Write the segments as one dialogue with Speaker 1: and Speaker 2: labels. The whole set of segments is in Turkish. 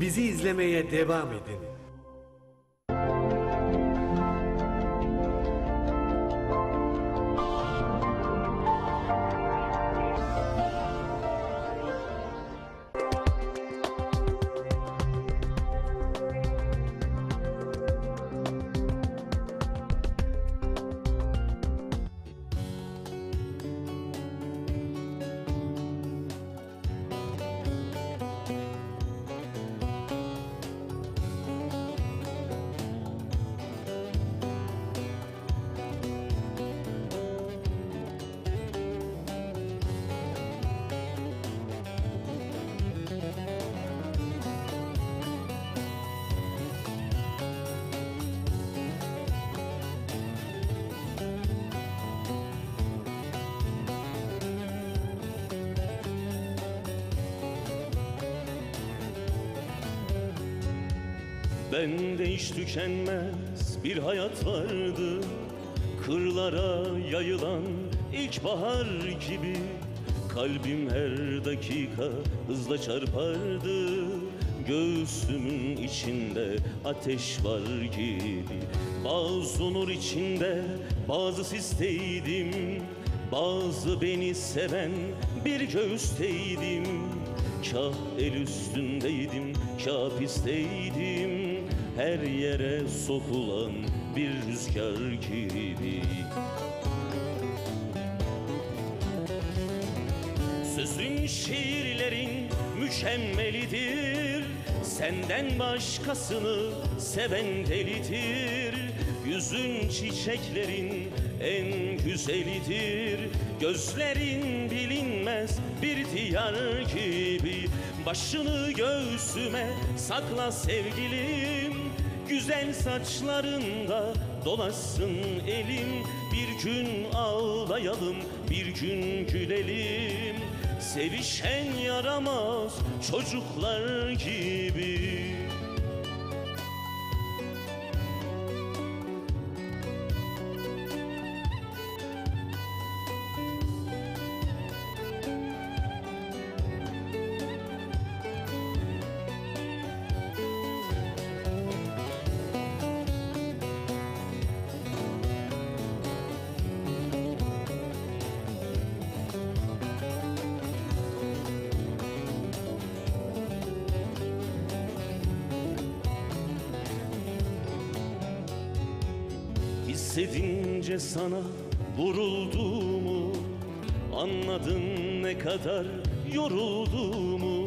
Speaker 1: Bizi izlemeye devam edin.
Speaker 2: Bende hiç tükenmez bir hayat vardı, kırlara yayılan ilkbahar gibi. Kalbim her dakika hızla çarpardı, göğsümün içinde ateş var gibi. Bazı nur içinde bazı sisteydim, bazı beni seven bir göğüsteydim. Kah el üstündeydim, kah pisteydim, her yere sokulan bir rüzgar gibi. Sözün, şiirlerin mükemmelidir, senden başkasını seven delidir. Yüzün çiçeklerin en güzelidir, gözlerin bilinmez bir diyar gibi. Başını göğsüme sakla sevgilim, güzel saçlarında dolaşsın elim. Bir gün ağlayalım, bir gün gülelim, sevişen yaramaz çocuklar gibi. Hissedince sana vurulduğumu, anladın ne kadar yorulduğumu.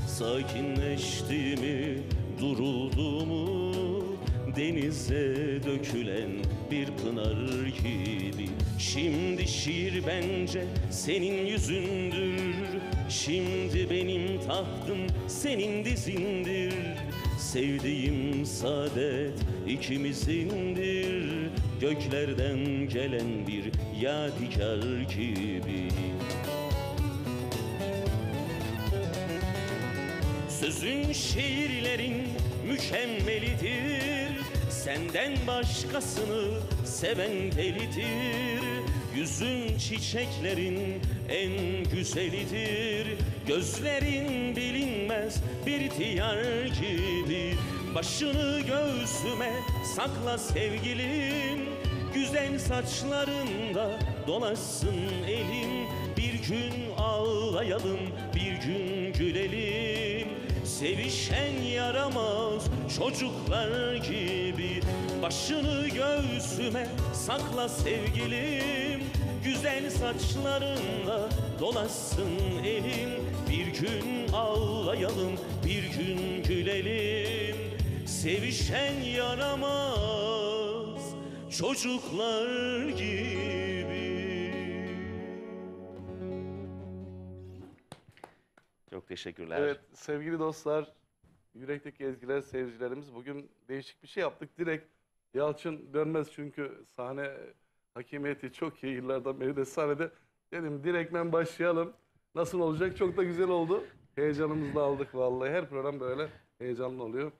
Speaker 2: Sakinleştiğimi, durulduğumu, denize dökülen bir pınar gibi. Şimdi şiir bence senin yüzündür, şimdi benim tahtım senin dizindir. Sevdiğim saadet ikimizindir, göklerden gelen bir yadigar gibi. Sözün, şiirlerin mükemmelidir, senden başkasını seven delidir. Yüzün çiçeklerin en güzelidir, gözlerin bilinmez bir diyar gibi. Başını göğsüme sakla sevgilim, güzel saçlarında dolaşsın elim. Bir gün ağlayalım, bir gün gülelim, sevişen yaramaz çocuklar gibi. Başını göğsüme sakla sevgilim, güzel saçlarında dolaşsın elim. Bir gün ağlayalım, bir gün gülelim, sevişen yaramaz çocuklar gibi.
Speaker 3: Çok teşekkürler.
Speaker 4: Evet sevgili dostlar, Yürekteki Ezgiler seyircilerimiz, bugün değişik bir şey yaptık. Direkt Yalçın dönmez çünkü sahne hakimiyeti çok iyi, yıllardan beri de sahnede. Dedim direktmen başlayalım. Nasıl olacak? Çok da güzel oldu. Heyecanımızı da aldık vallahi. Her program böyle heyecanlı oluyor.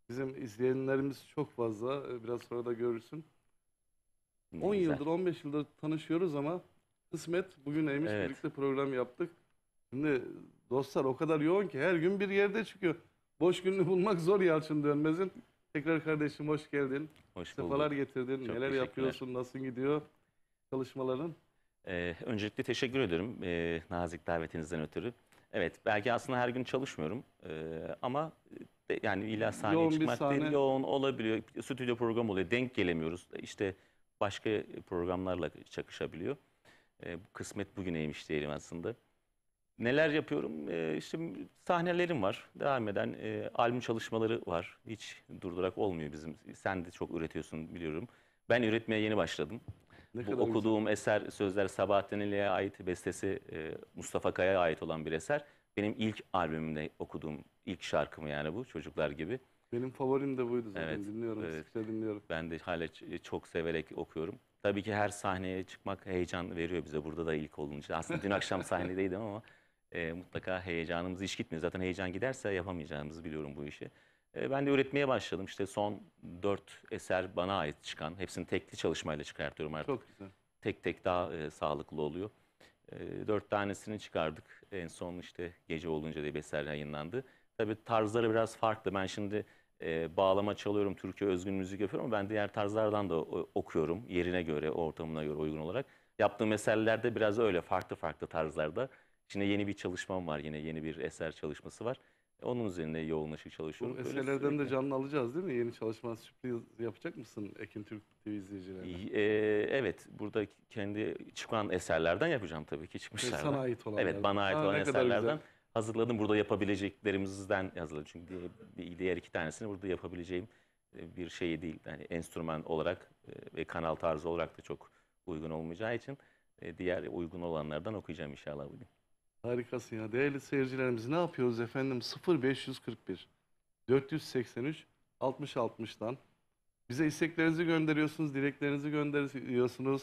Speaker 4: Bizim izleyenlerimiz çok fazla. Biraz sonra da görürsün. 10 yıldır, 15 yıldır tanışıyoruz ama kısmet bugüneymiş. Evet. Birlikte program yaptık. Şimdi dostlar o kadar yoğun ki her gün bir yerde çıkıyor. Boş gününü bulmak zor Yalçın Dönmez'in. Tekrar kardeşim hoş geldin.
Speaker 3: Hoş
Speaker 4: Sefalar
Speaker 3: bulduk.
Speaker 4: getirdin.
Speaker 3: Çok
Speaker 4: Neler
Speaker 3: teşekkürler.
Speaker 4: yapıyorsun? Nasıl gidiyor çalışmaların?
Speaker 3: Öncelikle teşekkür ederim nazik davetinizden ötürü. Evet, belki aslında her gün çalışmıyorum ama yani illa sahneye
Speaker 4: Yoğun bir
Speaker 3: çıkmak
Speaker 4: sahne.
Speaker 3: değil, yoğun olabiliyor. Stüdyo programı oluyor, denk gelemiyoruz. İşte başka programlarla çakışabiliyor. Bu kısmet bugüneymiş diyelim aslında. Neler yapıyorum? İşte sahnelerim var, devam eden albüm çalışmaları var. Hiç durdurak olmuyor bizim. Sen de çok üretiyorsun biliyorum. Ben üretmeye yeni başladım.
Speaker 4: Ne
Speaker 3: Bu
Speaker 4: kadar
Speaker 3: okuduğum eser sözler Sabahattin Ali'ye ait, bestesi Mustafa Kaya'ya ait olan bir eser. Benim ilk albümümde okuduğum ilk şarkım yani bu Çocuklar Gibi.
Speaker 4: güzel. Benim favorim de buydu zaten.
Speaker 3: Evet,
Speaker 4: Dinliyorum,
Speaker 3: evet.
Speaker 4: sıkça dinliyorum.
Speaker 3: Ben de hala çok severek okuyorum. Tabii ki her sahneye çıkmak heyecan veriyor bize. Burada da ilk olunca. Aslında dün akşam sahnedeydim ama mutlaka heyecanımız hiç gitmiyor. Zaten heyecan giderse yapamayacağımızı biliyorum bu işi. Ben de üretmeye başladım. İşte son 4 eser bana ait çıkan. Hepsini tekli çalışmayla çıkartıyorum artık.
Speaker 4: Çok güzel.
Speaker 3: Tek tek daha sağlıklı oluyor. 4 tanesini çıkardık. En son işte Gece Olunca diye bir eser yayınlandı. Tabii tarzları biraz farklı. Ben şimdi bağlama çalıyorum, Türkiye özgün müzik yapıyorum ama ben diğer tarzlardan da okuyorum. Yerine göre, ortamına göre uygun olarak. Yaptığım eserlerde biraz öyle farklı farklı tarzlarda. Şimdi yeni bir çalışmam var, yine yeni bir eser çalışması var. Onun üzerine yoğunlaşıp
Speaker 4: Bu
Speaker 3: çalışıyorum. Böyle
Speaker 4: eserlerden de
Speaker 3: sürekli.
Speaker 4: canlı alacağız değil mi? Yeni çalışma sürpriz yapacak mısın Ekin Türk TV izleyicilerine?
Speaker 3: Evet, burada kendi çıkan eserlerden yapacağım tabii ki çıkmışlardan.
Speaker 4: Sana ait olanlar.
Speaker 3: Evet, bana ait olan
Speaker 4: ne kadar
Speaker 3: eserlerden
Speaker 4: güzel.
Speaker 3: hazırladım. Burada yapabileceklerimizden hazırladım. Çünkü diğer 2 tanesini burada yapabileceğim bir şey değil. Yani enstrüman olarak ve kanal tarzı olarak da çok uygun olmayacağı için diğer uygun olanlardan okuyacağım inşallah bugün.
Speaker 4: Harikasın ya. Değerli seyircilerimiz ne yapıyoruz efendim? 0541 483 60 60'dan bize isteklerinizi gönderiyorsunuz, dileklerinizi gönderiyorsunuz,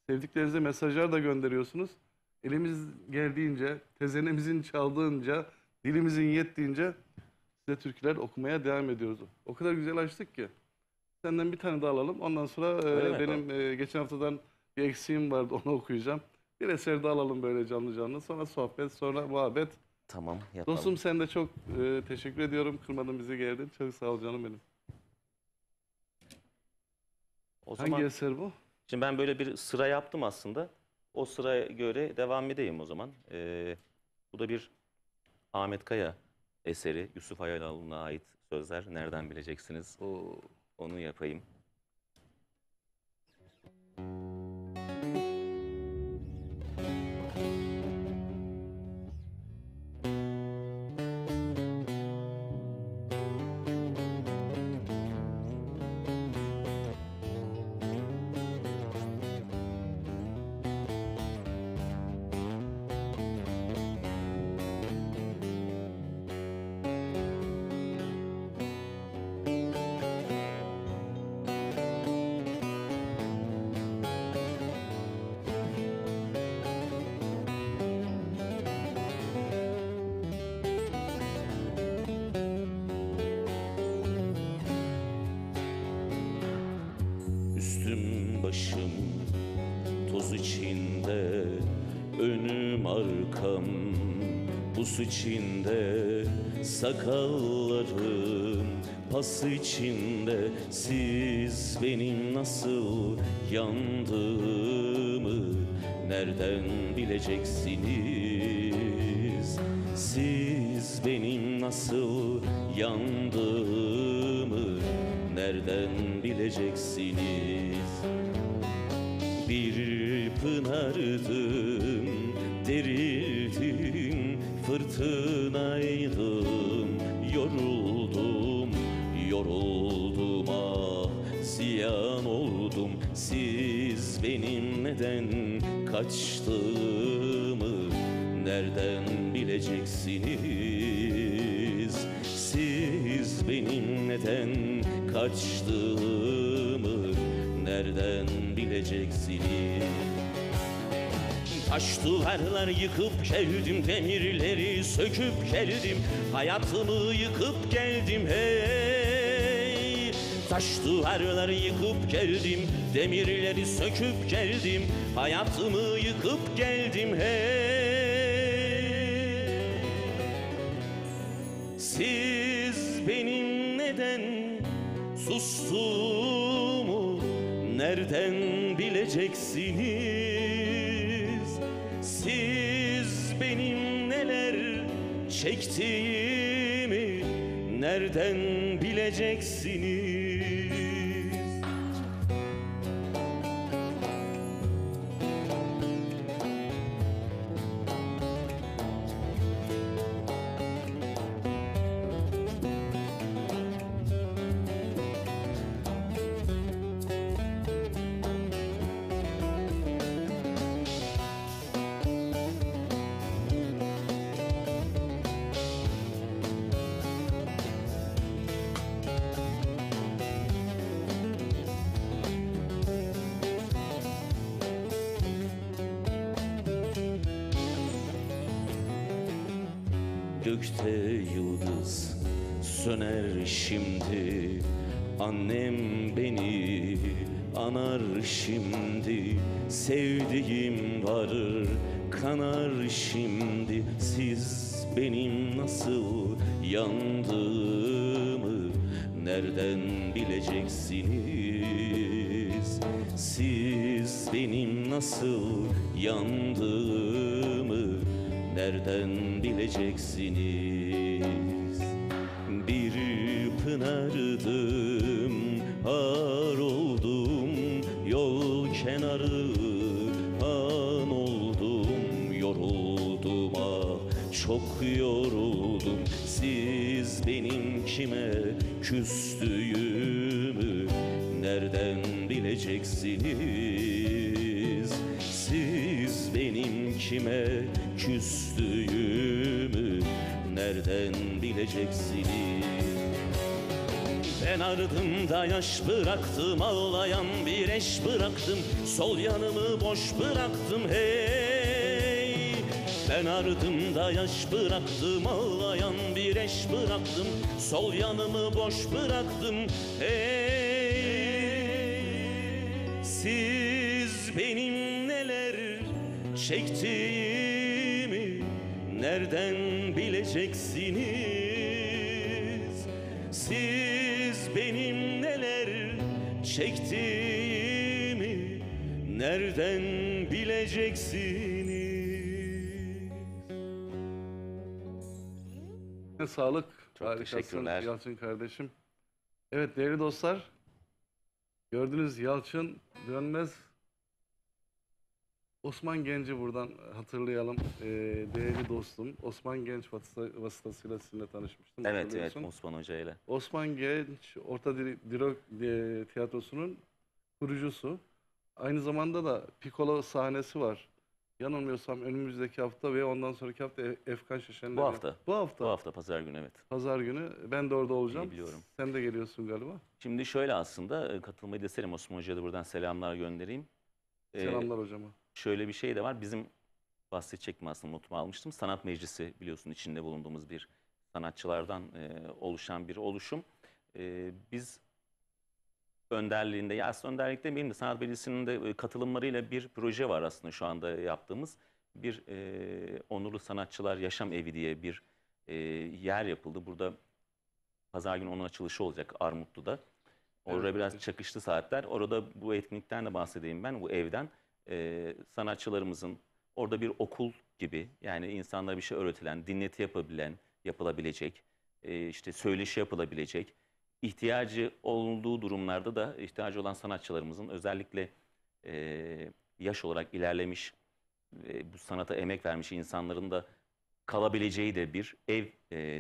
Speaker 4: sevdiklerinize mesajlar da gönderiyorsunuz. Elimiz geldiğince, tezenemizin çaldığınca, dilimizin yettiğince size türküler okumaya devam ediyoruz. O kadar güzel açtık ki. Senden bir tane daha alalım. Ondan sonra
Speaker 3: Öyle mi?
Speaker 4: benim geçen haftadan bir eksiğim vardı, onu okuyacağım. Bir eser daha alalım böyle canlı canlı. Sonra sohbet, sonra muhabbet.
Speaker 3: Tamam, yapalım.
Speaker 4: Dostum sen de çok teşekkür ediyorum. Kırmadın bizi geldin. Çok sağ ol canım benim.
Speaker 3: O
Speaker 4: Hangi
Speaker 3: zaman
Speaker 4: eser bu?
Speaker 3: şimdi ben böyle bir sıra yaptım aslında. O sıraya göre devam edeyim o zaman. Bu da bir Ahmet Kaya eseri. Yusuf Hayaloğlu'na ait sözler. Nereden bileceksiniz?
Speaker 4: Oo.
Speaker 3: Onu yapayım. Üstüm başım toz içinde, önüm arkam buz içinde, sakallarım pas içinde. Siz benim nasıl yandığımı nereden bileceksiniz? Siz benim nasıl yandığımı nereden bileceksiniz? Bir pınardım, derildim, fırtınaydım, yoruldum, yoruldum ah, ziyan oldum. Siz benim neden kaçtığımı nereden bileceksiniz? Siz benim neden kaçtığımı nereden bileceksiniz? Taş duvarlar yıkıp geldim, demirleri söküp geldim, hayatımı yıkıp geldim hey. Taş duvarlar yıkıp geldim, demirleri söküp geldim, hayatımı yıkıp geldim hey. Siz
Speaker 2: benim neden sustuğumu nereden bileceksiniz? Siz benim neler çektiğimi nereden bileceksiniz? Gökte yıldız söner şimdi, annem beni anar şimdi, sevdiğim varır kanar şimdi. Siz benim nasıl yandığımı nereden bileceksiniz? Siz benim nasıl yandığımı nereden bileceksiniz? Bir pınardım, ağır oldum, yol kenarı an oldum, yoruldum ah çok yoruldum. Siz benim kime küstüğümü nereden bileceksiniz? Siz benim kime küstüğümü nereden bileceksiniz? Ben ardımda yaş bıraktım, ağlayan bir eş bıraktım, sol yanımı boş bıraktım hey. Ben ardımda yaş bıraktım, ağlayan bir eş bıraktım, sol yanımı boş bıraktım hey. Siz benim neler çektiğimi nereden bileceksiniz? Siz benim neler çektiğimi nereden bileceksiniz?
Speaker 4: Sağlık.
Speaker 3: Çok
Speaker 4: Harikasın
Speaker 3: teşekkürler.
Speaker 4: Yalçın kardeşim. Evet değerli dostlar, gördünüz Yalçın Dönmez. Osman Genç'i buradan hatırlayalım. Değerli dostum. Osman Genç vasıtasıyla sizinle tanışmıştım.
Speaker 3: Evet, evet,
Speaker 4: hatırlıyorsun.
Speaker 3: Osman Hoca ile.
Speaker 4: Osman Genç Orta Dirok Tiyatrosu'nun kurucusu. Aynı zamanda da Piccolo sahnesi var. Yanılmıyorsam önümüzdeki hafta ve ondan sonraki hafta Efkan Şeşen'le.
Speaker 3: Bu hafta.
Speaker 4: Bu hafta.
Speaker 3: Bu hafta pazar günü, evet.
Speaker 4: Pazar günü. Ben de orada olacağım.
Speaker 3: İyi biliyorum.
Speaker 4: Sen de geliyorsun galiba.
Speaker 3: Şimdi şöyle aslında katılmayı da isterim. Osman Hoca'ya da buradan selamlar göndereyim.
Speaker 4: Selamlar hocama.
Speaker 3: Şöyle bir şey de var. Bizim bahsedecektim aslında, notumu almıştım. Sanat Meclisi biliyorsun, içinde bulunduğumuz bir sanatçılardan oluşan bir oluşum. Biz önderliğinde, ya aslında önderlik demeyelim de Sanat Meclisi'nin de katılımlarıyla bir proje var aslında şu anda yaptığımız. Bir Onurlu Sanatçılar Yaşam Evi diye bir yer yapıldı. Burada pazar günü onun açılışı olacak Armutlu'da. Orada
Speaker 4: Evet,
Speaker 3: biraz
Speaker 4: evet.
Speaker 3: çakıştı saatler. Orada bu etkinlikten de bahsedeyim ben, bu evden. Sanatçılarımızın orada bir okul gibi, yani insanlara bir şey öğretilen, dinleti yapılabilecek, işte söyleşi yapılabilecek, ihtiyacı olduğu durumlarda da ihtiyacı olan sanatçılarımızın özellikle yaş olarak ilerlemiş, bu sanata emek vermiş insanların da kalabileceği de bir ev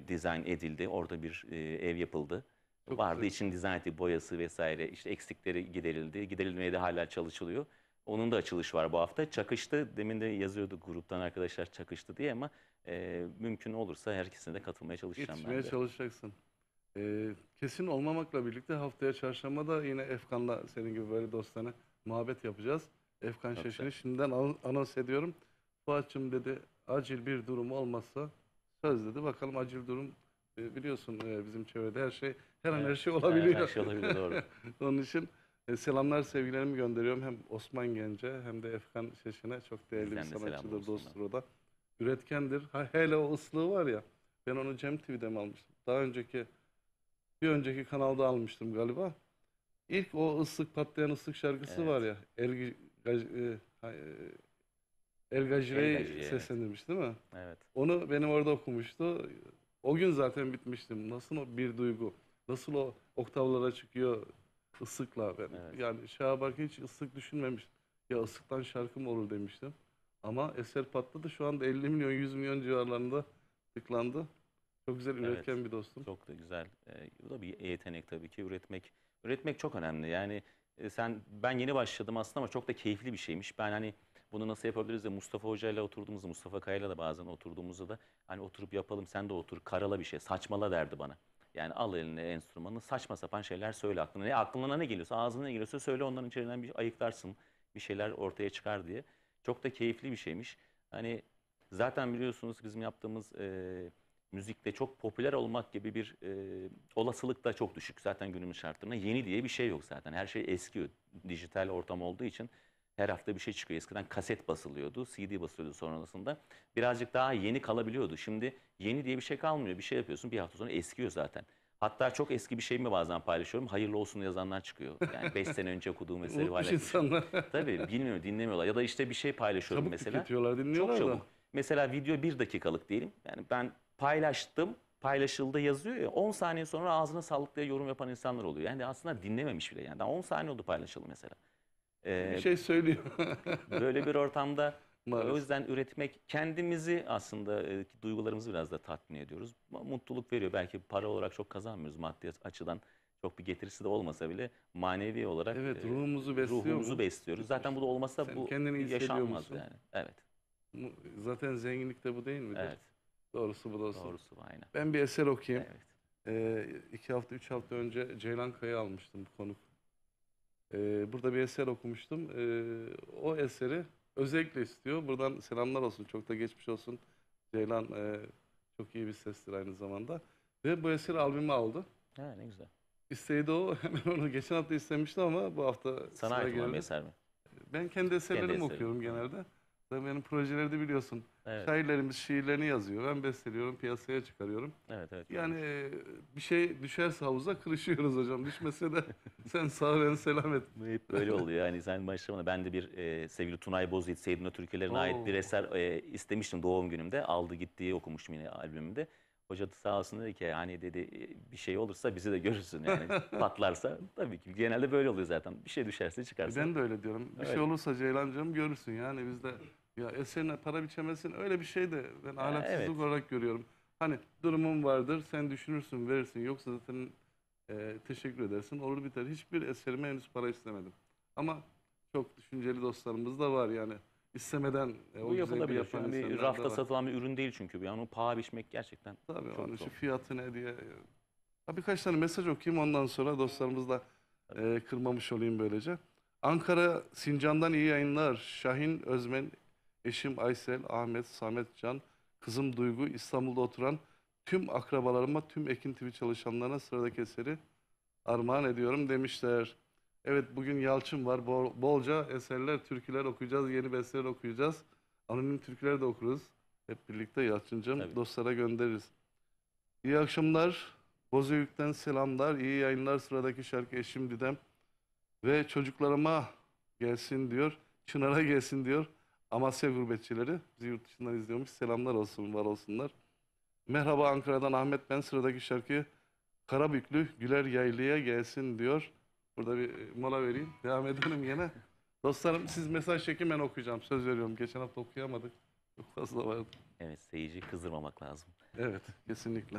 Speaker 3: dizayn edildi. Orada bir ev yapıldı.
Speaker 4: Çok
Speaker 3: Vardı,
Speaker 4: güzel.
Speaker 3: için dizayn edildi, boyası vesaire, işte eksikleri giderildi. Giderilmeye de hala çalışılıyor. Onun da açılışı var bu hafta. Çakıştı. Demin de yazıyordu gruptan arkadaşlar, çakıştı diye, ama mümkün olursa herkesine de katılmaya çalışacağım ben
Speaker 4: Yetişmeye
Speaker 3: de.
Speaker 4: çalışacaksın. Kesin olmamakla birlikte haftaya çarşamba da yine Efkan'la senin gibi böyle dostlarına muhabbet yapacağız. Efkan
Speaker 3: Çok
Speaker 4: Şeşen'i
Speaker 3: güzel.
Speaker 4: şimdiden anons ediyorum. Fuat'cığım dedi, acil bir durum olmazsa söz dedi. Bakalım acil durum, biliyorsun bizim çevrede her an her şey olabiliyor.
Speaker 3: Her şey olabilir, doğru.
Speaker 4: Onun için selamlar, sevgilerimi gönderiyorum. Hem Osman Genç'e hem de Efkan Şeşen'e. Çok değerli bir
Speaker 3: Bizden de selam
Speaker 4: sanatçıdır,
Speaker 3: olsun
Speaker 4: dosttur o da. Üretkendir. Hele o ıslığı var ya, ben onu Cem TV'den almıştım. Daha önceki bir önceki kanalda almıştım galiba. İlk o ıslık patlayan ıslık şarkısı
Speaker 3: Evet.
Speaker 4: var ya. El
Speaker 3: Gacire,
Speaker 4: Gacire'yi
Speaker 3: evet.
Speaker 4: seslendirmiş değil mi?
Speaker 3: Evet.
Speaker 4: Onu benim orada okumuştu. O gün zaten bitmiştim. Nasıl o bir duygu, nasıl o oktavlara çıkıyor ıslıkla ben.
Speaker 3: Evet.
Speaker 4: Yani Şahabak hiç ıslık düşünmemiş. Ya ıslıktan şarkı mı olur demiştim. Ama eser patladı. Şu anda 50 milyon, 100 milyon civarlarında tıklandı. Çok güzel
Speaker 3: Evet.
Speaker 4: üretken bir dostum.
Speaker 3: Çok da güzel. Bu da bir yetenek tabii ki. Üretmek çok önemli. Yani ben yeni başladım aslında ama çok da keyifli bir şeymiş. Ben hani bunu nasıl yapabiliriz de Mustafa Hoca ile oturduğumuzda, Mustafa Kaya'yla da bazen oturduğumuzda da hani oturup yapalım, sen de otur, karala bir şey, saçmala derdi bana. Yani al eline enstrümanı, saçma sapan şeyler söyle aklına. Aklına ne geliyorsa, ağzına ne geliyorsa söyle, onların içerinden bir ayıklarsın. Bir şeyler ortaya çıkar diye. Çok da keyifli bir şeymiş. Hani zaten biliyorsunuz bizim yaptığımız müzikte çok popüler olmak gibi bir olasılık da çok düşük. Zaten günümüz şartlarında yeni diye bir şey yok zaten. Her şey eski. Dijital ortam olduğu için her hafta bir şey çıkıyor. Eskiden kaset basılıyordu, CD basılıyordu sonrasında. Birazcık daha yeni kalabiliyordu. Şimdi yeni diye bir şey kalmıyor. Bir şey yapıyorsun, bir hafta sonra eskiyor zaten. Hatta çok eski bir şey mi bazen paylaşıyorum. Hayırlı olsun yazanlar çıkıyor. Yani 5 sene önce okuduğum eseri
Speaker 4: Unutmuş
Speaker 3: paylaşmışım.
Speaker 4: insanlar.
Speaker 3: Tabii bilmiyor, dinlemiyorlar. Ya da işte bir şey paylaşıyorum
Speaker 4: Çabuk
Speaker 3: mesela.
Speaker 4: tüketiyorlar,
Speaker 3: Çok
Speaker 4: dinliyorlar da.
Speaker 3: çabuk. Mesela video 1 dakikalık diyelim. Yani ben paylaştım, paylaşıldı yazıyor ya, 10 saniye sonra ağzına sağlık diye yorum yapan insanlar oluyor. Yani aslında dinlememiş bile. Yani daha 10 saniye oldu paylaşıldı mesela.
Speaker 4: Bir
Speaker 3: Ee,
Speaker 4: şey söylüyor.
Speaker 3: Böyle bir ortamda o
Speaker 4: Maalesef.
Speaker 3: yüzden üretmek, kendimizi aslında duygularımızı biraz da tatmin ediyoruz. Mutluluk veriyor. Belki para olarak çok kazanmıyoruz maddi açıdan. Çok bir getirisi de olmasa bile manevi olarak
Speaker 4: Evet, ruhumuzu besliyor
Speaker 3: ruhumuzu
Speaker 4: mu?
Speaker 3: besliyoruz. Zaten bu da olmasa
Speaker 4: Sen
Speaker 3: bu
Speaker 4: kendini iyi hissediyor
Speaker 3: yaşanmaz
Speaker 4: musun?
Speaker 3: yani. Evet,
Speaker 4: Zaten zenginlik de bu değil midir?
Speaker 3: evet.
Speaker 4: Doğrusu bu dostum.
Speaker 3: Doğrusu bu, aynen.
Speaker 4: Ben bir eser okuyayım.
Speaker 3: Evet.
Speaker 4: 2 hafta, 3 hafta önce Ceylan Kaya almıştım konuk. Burada bir eser okumuştum. O eseri özellikle istiyor. Buradan selamlar olsun. Çok da geçmiş olsun. Ceylan çok iyi bir sestir aynı zamanda. Ve bu eseri albüme aldı.
Speaker 3: Ha, ne güzel.
Speaker 4: İsteği de o. Hemen onu geçen hafta istemişti ama bu hafta
Speaker 3: Sana
Speaker 4: sıra
Speaker 3: ait olan bir
Speaker 4: geldi.
Speaker 3: eser mi?
Speaker 4: Ben kendi eserlerimi
Speaker 3: eserin,
Speaker 4: okuyorum
Speaker 3: tamam.
Speaker 4: genelde. Tabii benim projeleri de biliyorsun.
Speaker 3: Evet.
Speaker 4: Şairlerimiz şiirlerini yazıyor. Ben besteliyorum, piyasaya çıkarıyorum.
Speaker 3: Evet, evet.
Speaker 4: Yani bir şey düşerse havuza kırışıyoruz hocam. Düşmese de sen sağ ben selamet.
Speaker 3: Bu hep böyle oluyor. Yani sen başlamana. Ben de bir sevgili Tunay Bozyiğit, Seydina Türkülerine ait bir
Speaker 4: Oo.
Speaker 3: eser istemiştim doğum günümde. Aldı gitti, okumuştum yine albümümde. Hoca da sağ olsun dedi ki hani dedi bir şey olursa bizi de görürsün yani patlarsa. Tabii ki genelde böyle oluyor zaten. Bir şey düşerse çıkarsa.
Speaker 4: Ben de öyle diyorum. Bir şey
Speaker 3: Öyle.
Speaker 4: olursa Ceylancığım görürsün yani biz de ya eserine para biçemezsin öyle bir şey de ben ahlaksızlık
Speaker 3: evet.
Speaker 4: olarak görüyorum. Hani durumum vardır sen düşünürsün verirsin yoksa zaten teşekkür edersin olur biter. Hiçbir eserime henüz para istemedim. Ama çok düşünceli dostlarımız da var yani istemeden o
Speaker 3: Bu
Speaker 4: güzelliği
Speaker 3: yapılabilir. Şu
Speaker 4: yapan
Speaker 3: an bir
Speaker 4: insanlar da
Speaker 3: rafta
Speaker 4: var.
Speaker 3: satılan bir ürün değil çünkü. Yani onu paha biçmek gerçekten
Speaker 4: Tabii
Speaker 3: çok
Speaker 4: onun
Speaker 3: zor.
Speaker 4: şu fiyatı ne diye. Ha, birkaç tane mesaj okuyayım ondan sonra dostlarımızla kırmamış olayım böylece. Ankara Sincan'dan iyi yayınlar. Şahin Özmen, eşim Aysel, Ahmet, Samet Can, kızım Duygu, İstanbul'da oturan tüm akrabalarıma, tüm Ekin TV çalışanlarına sıradaki eseri armağan ediyorum demişler. Evet bugün Yalçın var. Bolca eserler, türküler okuyacağız. Yeni besteler okuyacağız. Anonim türküler de okuruz. Hep birlikte Yalçıncığım
Speaker 3: Tabii.
Speaker 4: dostlara göndeririz. İyi akşamlar. Bozüyük'ten selamlar. İyi yayınlar. Sıradaki şarkı Eşim Didem. Ve çocuklarıma gelsin diyor. Çınar'a gelsin diyor. Amasya gurbetçileri. Bizi yurt dışından izliyormuş. Selamlar olsun, var olsunlar. Merhaba Ankara'dan Ahmet ben. Sıradaki şarkı Karabüklü Güler Yaylı'ya gelsin diyor. Burada bir mola vereyim. Devam edelim yine. Dostlarım siz mesaj çekin ben okuyacağım. Söz veriyorum. Geçen hafta okuyamadık. Çok fazla vardı.
Speaker 3: Evet, seyirciyi kızdırmamak lazım.
Speaker 4: Evet, kesinlikle.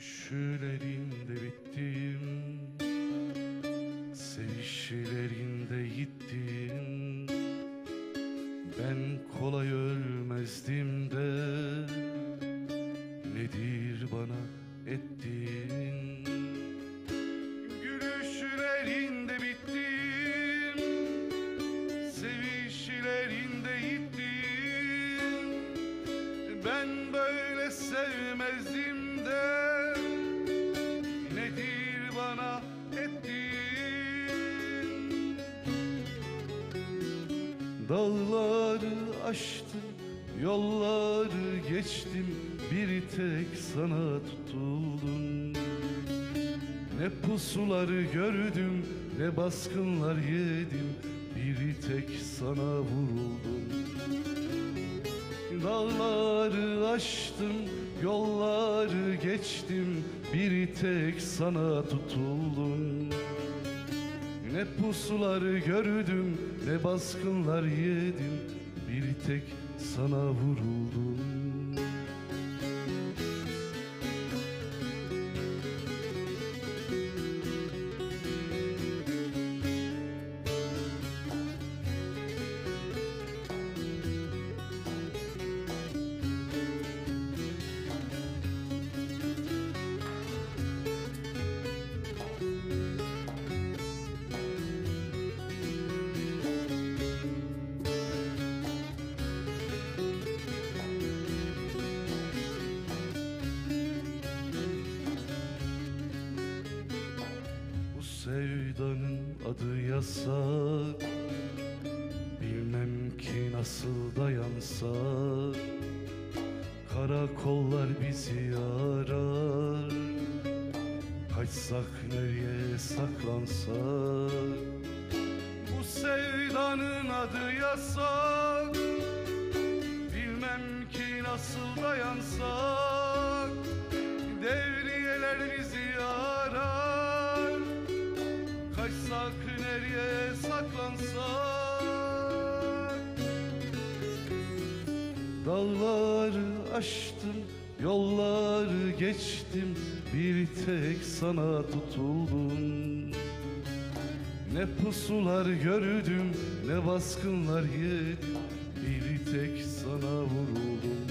Speaker 4: Yürüyüşlerinde bittim, sevişlerinde gittim. Dağları aştım, yolları geçtim, bir tek sana tutuldum. Ne pusuları gördüm, ne baskınlar yedim, bir tek sana vuruldum. Dağları aştım, yolları geçtim, bir tek sana tutuldum. Ne pusuları gördüm, ne baskınlar yedim, bir tek sana vuruldum. Sevdanın adı yasak, bilmem ki nasıl dayansak. Karakollar bizi arar, kaçsak nereye saklansak. Bu sevdanın adı yasak, bilmem ki nasıl dayansak. Devriyeler bizi arar, kaçsak nereye saklansak. Dağları aştım, yolları geçtim, bir tek sana tutuldum. Ne pusular gördüm, ne baskınlar yedim, bir tek sana vuruldum.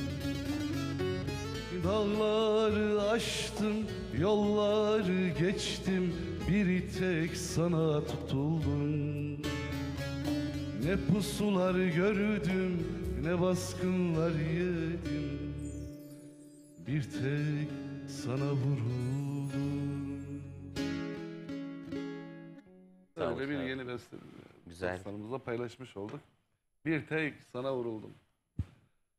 Speaker 4: Dağları aştım, yolları geçtim, bir tek sana tutuldum. Ne pusular gördüm, ne baskınlar yedim, bir tek sana vuruldum.
Speaker 3: Sağ ol,
Speaker 4: Böyle bir
Speaker 3: sağ ol.
Speaker 4: yeni beste
Speaker 3: Güzel.
Speaker 4: dostlarımızla paylaşmış olduk. Bir tek sana vuruldum.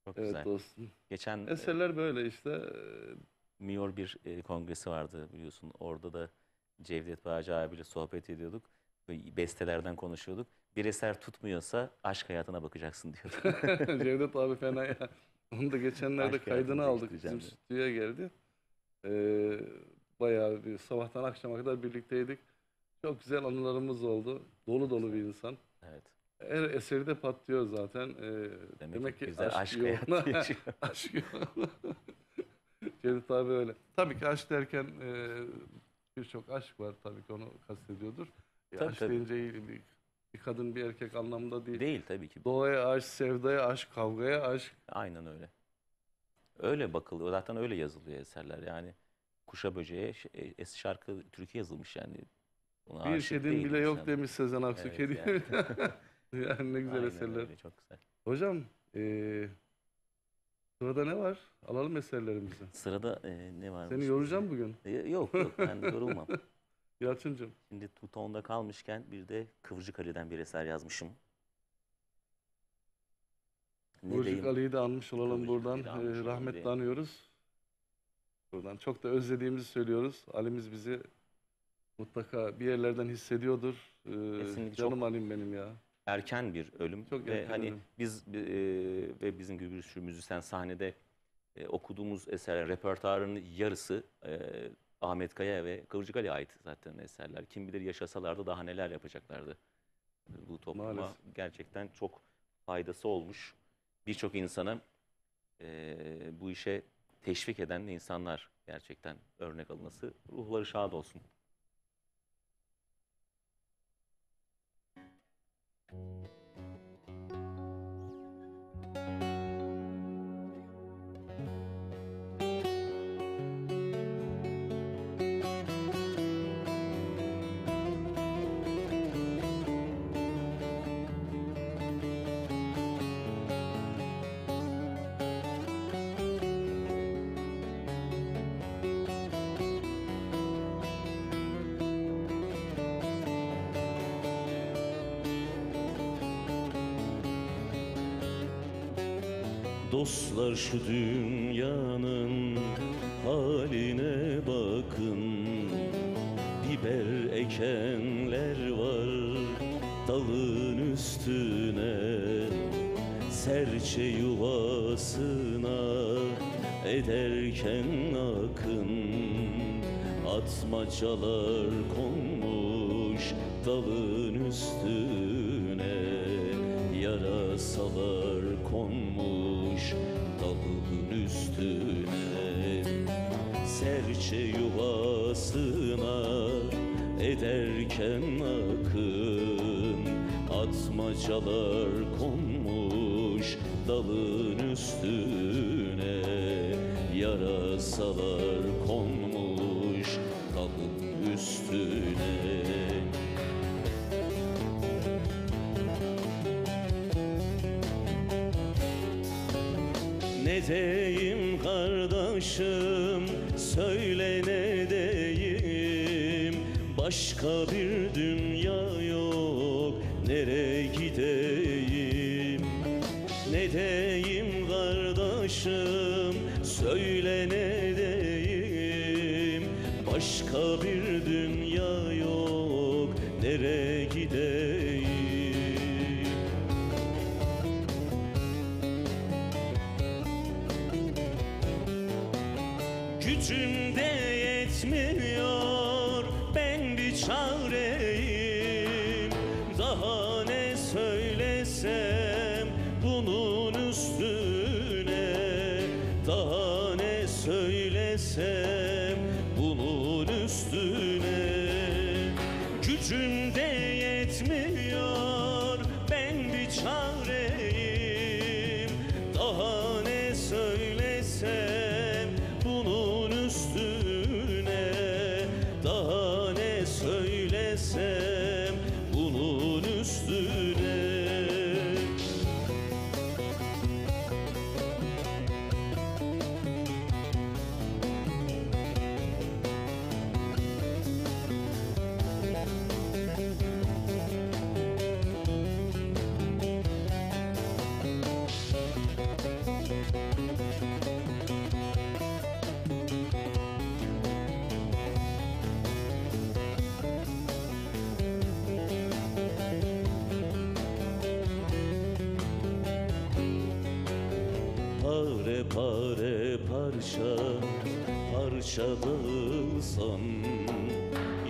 Speaker 3: Çok
Speaker 4: Evet
Speaker 3: güzel.
Speaker 4: dostum.
Speaker 3: Geçen
Speaker 4: Eserler böyle işte.
Speaker 3: Miyor bir kongresi vardı biliyorsun. Orada da Cevdet Bağcı abiyle sohbet ediyorduk. Ve bestelerden konuşuyorduk. Bir eser tutmuyorsa aşk hayatına bakacaksın diyordu.
Speaker 4: Cevdet abi fena ya. Onu da geçenlerde
Speaker 3: Aşk
Speaker 4: kaydını
Speaker 3: hayatını
Speaker 4: aldık.
Speaker 3: değiştireceğim
Speaker 4: Bizim
Speaker 3: diyor.
Speaker 4: stüdyoya geldi. Bayağı bir sabahtan akşama kadar birlikteydik. Çok güzel anılarımız oldu. Dolu dolu bir insan.
Speaker 3: Evet.
Speaker 4: Her eseri de patlıyor zaten.
Speaker 3: Demek ki
Speaker 4: ki
Speaker 3: güzel aşk
Speaker 4: yok.
Speaker 3: hayatı yaşıyor.
Speaker 4: Aşk yok. Cevdet abi öyle. Tabii ki aşk derken birçok aşk var, tabii ki onu kastediyordur.
Speaker 3: Tabii,
Speaker 4: Aşk
Speaker 3: tabii.
Speaker 4: deyince bir kadın bir erkek anlamda değil.
Speaker 3: Değil tabii ki.
Speaker 4: Doğaya aşk, sevdaya aşk, kavgaya aşk.
Speaker 3: Aynen öyle. Öyle bakılıyor. Zaten öyle yazılıyor eserler. Yani Kuşa Böceğe şarkı Türkiye yazılmış yani. Ona
Speaker 4: Bir
Speaker 3: aşık
Speaker 4: kedin
Speaker 3: değil
Speaker 4: bile yok
Speaker 3: insan.
Speaker 4: demiş Sezen Aksu.
Speaker 3: Evet,
Speaker 4: Kedi.
Speaker 3: yani.
Speaker 4: Yani ne güzel
Speaker 3: Aynen
Speaker 4: eserler.
Speaker 3: öyle, çok güzel.
Speaker 4: Hocam sırada ne var? Alalım eserlerimizi.
Speaker 3: Sırada ne var?
Speaker 4: Seni yoracağım bugün.
Speaker 3: Yok ben de yorulmam.
Speaker 4: Yalçıncığım.
Speaker 3: Şimdi Tuton'da kalmışken bir de Kıvırcık Ali'den bir eser yazmışım. Ne
Speaker 4: Burcuk
Speaker 3: diyeyim?
Speaker 4: Ali'yi de anmış olalım
Speaker 3: Kıvırcık
Speaker 4: buradan.
Speaker 3: Ali'yi de anmış olalım
Speaker 4: Rahmetle
Speaker 3: diye.
Speaker 4: anıyoruz. Buradan çok da özlediğimizi söylüyoruz. Ali'miz bizi mutlaka bir yerlerden hissediyordur.
Speaker 3: Kesinlikle
Speaker 4: Canım
Speaker 3: çok-
Speaker 4: Ali'm benim ya.
Speaker 3: Erken bir ölüm
Speaker 4: Çok
Speaker 3: ve
Speaker 4: erken
Speaker 3: hani
Speaker 4: ölüm.
Speaker 3: biz ve bizim gibi bir sürü müzisyen sahnede okuduğumuz eserler repertuarının yarısı Ahmet Kaya ve Kıvırcık Ali'ye ait zaten eserler. Kim bilir yaşasalardı daha neler yapacaklardı bu topluma.
Speaker 4: Maalesef.
Speaker 3: Gerçekten çok faydası olmuş. Birçok insana bu işe teşvik eden de insanlar gerçekten örnek alınması. Ruhları şad olsun.
Speaker 2: Dostlar şu dünyanın haline bakın. Biber ekenler var dalın üstüne, serçe yuvasına ederken akın. Atmacalar konmuş dalın üstüne, yarasalar konmuş dalın üstüne. Serçe yuvasına ederken akın, atmacalar konmuş dalın üstüne, yarasalar konmuş dalın üstüne. Ne deyim kardeşim, söyle ne deyim, başka bir dünya yok, nereye gideyim? Ne deyim kardeşim, söyle ne deyim, başka bir dünya yok, nereye gideyim? Gücüm de yetmiyor, ben bir çareyim. Daha ne söylesem bunun üstüne, daha ne söylesem bunun üstüne. Gücüm de yetmiyor, ben bir çareyim. Daha ne söylesem bunun üstüne, daha ne söylesem bunun üstüne. Pare pare parça parça dağılsam,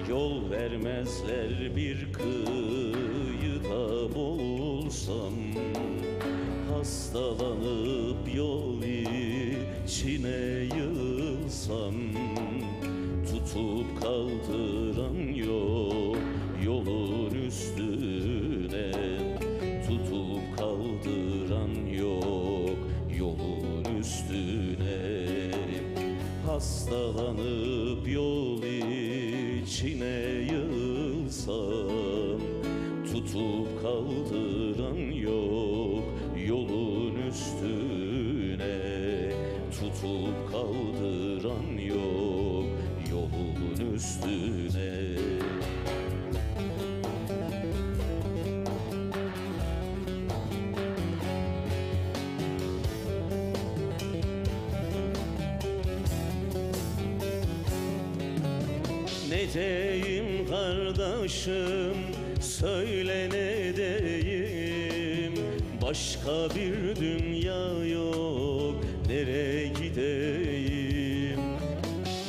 Speaker 2: yol vermezler bir kıyıda boğulsam. Hastalanıp yol içine yığılsam, tutup kaldıran yok yolun üstüne, tutup kaldıran yok yolun üstüne. Hastalanıp yol içine yığılsam, tutup kaldıran yok yolun üstüne, tutup kaldıran yok yolun üstüne. Ne deyim kardeşim, söyle ne deyim, başka bir dünya yok, nereye gideyim?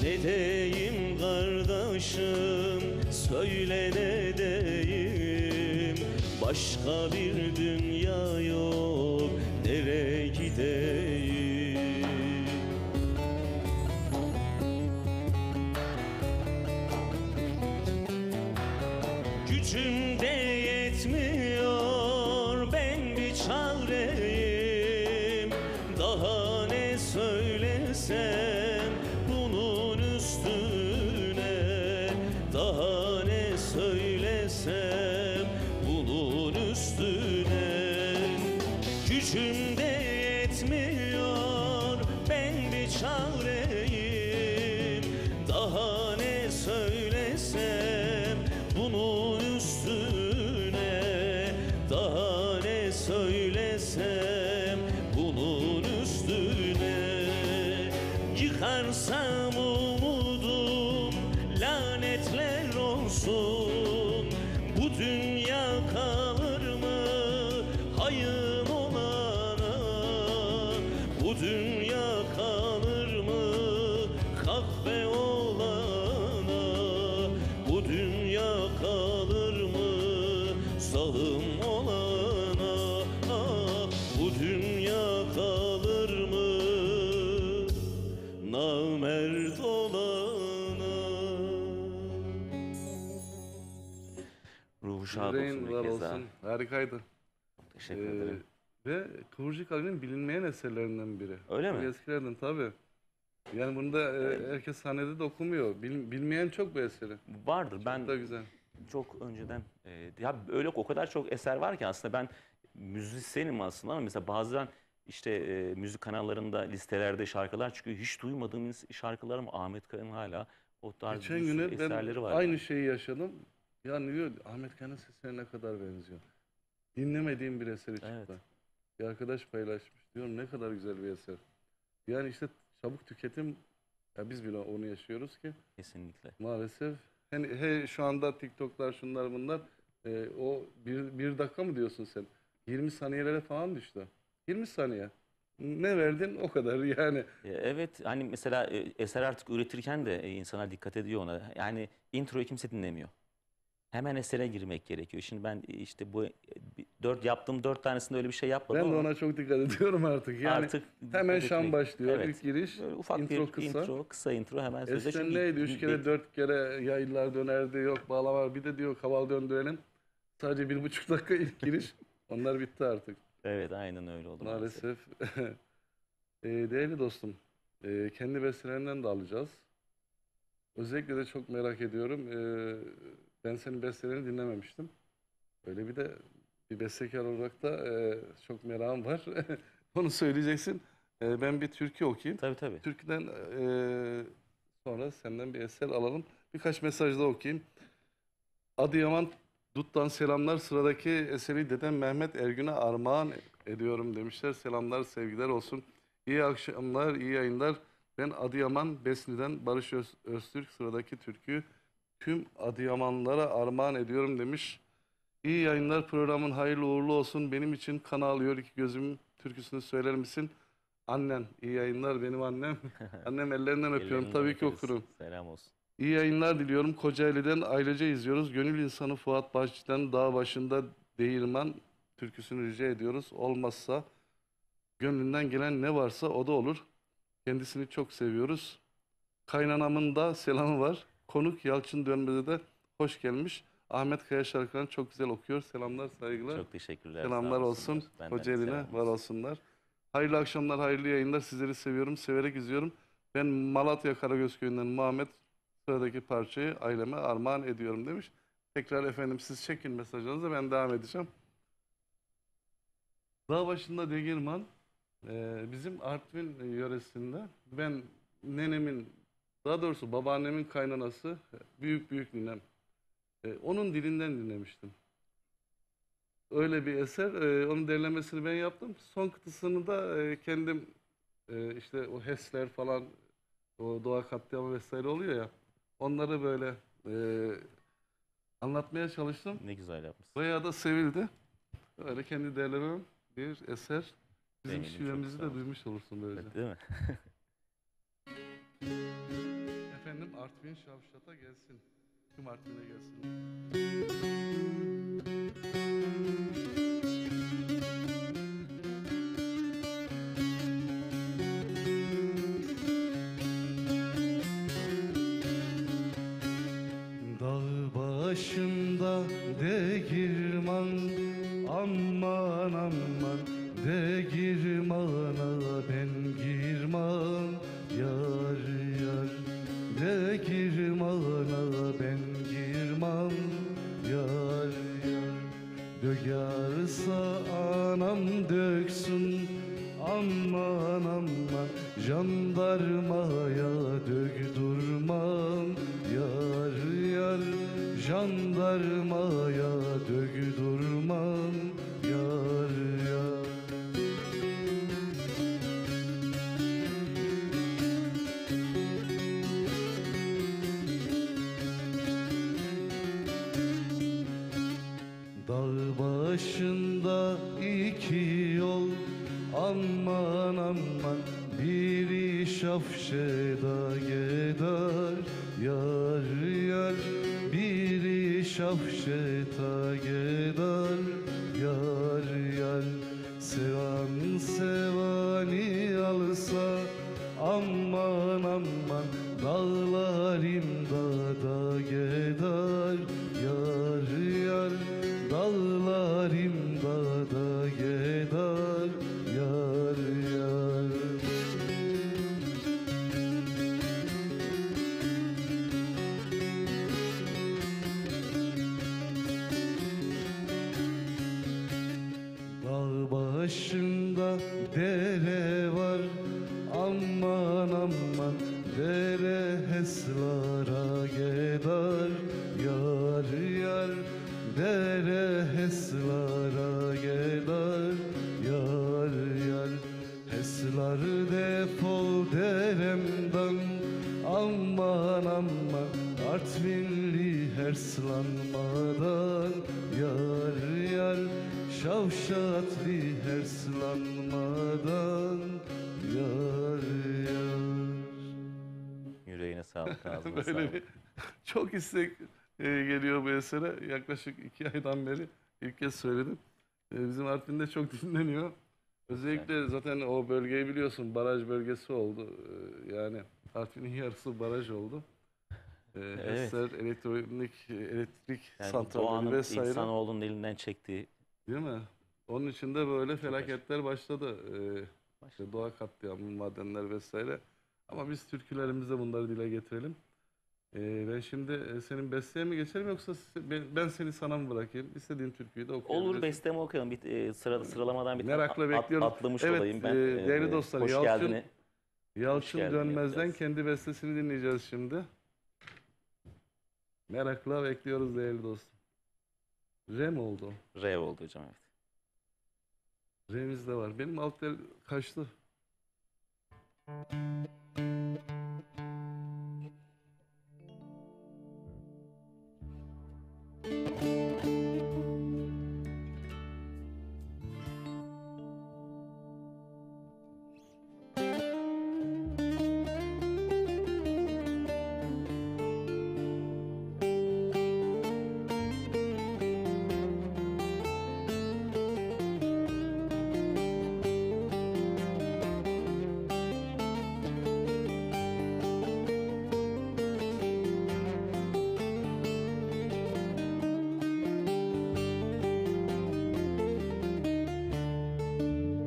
Speaker 2: Ne deyim kardeşim, söyle ne deyim, başka bir dünya yok, nereye gideyim? Gücüm de yetmiyor, ben bir çareyim. Daha ne söylesem bunun üstüne, daha ne söylesem bunun üstüne. Gücüm de yetmiyor, ben bir çareyim. Daha ne söylesem bunun üstüne, daha ne söylesem bunun üstüne. Bu dünya kalır mı kahve olana? Bu dünya kalır mı zalim olana? Bu dünya kalır mı namert olana?
Speaker 3: Ruhu şad olsun
Speaker 4: Yüreğin
Speaker 3: bir
Speaker 4: var
Speaker 3: kez daha.
Speaker 4: olsun. Harikaydı.
Speaker 3: Teşekkür
Speaker 4: Ee,
Speaker 3: ederim.
Speaker 4: Ve Kıvırcık Ali'nin bilinmeyen eserlerinden biri.
Speaker 3: Öyle
Speaker 4: Çok
Speaker 3: mi?
Speaker 4: eskilerden tabii. Yani bunu da herkes sahnede de okumuyor. Bilmeyen çok bu eseri.
Speaker 3: Vardır.
Speaker 4: Çok
Speaker 3: Ben
Speaker 4: da güzel.
Speaker 3: çok önceden ya öyle o kadar çok eser var ki aslında ben müzisyenim aslında ama mesela bazen işte müzik kanallarında listelerde şarkılar çıkıyor. Hiç duymadığım şarkılarım Ahmet Kaya'nın hala o tarz
Speaker 4: Geçen
Speaker 3: bir sürü
Speaker 4: güne ben
Speaker 3: eserleri var.
Speaker 4: aynı şeyi yaşadım. Yani diyor Ahmet Kaya'nın sesine ne kadar benziyor. Dinlemediğim bir eseri çıktı.
Speaker 3: Evet.
Speaker 4: Bir arkadaş paylaşmış. Diyorum ne kadar güzel bir eser. Yani işte çabuk tüketim, ya biz bile onu yaşıyoruz ki
Speaker 3: Kesinlikle.
Speaker 4: maalesef. Hani şu anda TikTok'lar şunlar bunlar o bir dakika mı diyorsun sen? 20 saniyelere falan düştü. 20 saniye. Ne verdin o kadar yani.
Speaker 3: Evet hani mesela eser artık üretirken de insanlar dikkat ediyor ona. Yani introyu kimse dinlemiyor. Hemen esere girmek gerekiyor. Şimdi ben işte bu yaptığım 4 tanesinde öyle bir şey yapmadım
Speaker 4: Ben de
Speaker 3: ama
Speaker 4: ona çok dikkat ediyorum artık. Yani
Speaker 3: artık
Speaker 4: hemen
Speaker 3: dikkat
Speaker 4: şan
Speaker 3: etmek-
Speaker 4: başlıyor.
Speaker 3: Evet.
Speaker 4: İlk giriş.
Speaker 3: Böyle ufak
Speaker 4: intro
Speaker 3: bir
Speaker 4: kısa.
Speaker 3: kısa intro hemen söze.
Speaker 4: Eskiden
Speaker 3: Çünkü
Speaker 4: neydi? 3 kere 4 kere yaylılar dönerdi. Yok bağlama. Bir de diyor kaval döndürelim. Sadece 1,5 dakika ilk giriş. Onlar bitti artık.
Speaker 3: Evet aynen öyle oldu maalesef.
Speaker 4: Maalesef. Değerli dostum. Kendi bestelerinden de alacağız. Özellikle de çok merak ediyorum. Ben senin bestelerini dinlememiştim. Öyle bir bestekar olarak da çok merakım var. Onu söyleyeceksin. Ben bir türkü okuyayım.
Speaker 3: Tabii.
Speaker 4: Türküden sonra senden bir eser alalım. Birkaç mesaj da okuyayım. Adıyaman Dut'tan selamlar. Sıradaki eseri Dedem Mehmet Ergün'e armağan ediyorum demişler. Selamlar, sevgiler olsun. İyi akşamlar, iyi yayınlar. Ben Adıyaman Besni'den Barış Öztürk. Sıradaki türküyü tüm Adıyamanlara armağan ediyorum demiş. İyi yayınlar, programın hayırlı uğurlu olsun. Benim için kan ağlıyor iki gözüm türküsünü söyler misin? Annen, iyi yayınlar benim annem. Annem ellerinden öpüyorum.
Speaker 3: Ellerinden
Speaker 4: Tabii ki
Speaker 3: öperiz.
Speaker 4: okurum.
Speaker 3: Selam olsun.
Speaker 4: İyi yayınlar diliyorum. Kocaeli'den ailece izliyoruz. Gönül insanı Fuat Bahçı'dan dağ başında değirman türküsünü rica ediyoruz. Olmazsa gönlünden gelen ne varsa o da olur. Kendisini çok seviyoruz. Kaynanamın da selamı var. Konuk Yalçın Dönmez'e de hoş gelmiş. Ahmet Kaya şarkılarını çok güzel okuyor. Selamlar, saygılar.
Speaker 3: Çok teşekkürler.
Speaker 4: Selamlar
Speaker 3: sağ
Speaker 4: olsun.
Speaker 3: olsunlar. Benden de
Speaker 4: Kocaeli'ne
Speaker 3: selam
Speaker 4: var
Speaker 3: olsun.
Speaker 4: olsunlar. Hayırlı akşamlar, hayırlı yayınlar. Sizleri seviyorum, severek izliyorum. Ben Malatya Karagöz Köyü'nden Muhammed. Sıradaki parçayı aileme armağan ediyorum demiş. Tekrar efendim siz çekin mesajlarınızı, ben devam edeceğim. Dağ başında Degirman bizim Artvin yöresinde ben nenemin, daha doğrusu babaannemin kaynanası büyük ninem. Onun dilinden dinlemiştim. Öyle bir eser. Onun derlemesini ben yaptım. Son kıtasını da kendim işte o HES'ler falan, o doğa katliamı vesaire oluyor ya. Onları böyle anlatmaya çalıştım.
Speaker 3: Ne güzel yapmışsın.
Speaker 4: Bayağı da sevildi. Öyle kendi derlemem bir eser. Bizim
Speaker 3: Eminim çok
Speaker 4: şivemizi
Speaker 3: sağ
Speaker 4: de
Speaker 3: olsun.
Speaker 4: duymuş olursun böylece.
Speaker 3: Evet, değil mi?
Speaker 4: Efendim Artvin Şavşat'a gelsin. Tüm Artvin'e gelsin. Dağ başında Degirman, aman aman Degirmana ben girmem yar yar. Degirmana ben girmem yar yar. Dökerse anam döksün, aman aman jandarmaya dökdürmem yar yar. Jandarmaya dökdürmem yar yar. Dağ başında iki yol, Aman aman biri şafşeda gider yar yar, biri şafşeta gider yar yar. Sevan sevani alsa aman aman, dağlar imdada gider yar yar, dağlar imdada gider yar yar. Dağ başında dere var aman aman, dere heslara gider yar yar, dere heslara gider yar yar. Heslar defol deremden aman aman, Artvinli herslanmadan yar yar, Şavşatlı herslanmadan yar yar.
Speaker 3: Yüreğine sağlık, ağzına
Speaker 4: Böyle
Speaker 3: sağlık.
Speaker 4: bir çok istek geliyor bu esere. Yaklaşık 2 aydan beri ilk kez söyledim. Bizim Artvin'de çok dinleniyor. Özellikle zaten o bölgeyi biliyorsun, baraj bölgesi oldu. Yani Artvin'in yarısı baraj oldu.
Speaker 3: Evet.
Speaker 4: HES'ler, elektrik
Speaker 3: Yani
Speaker 4: santralleri
Speaker 3: doğanın
Speaker 4: vesaire.
Speaker 3: insanoğlunun elinden çektiği
Speaker 4: Değil mi? Onun için de böyle felaketler başladı. İşte doğa katliamı, madenler vesaire. Ama biz türkülerimizde bunları dile getirelim. Ben şimdi senin besteye mi geçelim, yoksa ben seni sana mı bırakayım? İstediğin türküyü de okuyabilirsin.
Speaker 3: olur, bestemi okuyalım. Bir sıralamadan bir
Speaker 4: Merakla bekliyorum.
Speaker 3: atlamış
Speaker 4: Evet,
Speaker 3: olayım ben.
Speaker 4: değerli dostlar,
Speaker 3: Hoş
Speaker 4: Yalçın-
Speaker 3: geldin.
Speaker 4: Yalçın
Speaker 3: geldin
Speaker 4: Dönmez'den
Speaker 3: yapacağız.
Speaker 4: kendi bestesini dinleyeceğiz şimdi. Merakla bekliyoruz değerli dostum. Re mi oldu?
Speaker 3: Re oldu hocam, evet.
Speaker 4: Re'miz de var. Benim alt tel kaçtı.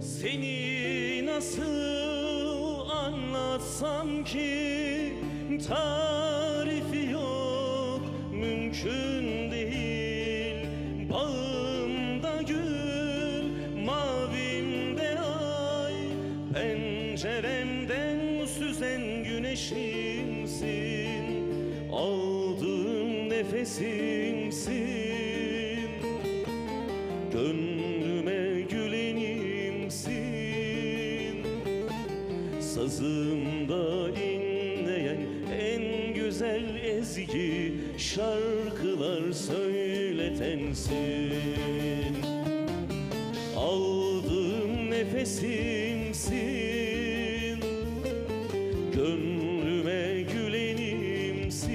Speaker 2: Seni nasıl anlatsam ki, tarifi yok, mümkün değil. Bağımda gül, mavimde ay, penceremden süzen güneşimsin, aldığım nefesimsin. Gönlüme gülenimsin, sazımda inleyen en güzel ezgi, şarkılar söyletensin. Aldığım nefesimsin, gönlüme gülenimsin,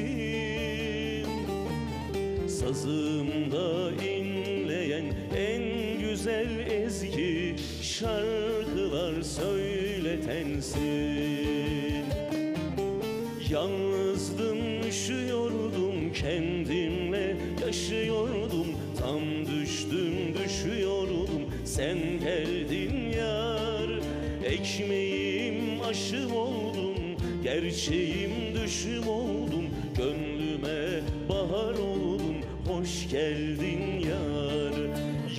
Speaker 2: sazımda inleyen en güzel ezgi, şarkılar söyletensin. Yalnızdım, üşüyordum, kendimle yaşıyordum, tam düştüm, düşüyordum, sen geldin yar. Ekmeğim aşım oldum, gerçeğim düşüm oldum, gönlüme bahar oldum, hoş geldin yar.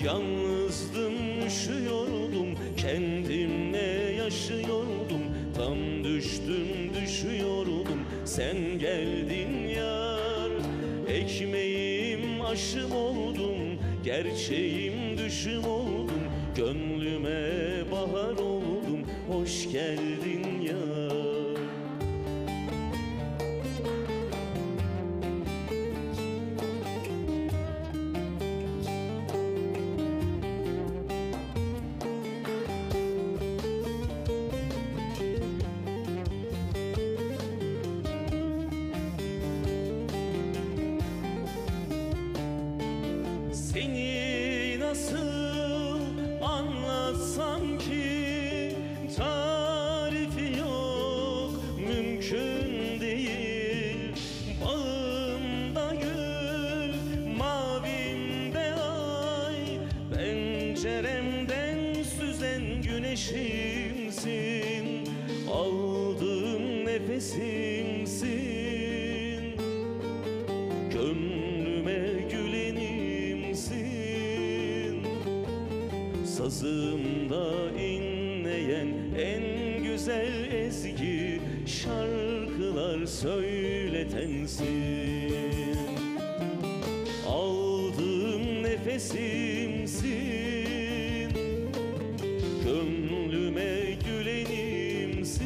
Speaker 2: Yalnızdım, üşüyordum, kendimle yaşıyordum, tam düştüm, düşüyordum, sen geldin yar. Ekmeğim aşım oldum, gerçeğim düşüm oldum, gönlüme bahar oldum, hoş geldin yar. penceremden süzen güneşimsin, aldığım nefesimsin, gönlüme gülenimsin, sazımda inleyen en güzel ezgi, şarkılar söyletensin. Aldığım nefesimsin, gönlüme gülenimsin,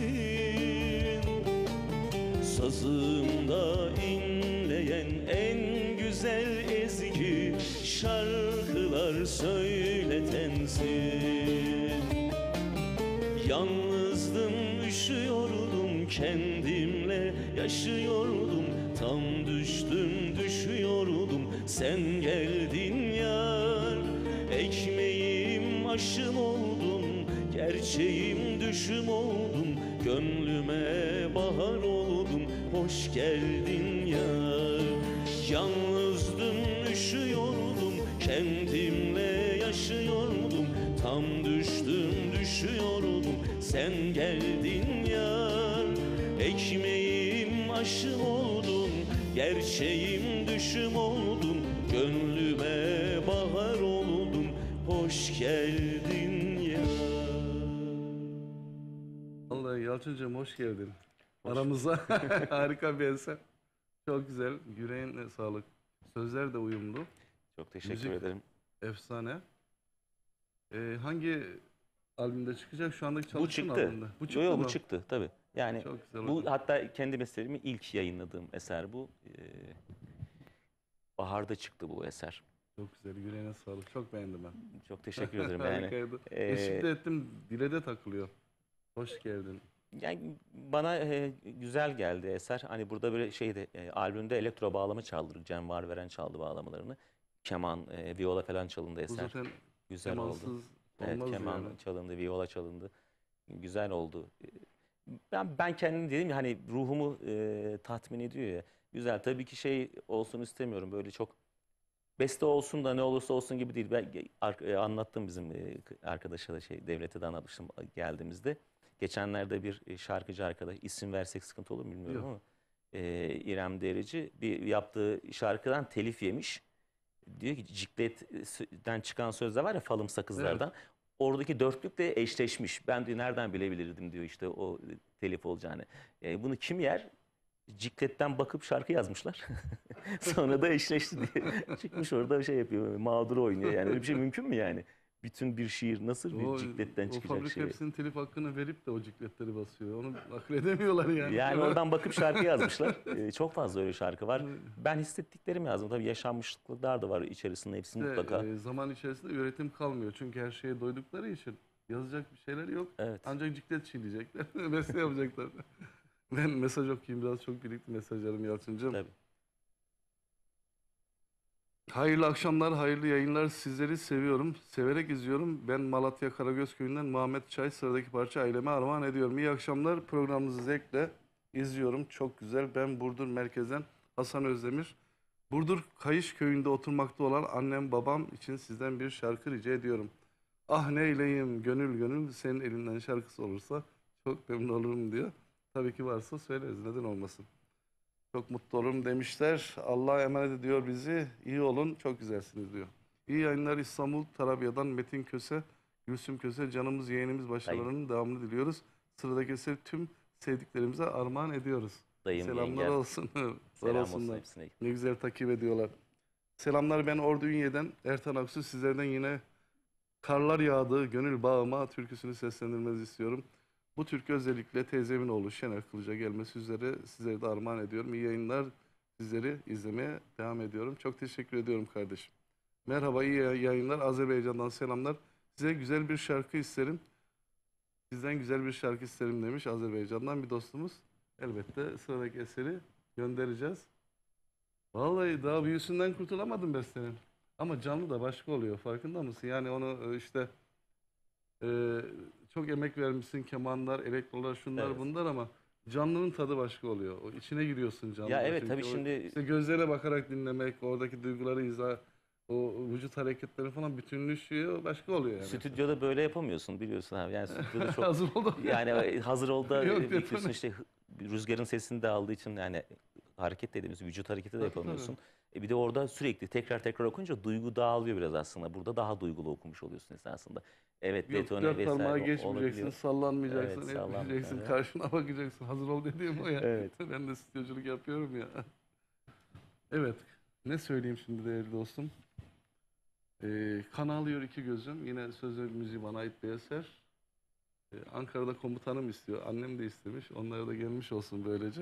Speaker 2: sazımda inleyen en güzel ezgi, şarkılar söyletensin. Yalnızdım, üşüyordum, kendimle yaşıyordum, tam düştüm, düşüyordum, sen geldin yar. Ekmeğim aşım oldun, gerçeğim düşüm oldun, gönlüme bahar oldun, hoş geldin yar. Yalnızdım, üşüyordum, kendimle yaşıyordum, tam düştüm, düşüyordum, sen geldin yar. Ekmeğim aşım oldun, gerçeğim düşüm oldun, gönlüme bahar oldun, hoş geldin yar.
Speaker 4: Vallahi Yalçıncığım hoş geldin. Aramıza harika bir eser. Çok güzel. Yüreğine sağlık. Sözler de uyumlu.
Speaker 3: Çok teşekkür
Speaker 4: Müzik-
Speaker 3: ederim.
Speaker 4: Efsane. Hangi albümde çıkacak? Şu andaki
Speaker 3: Bu
Speaker 4: çalıştığın
Speaker 3: çıktı.
Speaker 4: albümde. Bu çıktı
Speaker 3: Yo,
Speaker 4: mı?
Speaker 3: bu çıktı tabii. Yani
Speaker 4: Çok güzel
Speaker 3: bu
Speaker 4: oldu.
Speaker 3: hatta kendi meselemi ilk yayınladığım eser bu. Baharda çıktı bu eser.
Speaker 4: Çok güzel. Yüreğine sağlık. Çok beğendim ben.
Speaker 3: Çok teşekkür ederim. Yani,
Speaker 4: Harikaydı.
Speaker 3: e,
Speaker 4: Eşlik de ettim. Dile de takılıyor. Hoş geldin.
Speaker 3: yani bana güzel geldi eser. Hani burada böyle şeyde albümde elektro bağlama çaldı. Cem Varveren çaldı bağlamalarını. Keman, viola falan çalındı
Speaker 4: Bu
Speaker 3: eser.
Speaker 4: zaten
Speaker 3: Güzel oldu.
Speaker 4: kemansız
Speaker 3: Evet,
Speaker 4: olmaz
Speaker 3: keman
Speaker 4: yani.
Speaker 3: çalındı, viola çalındı. Güzel oldu. Ben kendim dedim ya hani ruhumu tatmin ediyor ya. Güzel. Tabii ki şey olsun istemiyorum. Böyle çok beste olsun da ne olursa olsun gibi değil. Ben anlattım bizim arkadaşa da Devlet'e de anlatmıştım geldiğimizde. Geçenlerde bir şarkıcı arkadaş, isim versek sıkıntı olur mu bilmiyorum
Speaker 4: Yok.
Speaker 3: ama İrem Derici bir yaptığı şarkıdan telif yemiş. Diyor ki Ciklet'ten çıkan sözler var ya falım sakızlardan. Oradaki dörtlükle eşleşmiş. Ben diyor nereden bilebilirdim diyor işte o telif olacağını. Bunu kim yer? Ciklet'ten bakıp şarkı yazmışlar. Sonra da eşleşti diye. Çıkmış orada şey yapıyor. Mağduru oynuyor yani. Öyle bir şey mümkün mü yani? Bütün bir şiir nasıl bir Ciklet'ten
Speaker 4: o
Speaker 3: çıkacak
Speaker 4: fabrika
Speaker 3: şey?
Speaker 4: hepsinin telif hakkını verip de o cikletleri basıyor. Onu akledemiyorlar yani.
Speaker 3: Yani oradan bakıp şarkı yazmışlar. Çok fazla öyle şarkı var. Ben hissettiklerimi yazdım. Tabii yaşanmışlıklar da var içerisinde hepsi
Speaker 4: İşte,
Speaker 3: mutlaka.
Speaker 4: zaman içerisinde üretim kalmıyor. Çünkü her şeye doydukları için yazacak bir şeyler yok.
Speaker 3: Evet.
Speaker 4: Ancak ciklet çiğneyecekler. Beste yapacaklar. Ben mesaj okuyayım. Biraz çok birikti mesajlarım Yalçıncığım.
Speaker 3: Tabii.
Speaker 4: Hayırlı akşamlar, hayırlı yayınlar. Sizleri seviyorum. Severek izliyorum. Ben Malatya Karagöz Köyü'nden Muhammed Çay. Sıradaki parça aileme armağan ediyorum. İyi akşamlar. Programınızı zevkle izliyorum. Çok güzel. Ben Burdur merkezden Hasan Özdemir. Burdur Kayış Köyü'nde oturmakta olan annem babam için sizden bir şarkı rica ediyorum. Ah neyleyim gönül gönül senin elinden şarkısı olursa çok memnun olurum diyor. Tabii ki varsa söyleriz. Neden olmasın. Çok mutlu olurum demişler. Allah'a emanet ediyor bizi. İyi olun. Çok güzelsiniz diyor. İyi yayınlar İstanbul Tarabya'dan Metin Köse, Gülsüm Köse. Canımız yeğenimiz başarılarının devamını diliyoruz. Sıradaki eseri tüm sevdiklerimize armağan ediyoruz.
Speaker 3: Dayım,
Speaker 4: Selamlar
Speaker 3: yengem.
Speaker 4: olsun.
Speaker 3: Selam
Speaker 4: Sağ
Speaker 3: olsun
Speaker 4: olsunlar.
Speaker 3: hepsine.
Speaker 4: Ne güzel takip ediyorlar. Selamlar ben Ordu Ünye'den Ertan Aksu. Sizlerden yine Karlar Yağdı Gönül Bağıma türküsünü seslendirmenizi istiyorum. Bu türkü özellikle teyzemin oğlu Şener Kılıç'a gelmesi üzere sizlere de armağan ediyorum. İyi yayınlar. Sizleri izlemeye devam ediyorum. Çok teşekkür ediyorum kardeşim. Merhaba, iyi yayınlar. Azerbaycan'dan selamlar. Size güzel bir şarkı isterim. Sizden güzel bir şarkı isterim demiş Azerbaycan'dan bir dostumuz. Elbette sıradaki eseri göndereceğiz. Vallahi daha büyüsünden kurtulamadım bestenin. Ama canlı da başka oluyor. Farkında mısın? Yani onu işte çok emek vermişsin. Kemanlar, elektrolar, şunlar
Speaker 3: Evet.
Speaker 4: bunlar ama canlının tadı başka oluyor. O içine giriyorsun canlı.
Speaker 3: Ya evet tabii şimdi
Speaker 4: İşte gözlerine bakarak dinlemek, oradaki duyguları izah o vücut hareketleri falan bütünleşiyor, başka oluyor yani.
Speaker 3: Stüdyoda böyle yapamıyorsun biliyorsun abi. Yani stüdyoda çok
Speaker 4: Hazır oldu.
Speaker 3: yani hazır ol da
Speaker 4: Yok,
Speaker 3: bekliyorsun
Speaker 4: detone.
Speaker 3: işte rüzgarın sesini de aldığı için yani hareket dediğimiz vücut hareketi de
Speaker 4: Tabii,
Speaker 3: yapamıyorsun. Bir de orada sürekli tekrar tekrar okuyunca duygu dağılıyor biraz aslında. Burada daha duygulu okumuş oluyorsun esasında. Evet,
Speaker 4: Yok,
Speaker 3: detone
Speaker 4: dört parmağı
Speaker 3: vesaire
Speaker 4: geçmeyeceksin,
Speaker 3: olabiliyor.
Speaker 4: sallanmayacaksın,
Speaker 3: Evet, sallanma,
Speaker 4: etmeyeceksin,
Speaker 3: evet.
Speaker 4: karşına bakacaksın. Hazır ol dediğim o ya.
Speaker 3: Evet.
Speaker 4: Ben de stüdyoculuk yapıyorum ya. Evet, ne söyleyeyim şimdi değerli dostum? Kan ağlıyor iki gözüm. Yine söz ve müziği bana ait bir eser. Ankara'da komutanım istiyor. Annem de istemiş. Onlara da gelmiş olsun böylece.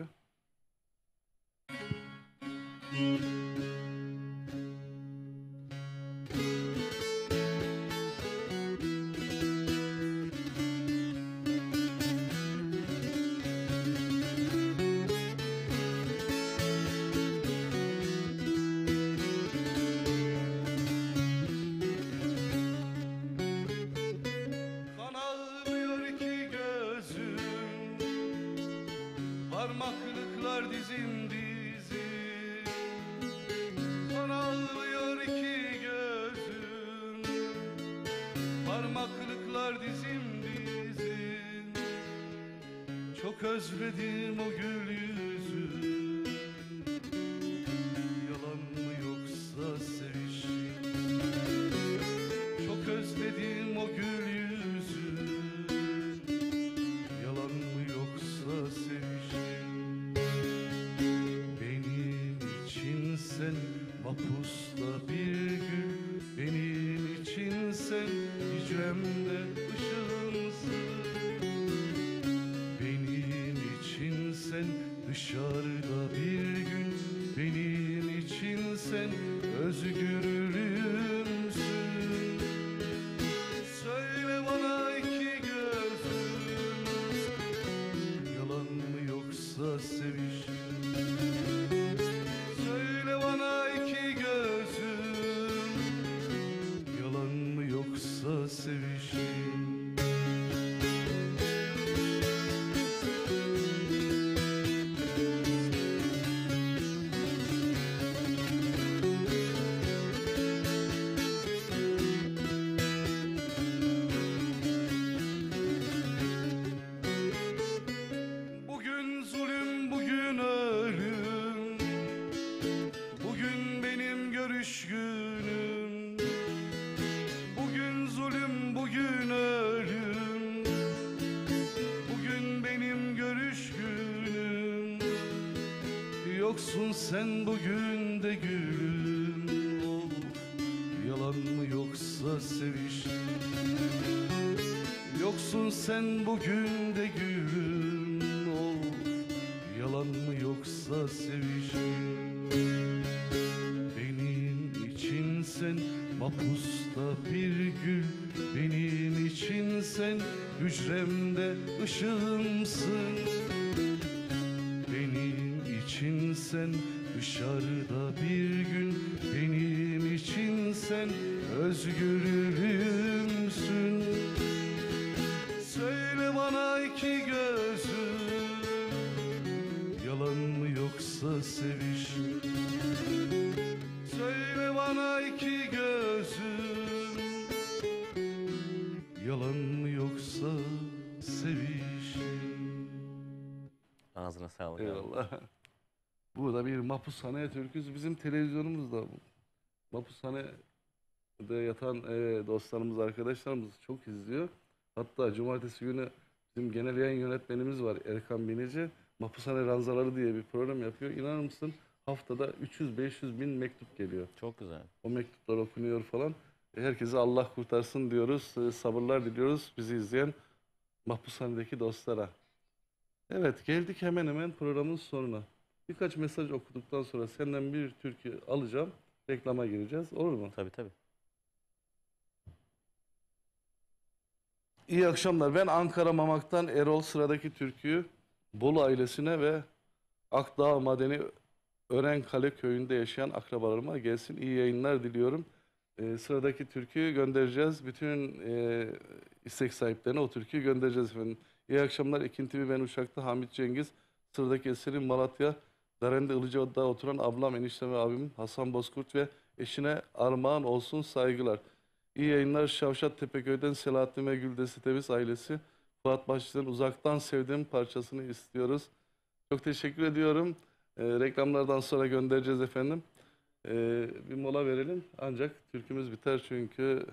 Speaker 4: Kan ağlıyor iki gözüm, parmaklıklar dizim dizim. Kan ağlıyor iki gözüm, parmaklıklar dizim dizim. Çok özledim o gül yüzü, yalan mı yoksa sevişim. Çok özledim o gül yüzü, yalan mı yoksa sevişim. Benim için sen mapusta bir gül, benim için sen hicremde ışığımsın. Benim için sen dışarıda bir gün, benim için sen özgürlüğümsün. Söyle bana iki gözüm, yalan mı yoksa sevişim. Söyle bana iki gözüm, yalan mı yoksa sevişim. Bugün zulüm, bugün ölüm, bugün benim görüş günüm. Bugün zulüm, bugün ölüm, bugün benim görüş günüm. Yoksun sen bugün de gülüm, oh, yalan mı yoksa sevişim. Yoksun sen bugün de gülüm, oh, yalan mı yoksa sevişim. Benim için sen mapusta bir gül, benim için sen hücremde ışığımsın. Benim için sen dışarıda bir gün, benim için sen özgürlüğümsün. Söyle bana iki gözüm, yalan mı yoksa sevişim. Söyle bana iki gözüm, yalan mı yoksa sevişim.
Speaker 3: Ağzına sağlık abi.
Speaker 4: Eyvallah. Bu da bir Mapushane türküsü. Bizim televizyonumuzda Mapushane'de yatan dostlarımız, arkadaşlarımız çok izliyor. Hatta cumartesi günü bizim genel yayın yönetmenimiz var, Erkan Binici. Mapushane Ranzaları diye bir program yapıyor. İnanır mısın? Haftada 300-500 bin mektup geliyor.
Speaker 3: Çok güzel.
Speaker 4: O mektuplar okunuyor falan. Herkese Allah kurtarsın diyoruz. Sabırlar diliyoruz bizi izleyen Mahpushane'deki dostlara. Evet, geldik hemen hemen programın sonuna. Birkaç mesaj okuduktan sonra senden bir türkü alacağım. Reklama gireceğiz. Olur mu?
Speaker 3: Tabii tabii.
Speaker 4: İyi akşamlar. Ben Ankara Mamak'tan Erol. Sıradaki türküyü Bolu ailesine ve Akdağ Madeni Örenkale köyünde yaşayan akrabalarıma gelsin. İyi yayınlar diliyorum. Sıradaki türküyü göndereceğiz. Bütün istek sahiplerine o türküyü göndereceğiz efendim. İyi akşamlar. Ekin TV, ben Uşak'ta Hamit Cengiz. Sıradaki eserim Malatya Darende Ilıcaoğlu'da oturan ablam, eniştem ve abim Hasan Bozkurt ve eşine armağan olsun saygılar. İyi yayınlar. Şavşat Tepeköy'den Selahattin ve Güldesi Temiz ailesi. Fuat Başçı'nın Uzaktan Sevdiğim parçasını istiyoruz. Çok teşekkür ediyorum. Reklamlardan sonra göndereceğiz efendim. Bir mola verelim. Ancak türkümüz biter çünkü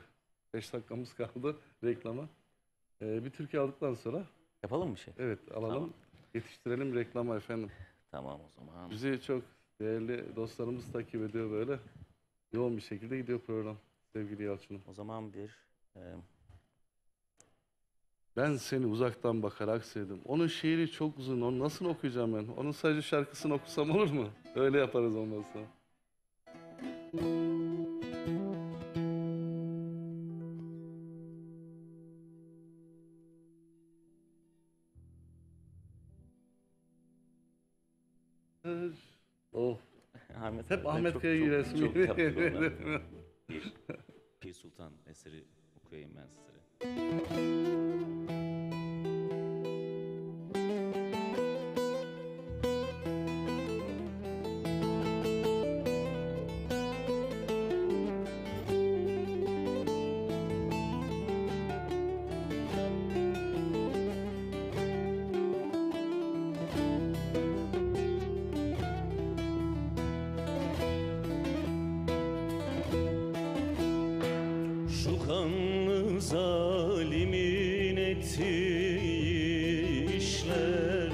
Speaker 4: 5 dakikamız kaldı reklama. Bir türkü aldıktan sonra
Speaker 3: Yapalım mı bir şey?
Speaker 4: evet alalım.
Speaker 3: Tamam.
Speaker 4: Yetiştirelim reklama efendim.
Speaker 3: Tamam o zaman.
Speaker 4: Bizi çok değerli dostlarımız takip ediyor böyle. Yoğun bir şekilde gidiyor program sevgili Yalçın'ım.
Speaker 3: O zaman
Speaker 4: Ben seni uzaktan bakarak sevdim. Onun şiiri çok uzun. Onu nasıl okuyacağım ben? Onun sadece şarkısını okusam olur mu? Öyle yaparız ondan sonra. Oh.
Speaker 3: Ahmet
Speaker 4: Hep
Speaker 3: abi,
Speaker 4: Ahmet
Speaker 3: çok-
Speaker 4: Kaya
Speaker 3: çok-
Speaker 4: giresim
Speaker 3: çok
Speaker 4: geliyor.
Speaker 3: yaptım ona. Pir Sultan eseri okuyayım ben size. Şu kanlı zalimin ettiği işler,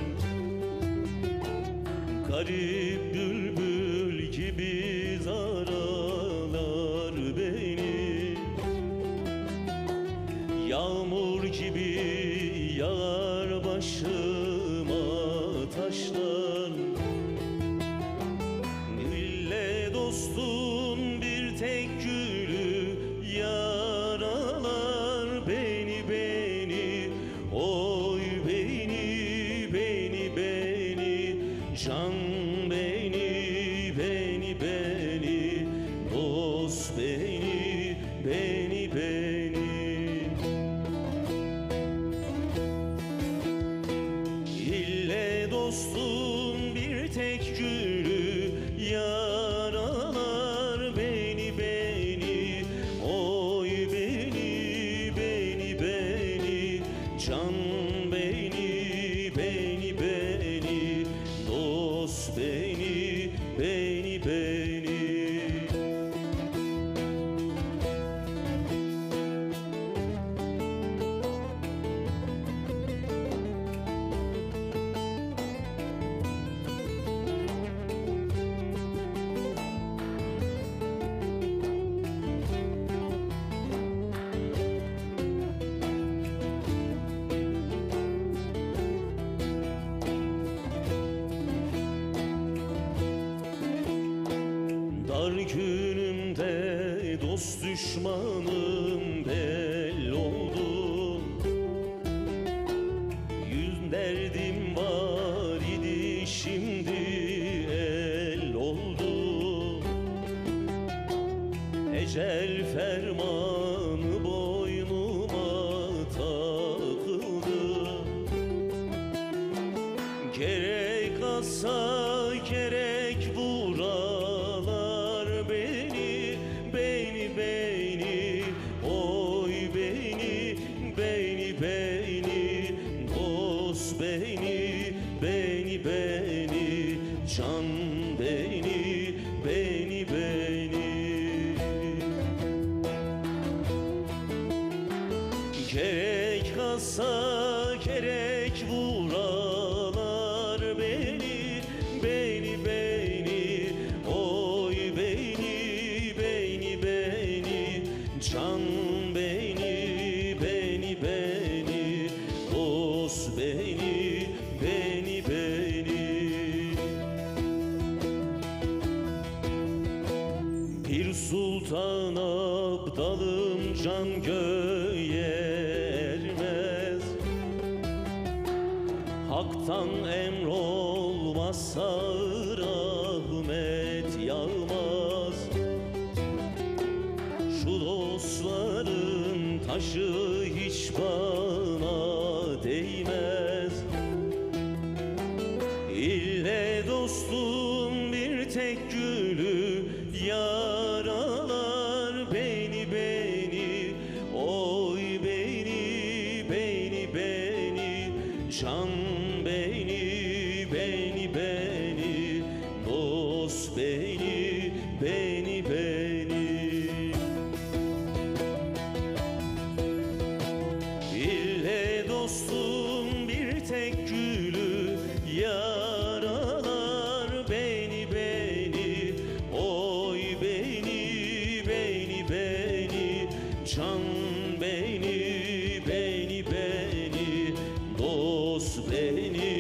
Speaker 3: garip bülbül gibi zaralar beni. Yağmur gibi yağar başıma taşlar. Dille dostun bir tek gülü yaralar beni beni. Oy beni beni beni. Can beni beni beni. Dost beni beni beni. İlle dostum bir tek gülü yaralar beni beni. Oy beni beni beni. Can beni beni beni. Dost beni beni beni. Dar günümde dost düşmanım belli oldu. Yüz derdim var idi şimdi el oldu. Ecel fermanı boynuma takıldı. Gerek assa gerek vuralar beni beni beni. Oy beni beni beni. Dost beni beni beni. Can beni beni beni. Gerek assa gerek vuralar beni beni beni. Oy beni beni beni. Can beni beni beni. Dost beni beni beni. Bir sultan abdalım can göğe ermez. Hak'tan emrolmazsa rahmet yağmaz. Şu dostların taşı hiç bana değmez. İlle dostum bir tek gülü yaralar
Speaker 2: can beni, dost beni, İlle dostum bir tek gülü yaralar beni, oy beni, can beni, dost beni.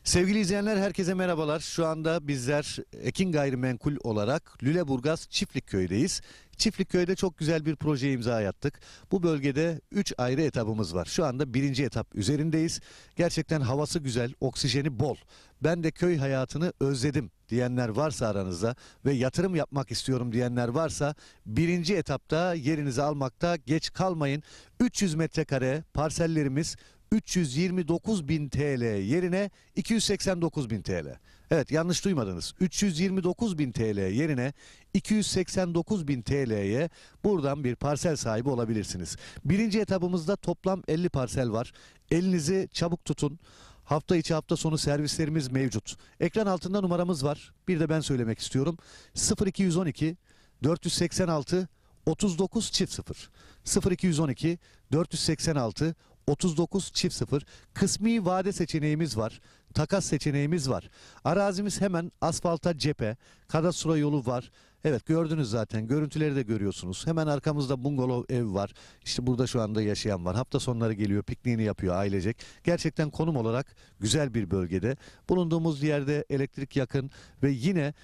Speaker 5: Sevgili izleyenler, herkese merhabalar. Şu anda bizler Ekin Gayrimenkul olarak Lüleburgaz Çiftlikköy'deyiz. Çiftlikköy'de çok güzel bir projeye imza attık. Bu bölgede 3 ayrı etapımız var. Şu anda 1. etap üzerindeyiz. Gerçekten havası güzel, oksijeni bol. Ben de köy hayatını özledim diyenler varsa aranızda ve yatırım yapmak istiyorum diyenler varsa 1. etapta yerinizi almakta geç kalmayın. 300 metrekare parsellerimiz 329.000 TL yerine 289.000 TL. Evet, yanlış duymadınız. 329.000 TL yerine 289.000 TL'ye buradan bir parsel sahibi olabilirsiniz. 1. etapımızda toplam 50 parsel var. Elinizi çabuk tutun. Hafta içi hafta sonu servislerimiz mevcut. Ekran altında numaramız var. Bir de ben söylemek istiyorum. 0212 486 39 00 0212 486 39 kısmi vade seçeneğimiz var. Takas seçeneğimiz var. Arazimiz hemen asfalta cephe. Kadastro yolu var. Evet, gördünüz zaten. Görüntüleri de görüyorsunuz. Hemen arkamızda bungalov ev var. İşte burada şu anda yaşayan var. Hafta sonları geliyor, pikniğini yapıyor ailecek. Gerçekten konum olarak güzel bir bölgede. Bulunduğumuz yerde elektrik yakın ve yine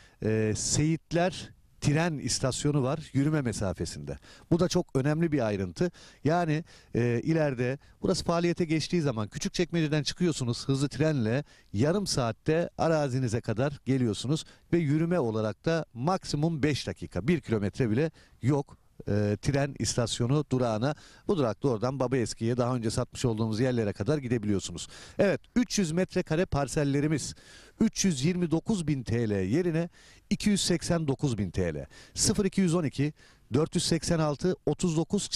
Speaker 5: Seyitler tren istasyonu var yürüme mesafesinde. Bu da çok önemli bir ayrıntı. Yani ileride burası faaliyete geçtiği zaman Küçükçekmece'den çıkıyorsunuz hızlı trenle, yarım saatte arazinize kadar geliyorsunuz ve yürüme olarak da maksimum 5 dakika, 1 kilometre bile yok. Tren istasyonu durağına, bu durakta oradan Babaeski'ye, daha önce satmış olduğumuz yerlere kadar gidebiliyorsunuz. Evet, 300 metrekare parsellerimiz 329.000 TL yerine 289.000 TL. 0212 486 39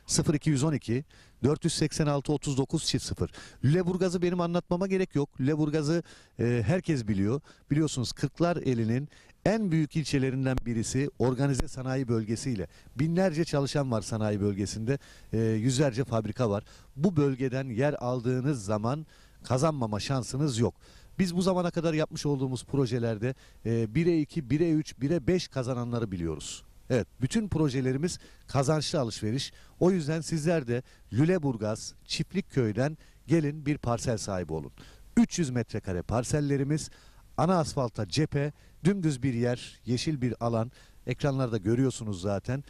Speaker 5: 00 0212 486 39 00. Lüleburgaz'ı benim anlatmama gerek yok. Lüleburgaz'ı herkes biliyor. Biliyorsunuz Kırklareli'nin en büyük ilçelerinden birisi, organize sanayi bölgesiyle. Binlerce çalışan var sanayi bölgesinde. Yüzlerce fabrika var. Bu bölgeden yer aldığınız zaman kazanmama şansınız yok. Biz bu zamana kadar yapmış olduğumuz projelerde 1'e 2, 1'e 3, 1'e 5 kazananları biliyoruz. Evet, bütün projelerimiz kazançlı alışveriş. O yüzden sizler de Lüleburgaz Çiftlikköy'den gelin bir parsel sahibi olun. 300 metrekare parsellerimiz, ana asfalta cephe, dümdüz bir yer, yeşil bir alan. Ekranlarda görüyorsunuz zaten.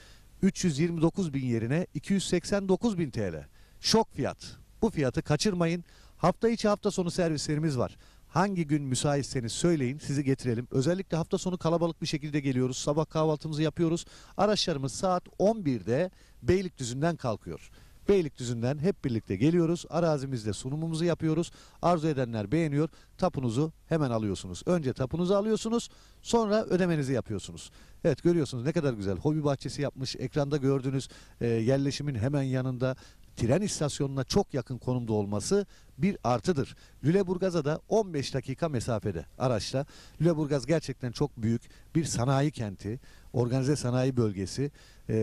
Speaker 5: 329.000 yerine 289.000 TL. Şok fiyat. Bu fiyatı kaçırmayın. Hafta içi hafta sonu servislerimiz var. Hangi gün müsaitseniz söyleyin, sizi getirelim. Özellikle hafta sonu kalabalık bir şekilde geliyoruz. Sabah kahvaltımızı yapıyoruz. Araçlarımız saat 11'de Beylikdüzü'nden kalkıyor. Beylikdüzü'nden hep birlikte geliyoruz. Arazimizde sunumumuzu yapıyoruz. Arzu edenler beğeniyor. Tapunuzu hemen alıyorsunuz. Önce tapunuzu alıyorsunuz, sonra ödemenizi yapıyorsunuz. Evet, görüyorsunuz ne kadar güzel. Hobi bahçesi yapmış. Ekranda gördüğünüz yerleşimin hemen yanında, tren istasyonuna çok yakın konumda olması bir artıdır. Lüleburgaz'a da 15 dakika mesafede araçla. Lüleburgaz gerçekten çok büyük bir sanayi kenti, organize sanayi bölgesi.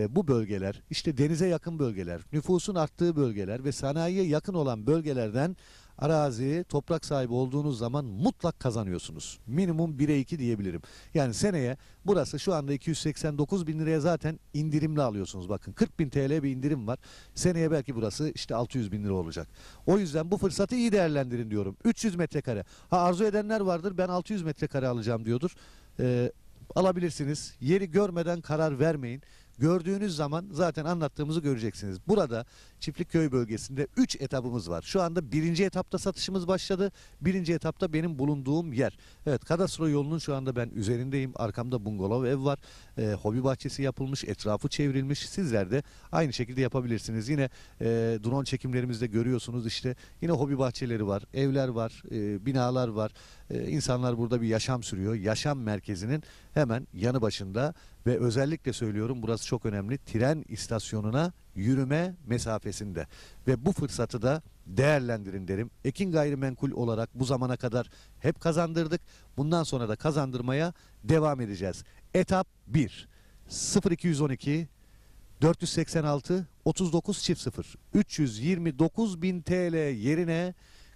Speaker 5: Bu bölgeler, işte denize yakın bölgeler, nüfusun arttığı bölgeler ve sanayiye yakın olan bölgelerden arazi, toprak sahibi olduğunuz zaman mutlak kazanıyorsunuz. Minimum 1'e 2 diyebilirim. Yani seneye burası şu anda 289.000 liraya zaten indirimli alıyorsunuz. Bakın 40.000 TL bir indirim var. Seneye belki burası işte 600.000 lira olacak. O yüzden bu fırsatı iyi değerlendirin diyorum. 300 metrekare. Ha, arzu edenler vardır, ben 600 metrekare alacağım diyordur. Alabilirsiniz. Yeri görmeden karar vermeyin. Gördüğünüz zaman zaten anlattığımızı göreceksiniz. Burada Çiftlikköy bölgesinde 3 etapımız var. Şu anda 1. etapta satışımız başladı. 1. etapta benim bulunduğum yer. Evet, kadastro yolunun şu anda ben üzerindeyim. Arkamda bungalov ev var. Hobi bahçesi yapılmış, etrafı çevrilmiş. Sizler de aynı şekilde yapabilirsiniz. Yine drone çekimlerimizde görüyorsunuz işte. Yine hobi bahçeleri var, evler var, binalar var. İnsanlar burada bir yaşam sürüyor. Yaşam merkezinin hemen yanı başında ve özellikle söylüyorum, burası çok önemli. Tren istasyonuna yürüme mesafesinde ve bu fırsatı da değerlendirin derim. Ekin Gayrimenkul olarak bu zamana kadar hep kazandırdık. Bundan sonra da kazandırmaya devam edeceğiz. Etap 1. 0212 486 39 0 329.000 TL yerine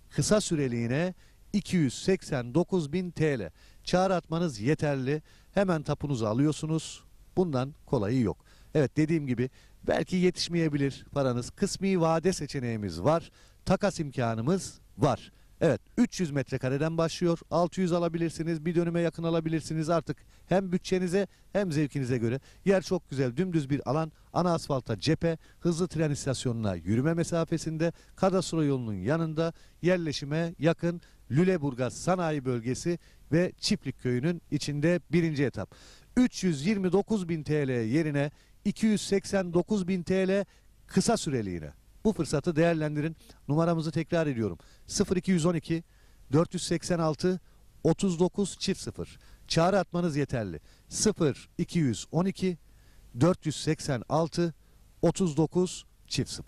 Speaker 5: kısa süreliğine 289.000 TL. Çağrı atmanız yeterli. Hemen tapunuzu alıyorsunuz. Bundan kolayı yok. Evet, dediğim gibi belki yetişmeyebilir paranız. Kısmi vade seçeneğimiz var. Takas imkanımız var. Evet, 300 metrekareden başlıyor. 600 alabilirsiniz. Bir dönüme yakın alabilirsiniz. Artık hem bütçenize hem zevkinize göre. Yer çok güzel. Dümdüz bir alan. Ana asfalta cephe. Hızlı tren istasyonuna yürüme mesafesinde. Kadastro yolunun yanında. Yerleşime yakın. Lüleburgaz Sanayi Bölgesi ve Çiftlikköy'ünün içinde 1. etap. 329.000 TL yerine 289.000 TL kısa süreliğine. Bu fırsatı değerlendirin. Numaramızı tekrar ediyorum. 0212 486 39 0. Çağrı atmanız yeterli. 0212 486 39 0.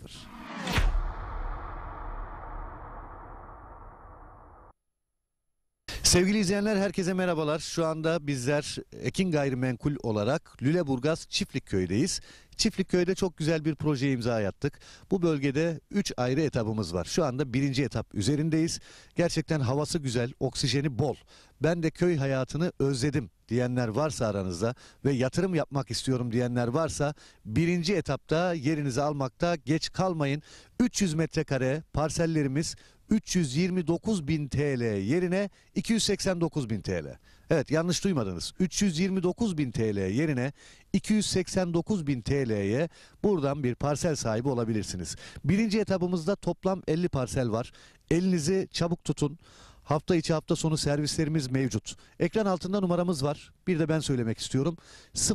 Speaker 5: Sevgili izleyenler, herkese merhabalar. Şu anda bizler Ekin Gayrimenkul olarak Lüleburgaz Çiftlikköy'deyiz. Çiftlikköy'de çok güzel bir proje imza attık. Bu bölgede 3 ayrı etapımız var. Şu anda 1. etap üzerindeyiz. Gerçekten havası güzel, oksijeni bol. Ben de köy hayatını özledim diyenler varsa aranızda ve yatırım yapmak istiyorum diyenler varsa 1. etapta yerinizi almakta geç kalmayın. 300 metrekare parsellerimiz 329.000 TL yerine 289.000 TL. Evet, yanlış duymadınız. 329.000 TL yerine 289.000 TL'ye buradan bir parsel sahibi olabilirsiniz. 1. etapımızda toplam 50 parsel var. Elinizi çabuk tutun. Hafta içi hafta sonu servislerimiz mevcut. Ekran altında numaramız var. Bir de ben söylemek istiyorum.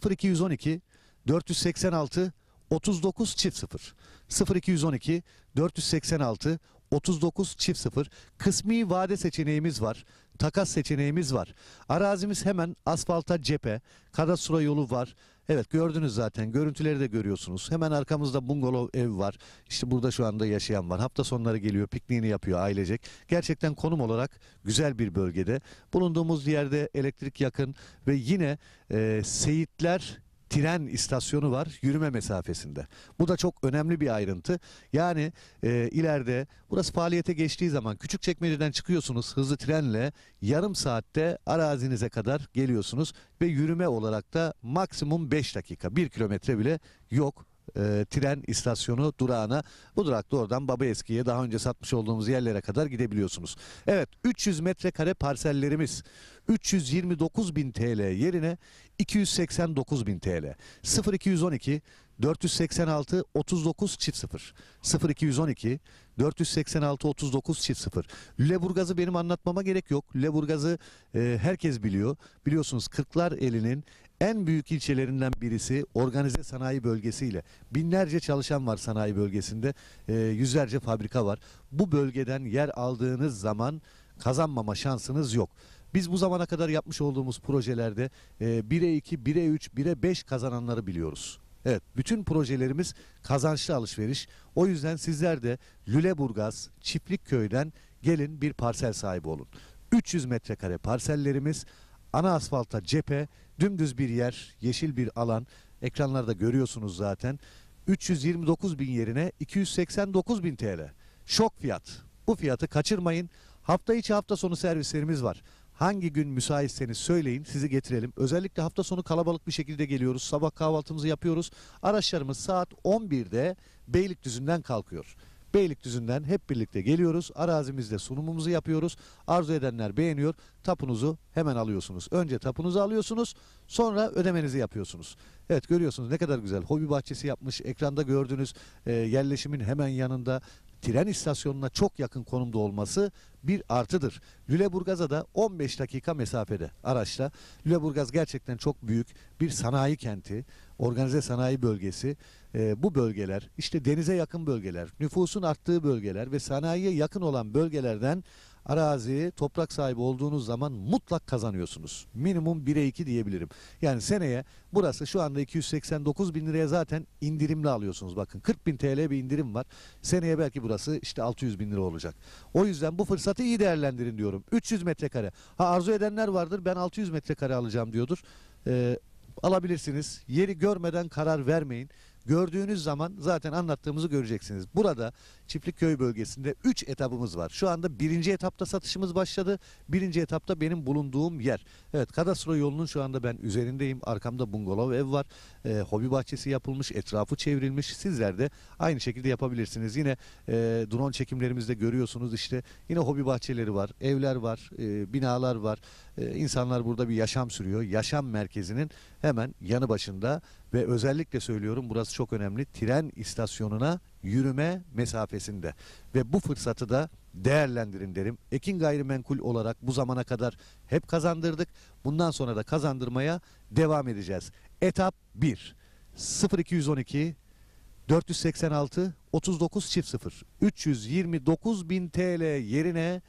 Speaker 5: 0212 486 39 0. 0212 486 39 0. Kısmi vade seçeneğimiz var. Takas seçeneğimiz var. Arazimiz hemen asfalta cephe. Kadastro yolu var. Evet, gördünüz zaten. Görüntüleri de görüyorsunuz. Hemen arkamızda bungalov ev var. İşte burada şu anda yaşayan var. Hafta sonları geliyor, pikniğini yapıyor ailecek. Gerçekten konum olarak güzel bir bölgede. Bulunduğumuz yerde elektrik yakın ve yine Seyitler tren istasyonu var yürüme mesafesinde. Bu da çok önemli bir ayrıntı. Yani ileride burası faaliyete geçtiği zaman Küçükçekmece'den çıkıyorsunuz hızlı trenle, yarım saatte arazinize kadar geliyorsunuz ve yürüme olarak da maksimum 5 dakika, 1 kilometre bile yok. Tren istasyonu durağına, bu durakta oradan Babaeski'ye, daha önce satmış olduğumuz yerlere kadar gidebiliyorsunuz. Evet, 300 metrekare parsellerimiz 329.000 TL yerine 289.000 TL. 0212 486 39 0. 0212 486 39 0. Lüleburgaz'ı benim anlatmama gerek yok. Lüleburgaz'ı herkes biliyor. Biliyorsunuz Kırklareli'nin en büyük ilçelerinden birisi, organize sanayi bölgesiyle. Binlerce çalışan var sanayi bölgesinde. Yüzlerce fabrika var. Bu bölgeden yer aldığınız zaman kazanmama şansınız yok. Biz bu zamana kadar yapmış olduğumuz projelerde 1'e 2, 1'e 3, 1'e 5 kazananları biliyoruz. Evet, bütün projelerimiz kazançlı alışveriş. O yüzden sizler de Lüleburgaz Çiftlikköy'den gelin bir parsel sahibi olun. 300 metrekare parsellerimiz, ana asfalta cephe, dümdüz bir yer, yeşil bir alan. Ekranlarda görüyorsunuz zaten. 329.000 yerine 289.000 TL. Şok fiyat. Bu fiyatı kaçırmayın. Hafta içi hafta sonu servislerimiz var. Hangi gün müsaitseniz söyleyin, sizi getirelim. Özellikle hafta sonu kalabalık bir şekilde geliyoruz. Sabah kahvaltımızı yapıyoruz. Araçlarımız saat 11'de Beylikdüzü'nden kalkıyor. Beylikdüzü'nden hep birlikte geliyoruz. Arazimizde sunumumuzu yapıyoruz. Arzu edenler beğeniyor. Tapunuzu hemen alıyorsunuz. Önce tapunuzu alıyorsunuz, sonra ödemenizi yapıyorsunuz. Evet, görüyorsunuz ne kadar güzel. Hobi bahçesi yapmış. Ekranda gördüğünüz yerleşimin hemen yanında, tren istasyonuna çok yakın konumda olması bir artıdır. Lüleburgaz'a da 15 dakika mesafede araçla. Lüleburgaz gerçekten çok büyük bir sanayi kenti, organize sanayi bölgesi. Bu bölgeler, işte denize yakın bölgeler, nüfusun arttığı bölgeler ve sanayiye yakın olan bölgelerden arazi, toprak sahibi olduğunuz zaman mutlak kazanıyorsunuz. Minimum 1'e 2 diyebilirim. Yani seneye burası şu anda 289 bin liraya zaten indirimli alıyorsunuz. Bakın 40 bin TL bir indirim var. Seneye belki burası işte 600 bin lira olacak. O yüzden bu fırsatı iyi değerlendirin diyorum. 300 metrekare. Arzu edenler vardır, ben 600 metrekare alacağım diyordur. Alabilirsiniz. Yeri görmeden karar vermeyin. Gördüğünüz zaman zaten anlattığımızı göreceksiniz. Burada Çiftlikköy bölgesinde 3 etapımız var. Şu anda 1. etapta satışımız başladı. 1. etapta benim bulunduğum yer. Evet, kadastro yolunun şu anda ben üzerindeyim. Arkamda bungalov ev var. Hobi bahçesi yapılmış, etrafı çevrilmiş. Sizler de aynı şekilde yapabilirsiniz. Yine drone çekimlerimizde görüyorsunuz, işte yine hobi bahçeleri var, evler var, binalar var. İnsanlar burada bir yaşam sürüyor. Yaşam merkezinin hemen yanı başında ve özellikle söylüyorum, burası çok önemli, tren istasyonuna yürüme mesafesinde ve bu fırsatı da değerlendirin derim. Ekin Gayrimenkul olarak bu zamana kadar hep kazandırdık. Bundan sonra da kazandırmaya devam edeceğiz. Etap 1. 0212 486 39 çift 0 329 bin TL yerine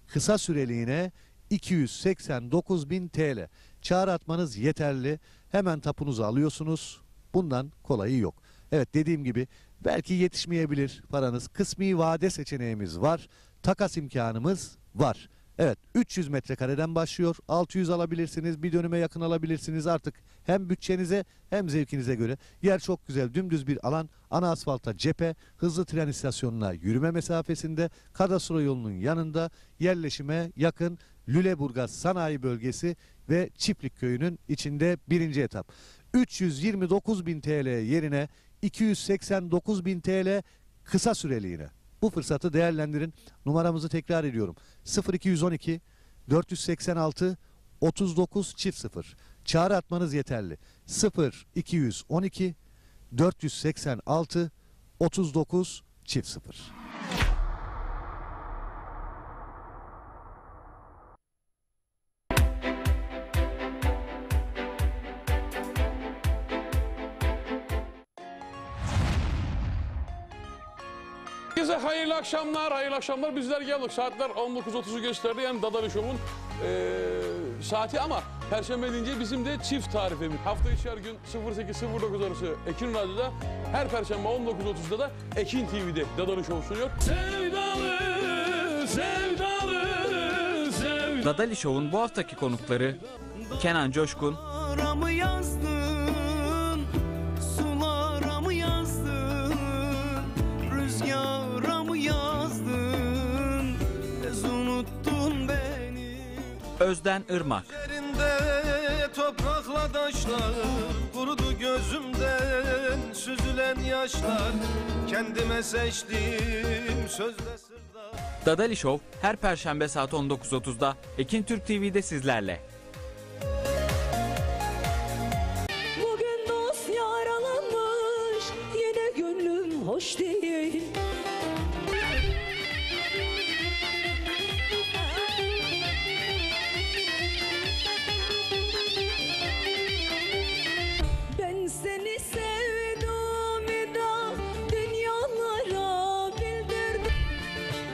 Speaker 5: kısa süreliğine 289 bin TL. Çağrı atmanız yeterli. Hemen tapunuzu alıyorsunuz. Bundan kolayı yok. Evet, dediğim gibi belki yetişmeyebilir paranız. Kısmi vade seçeneğimiz var. Takas imkanımız var. Evet, 300 metrekareden başlıyor. 600 alabilirsiniz. Bir dönüme yakın alabilirsiniz. Artık hem bütçenize hem zevkinize göre. Yer çok güzel. Dümdüz bir alan. Ana asfalta cephe. Hızlı tren istasyonuna yürüme mesafesinde. Kadastro yolunun yanında. Yerleşime yakın. Lüleburgaz Sanayi Bölgesi ve Çiftlikköy'ünün içinde 1. etap. 329 bin TL yerine 289 bin TL kısa süreliğine. Bu fırsatı değerlendirin. Numaramızı tekrar ediyorum. 0212 486 39 çift 0. Çağrı atmanız yeterli. 0212 486 39 çift 0.
Speaker 6: Herkese hayırlı akşamlar, hayırlı akşamlar. Bizler geldik. Saatler 19.30'u gösterdi. Yani Dadali Show'un saati ama Perşembe deyince bizim de çift tarifimiz. Hafta içi her gün 08-09 arası Ekin Radyo'da, her Perşembe 19.30'da da Ekin TV'de Dadali Show sunuyor. Sevdalı, sevdalı, sevdalı.
Speaker 7: Dadali Show'un bu haftaki konukları Kenan Coşkun,
Speaker 8: Sulara yazdın, sulara mı yazdın, rüzgara mı yazdın, unuttun beni.
Speaker 7: Özden Irmak,
Speaker 8: Üzerinde toprakla taşlar, kurudu gözümden süzülen yaşlar, kendime seçtiğim sözde sırda.
Speaker 7: Dadali Show her Perşembe saat 19.30'da Ekin Türk TV'de sizlerle.
Speaker 9: Bugün dost yaralanmış, yine gönlüm hoş değil. Ben seni sevdim da dünyalara bildirdim.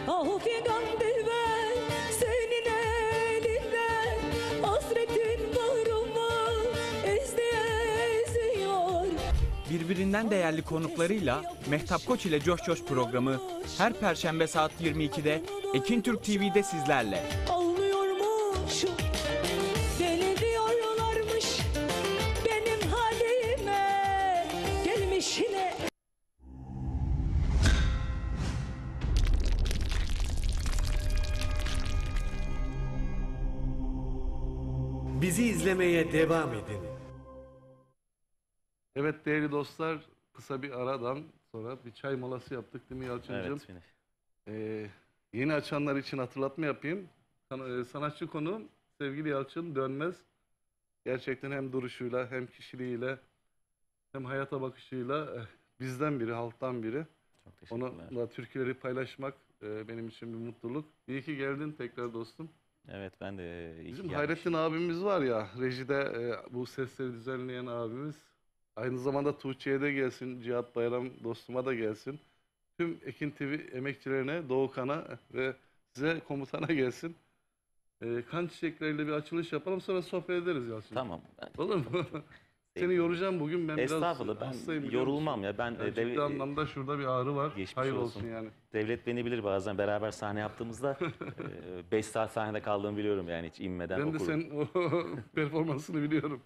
Speaker 9: Ah figan dilber senin elinden, hasretin bağrıma ezdi eziyor.
Speaker 7: Birbirinden değerli konuklarıyla Mehtap Koç ile Coş Coş programı her Perşembe saat 22'de Ekin Türk TV'de sizlerle.
Speaker 9: Ağlıyormuşum, deli diyorlarmış, benim halime gelmiş yine.
Speaker 1: Bizi izlemeye devam edin.
Speaker 4: Evet değerli dostlar, kısa bir aradan sonra bir çay molası yaptık değil mi Yalçıncığım?
Speaker 3: Evet.
Speaker 4: Yeni açanlar için hatırlatma yapayım. Sanatçı konuğum sevgili Yalçın Dönmez. Gerçekten hem duruşuyla hem kişiliğiyle hem hayata bakışıyla bizden biri, halktan biri.
Speaker 3: Çok teşekkürler.
Speaker 4: Onunla türküleri paylaşmak benim için bir mutluluk. İyi ki geldin tekrar dostum.
Speaker 3: Evet, ben de iyi ki
Speaker 4: Bizim
Speaker 3: gelmişim.
Speaker 4: Hayrettin abimiz var ya, rejide bu sesleri düzenleyen abimiz. Aynı zamanda Tuğçe'ye de gelsin, Cihat Bayram dostuma da gelsin. Tüm Ekin TV emekçilerine, Doğukan'a ve size komutana gelsin. Kan çiçekleriyle bir açılış yapalım, sonra sohbet ederiz Yalçın.
Speaker 3: Tamam.
Speaker 4: Olur mu? Seni yoracağım bugün, ben biraz
Speaker 3: Estağfurullah, ben
Speaker 4: hastayım, biliyor
Speaker 3: yorulmam
Speaker 4: musun?
Speaker 3: ya. Ben
Speaker 4: Yani ciddi anlamda şurada bir ağrı var.
Speaker 3: Geçmiş
Speaker 4: Hayır
Speaker 3: olsun.
Speaker 4: olsun yani.
Speaker 3: Devlet beni bilir, bazen beraber sahne yaptığımızda 5 saat sahnede kaldığımı biliyorum yani, hiç inmeden
Speaker 4: Ben de
Speaker 3: okurum.
Speaker 4: senin o performansını biliyorum.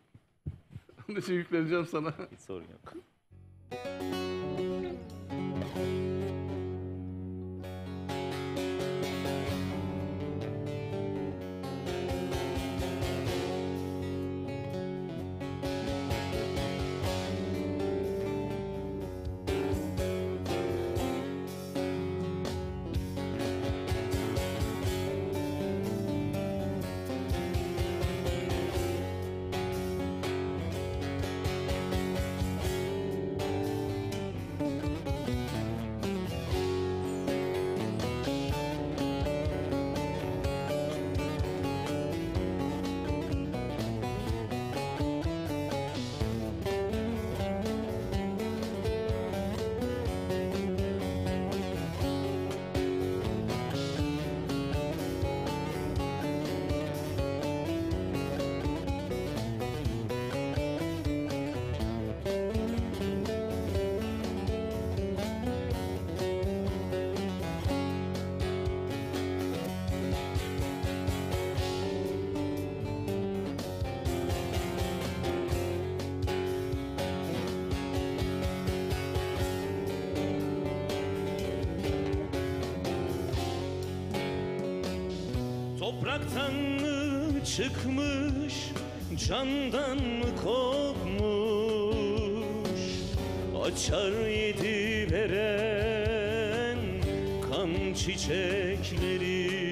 Speaker 4: Onun için yükleneceğim sana.
Speaker 3: Hiç sorun yok. Topraktan mı çıkmış, candan mı kopmuş? Açar yedi veren kan çiçekleri.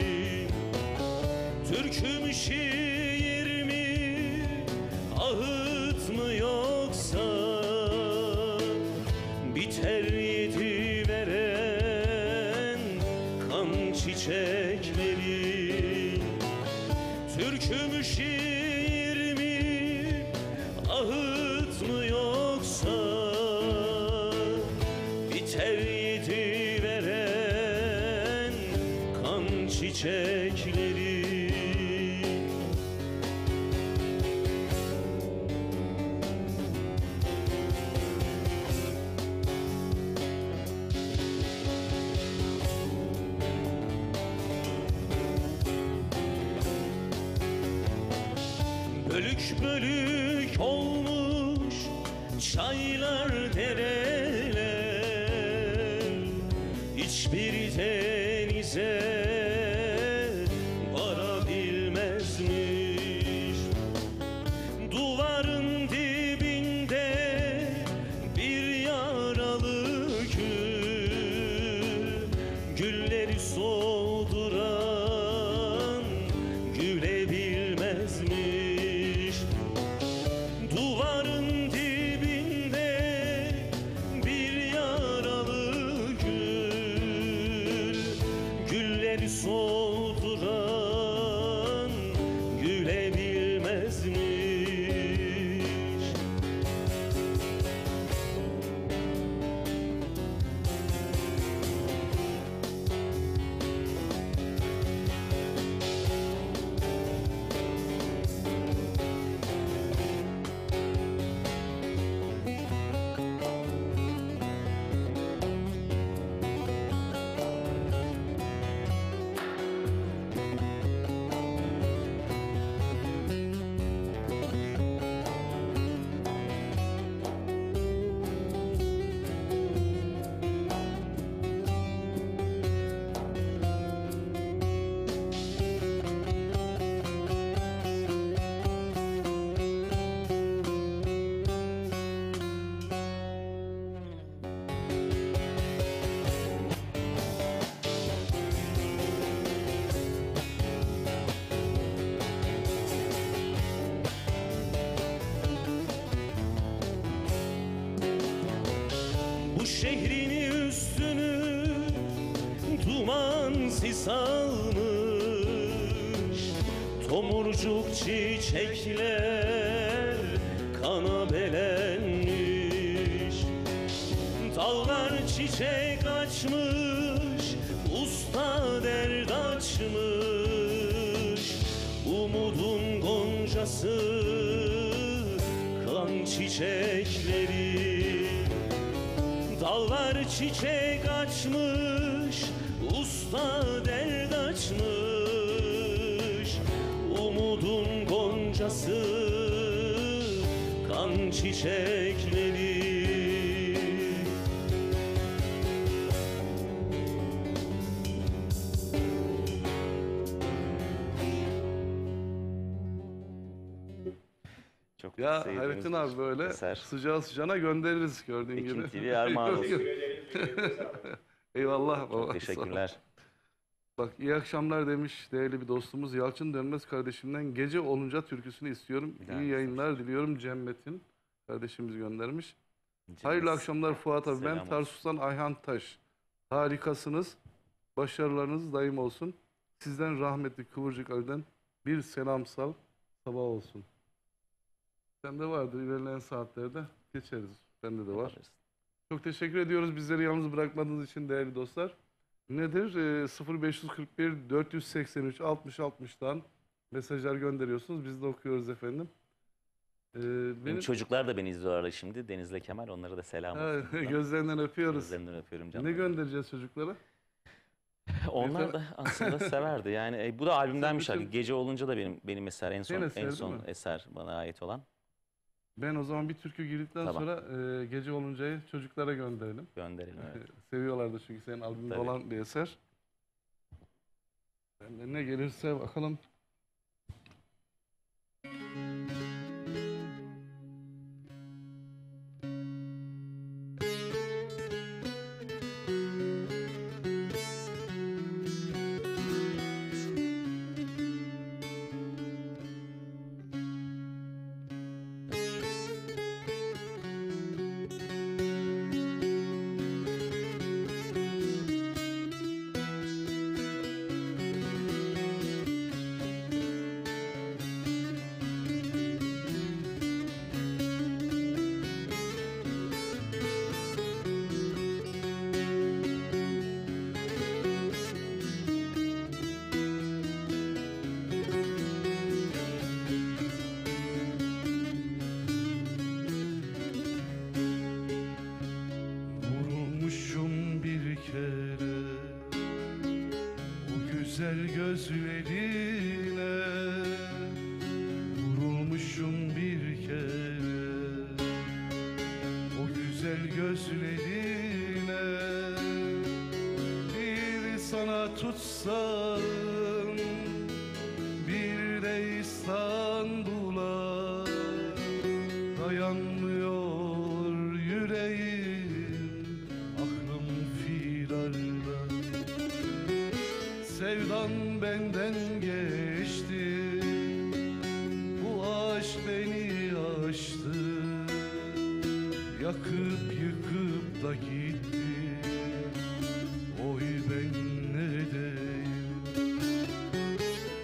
Speaker 3: Türkü mü şiir mi, ahıt mı yoksa? Biter yedi veren kan çiçekleri. Türkü mü şiir mi, ahıt mı yoksa? Biter yedi veren kan çiçekleri. Bölük bölük olmuş çaylar, dereler, hiçbir denize varabilmezmiş. Duvarın dibinde bir yaralı gül, gülleri solduran gülebilmezmiş. Duvarın dibinde
Speaker 2: salmış, tomurcuk çiçekler kana belenmiş. Dallar çiçek açmış, usta derd açmış. Umudun goncası, kan çiçekleri. Dallar çiçek açmış, usta derd açmış. Umudun goncası, kan çiçekleri.
Speaker 3: Çok
Speaker 4: Ya
Speaker 3: sevdiğimiz
Speaker 4: Hayrettin
Speaker 3: bir
Speaker 4: abi böyle
Speaker 3: eser.
Speaker 4: sıcağı sıcağına göndeririz gördüğün
Speaker 3: Ekin
Speaker 4: gibi.
Speaker 3: TV armağan olsun.
Speaker 4: Eyvallah baba.
Speaker 3: Çok teşekkürler.
Speaker 4: Bak iyi akşamlar demiş değerli bir dostumuz. Yalçın Dönmez kardeşimden gece olunca türküsünü istiyorum.
Speaker 3: Bir daha
Speaker 4: İyi yayınlar diliyorum. Cem Metin kardeşimiz göndermiş.
Speaker 3: Cemil,
Speaker 4: Hayırlı akşamlar Fuat abi.
Speaker 3: selam
Speaker 4: Ben
Speaker 3: olsun.
Speaker 4: Tarsus'tan Ayhan Taş. Harikasınız. Başarılarınız daim olsun. Sizden rahmetli Kıvırcık Ali'den bir selam sal. Sabah olsun. Sende vardır ilerleyen saatlerde. Geçeriz. Bende de var. Çok teşekkür ediyoruz bizleri yalnız bırakmadığınız için değerli dostlar. Nedir? 0541 483 60 60'dan mesajlar gönderiyorsunuz. Biz de okuyoruz efendim.
Speaker 3: Benim çocuklar da beni izliyorlar şimdi. Deniz'le Kemal, onlara da selam olsun.
Speaker 4: Gözlerinden öpüyoruz.
Speaker 3: Gözlerinden öpüyorum canım.
Speaker 4: Ne göndereceğiz çocuklara?
Speaker 3: Onlar da aslında severdi. Yani bu da albümden bir şarkı.
Speaker 4: bütün-
Speaker 3: Gece olunca da benim eser, en
Speaker 4: Senin eser,
Speaker 3: en
Speaker 4: değil
Speaker 3: son
Speaker 4: mi?
Speaker 3: eser bana ait olan.
Speaker 4: Ben o zaman bir türkü girdikten
Speaker 3: Tamam.
Speaker 4: sonra gece oluncayı çocuklara gönderelim.
Speaker 3: Gönderelim. Evet.
Speaker 4: Seviyorlardı çünkü senin albümünde
Speaker 3: Tabii.
Speaker 4: olan bir eser. Benden ne gelirse bakalım.
Speaker 8: Vurulmuşum bir kere o güzel gözlerine. Vurulmuşum bir kere o güzel gözlerine. Bir sana tutsam, bir de İstanbul'a dayanmıyor yüreğim, aklım firarda. Sevdan benden geçti, bu aşk beni aştı. Yakıp yıkıp da gitti, oy ben ne diyeyim.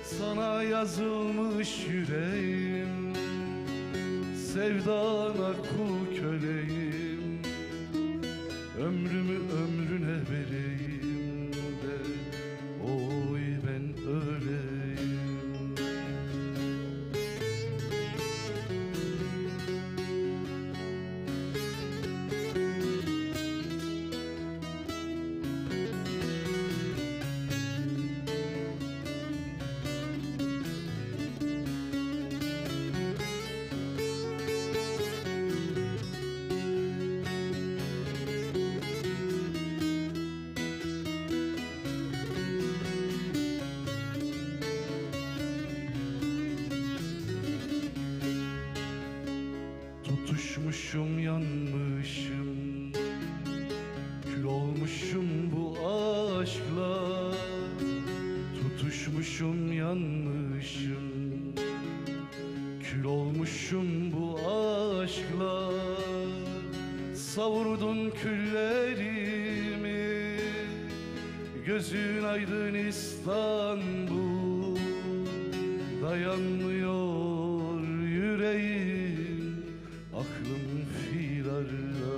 Speaker 8: Sana yazılmış yüreğim, sevdana kul köleyim. Ömrümü ömrüne vereyim de, oy ben öleyim. Tutuşmuşum yanmışım, kül olmuşum bu aşkla. Tutuşmuşum yanmışım, kül olmuşum bu aşkla. Savurdun küllerimi gözün aydın İstanbul, dayanmıyor yüreğim, aklım firarda.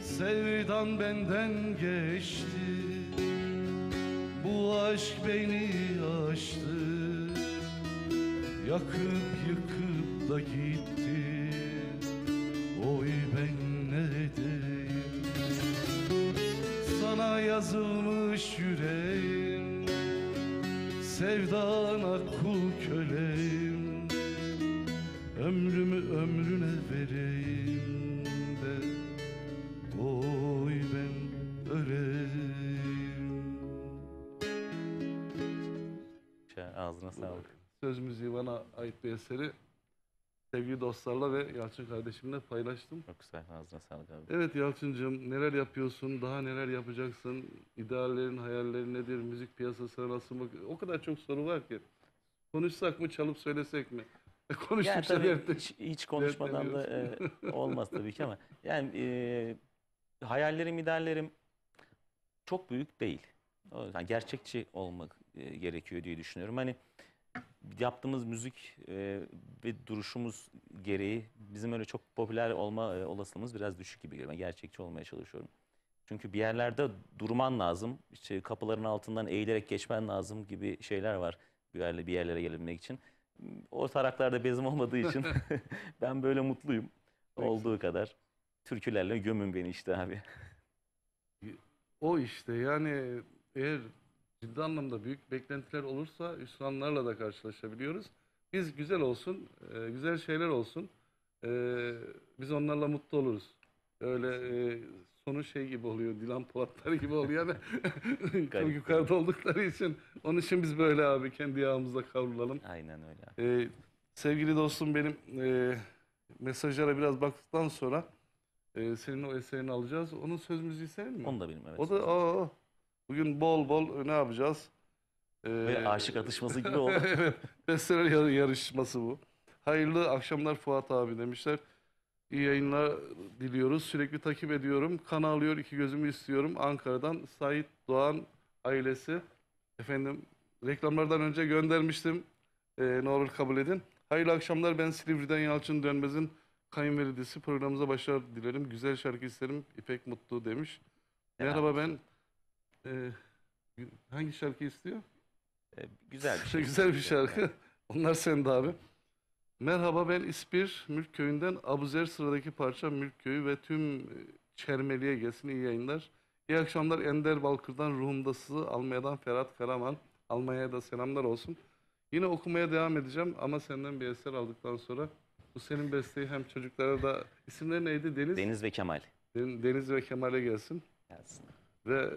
Speaker 8: Sevdan benden geçti, bu aşk beni aştı, yakıp yıkıp da gitti. Oy ben ne diyeyim, sana yazılmış yüreğim, sevdana kul köleyim. Ömrümü ömrüne vereyim de, oy ben öleyim.
Speaker 3: Ağzına sağlık.
Speaker 4: Söz müziği bana ait bir eseri sevgili dostlarla ve Yalçın kardeşimle paylaştım.
Speaker 3: Çok güzel. Ağzına sağlık abi.
Speaker 4: Evet Yalçıncığım, neler yapıyorsun, daha neler yapacaksın, ideallerin, hayallerin nedir, müzik piyasasına nasıl o kadar çok soru var ki. Konuşsak mı, çalıp söylesek mi?
Speaker 3: Yani
Speaker 4: Konuştukça
Speaker 3: tabii hiç konuşmadan da
Speaker 4: dertleniyoruz.
Speaker 3: olmaz tabii ki ama yani hayallerim, ideallerim çok büyük değil. O yüzden gerçekçi olmak gerekiyor diye düşünüyorum. Hani yaptığımız müzik ve duruşumuz gereği bizim öyle çok popüler olma olasılığımız biraz düşük gibi geliyor. Ben gerçekçi olmaya çalışıyorum. Çünkü bir yerlerde durman lazım. İşte kapıların altından eğilerek geçmen lazım gibi şeyler var bir yerlere gelebilmek için. O taraklarda bezim olmadığı için ben böyle mutluyum. Olduğu kadar. Türkülerle gömün beni işte abi.
Speaker 4: O işte yani eğer ciddi anlamda büyük beklentiler olursa hüsranlarla da karşılaşabiliyoruz. Biz güzel olsun, güzel şeyler olsun. Biz onlarla mutlu oluruz. Öyle sonu şey gibi oluyor, Dilan Polatları gibi oluyor. Yani çok yukarıda oldukları için. Onun için biz böyle abi kendi yağımızda kavrulalım.
Speaker 3: Aynen öyle.
Speaker 4: Sevgili dostum benim mesajlara biraz baktıktan sonra senin o eserini alacağız. Onun söz müziği senin mi?
Speaker 3: Onu da bilmem. Evet.
Speaker 4: O da bugün bol bol ne yapacağız?
Speaker 3: Böyle aşık atışması gibi oldu.
Speaker 4: Evet, besteler yarışması bu. Hayırlı akşamlar Fuat abi demişler. İyi yayınlar diliyoruz. Sürekli takip ediyorum. Kan ağlıyor, iki gözümü istiyorum. Ankara'dan Sait Doğan ailesi. Efendim reklamlardan önce göndermiştim. Ne olur kabul edin. Hayırlı akşamlar. Ben Silivri'den Yalçın Dönmez'in kayınvalidesi. Programımıza başarı dilerim. Güzel şarkı isterim. İpek Mutlu demiş. Merhaba ben. Hangi şarkı istiyor?
Speaker 3: Güzel bir şey.
Speaker 4: Güzel bir şarkı. Onlar sende abi. Merhaba ben İspir Mülk Köyü'nden Abuzer sıradaki parça Mülk Köyü ve tüm Çermeli'ye gelsin iyi yayınlar. İyi akşamlar Ender Balkır'dan Ruhumda Sızı Almanya'dan Ferhat Karaman. Almanya'ya da selamlar olsun. Yine okumaya devam edeceğim ama senden bir eser aldıktan sonra bu senin besteyi hem çocuklara da isimleri neydi?
Speaker 3: Deniz ve Kemal.
Speaker 4: Deniz ve Kemal'e gelsin.
Speaker 3: Gelsin.
Speaker 4: Ve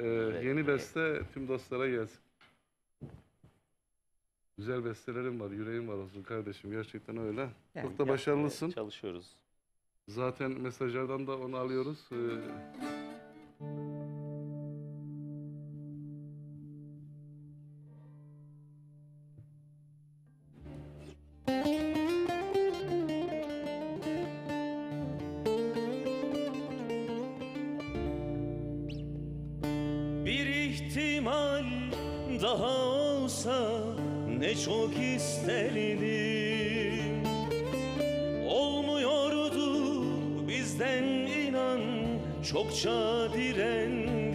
Speaker 4: yeni beste tüm dostlara gelsin. Güzel bestelerim var, yüreğim var olsun kardeşim. Gerçekten öyle.
Speaker 3: Yani
Speaker 4: çok da başarılısın.
Speaker 3: Çalışıyoruz.
Speaker 4: Zaten mesajlardan da onu alıyoruz.
Speaker 2: Bir ihtimal daha olsa ne çok isterdim. Olmuyordu bizden inan, çokça direndim.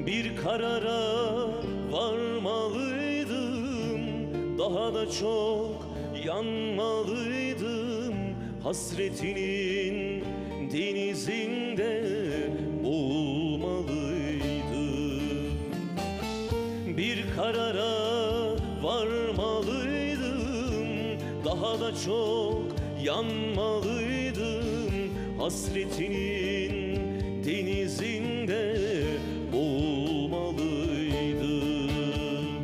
Speaker 2: Bir karara varmalıydım, daha da çok yanmalıydım. Hasretinin denizinde boğulmalıydım. Bir karara varmalıydım, daha da çok yanmalıydım. Hasretinin denizinde boğulmalıydım.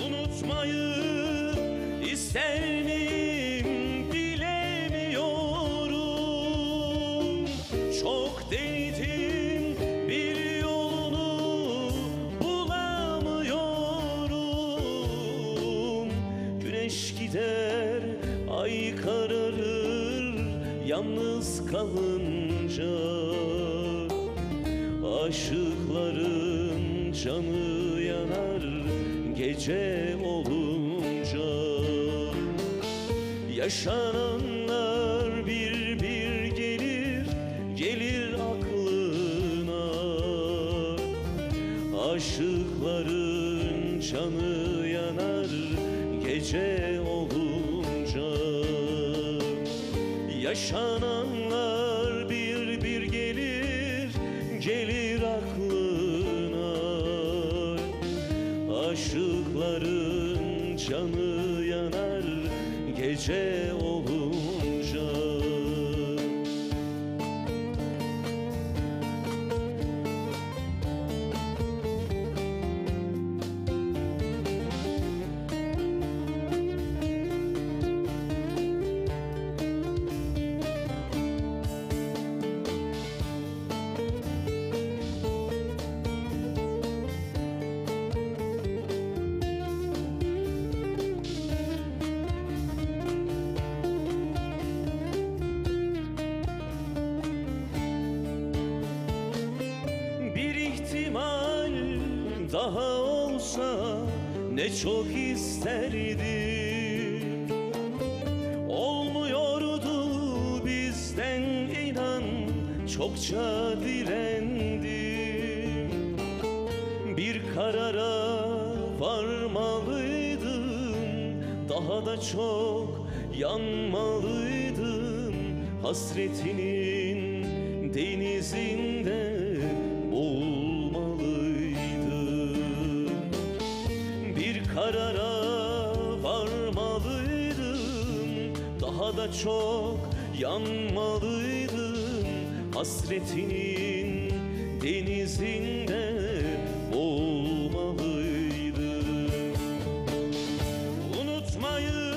Speaker 2: Unutmayı ister miyim bilemiyorum. Çok denedim bir yolunu bulamıyorum. Güneş gider, ay kararır yalnız kalınca. Aşıkların canı yanar gece olunca. Yaşananlar bir bir gelir, gelir aklına. Aşıkların canı yanar gece olunca. Yaşananlar bir bir gelir, gelir aklına. Aşıkların canı yanar gece olunca. Bir ihtimal daha olsa ne çok isterdim. Olmuyordu bizden inan, çokça direndim. Bir karara varmalıydım, daha da çok yanmalıydım. Hasretinin denizinde boğulmalıydım. Bir karara varmalıydım, daha da çok yanmalıydım. Hasretinin denizinde boğulmalıydım. Unutmayı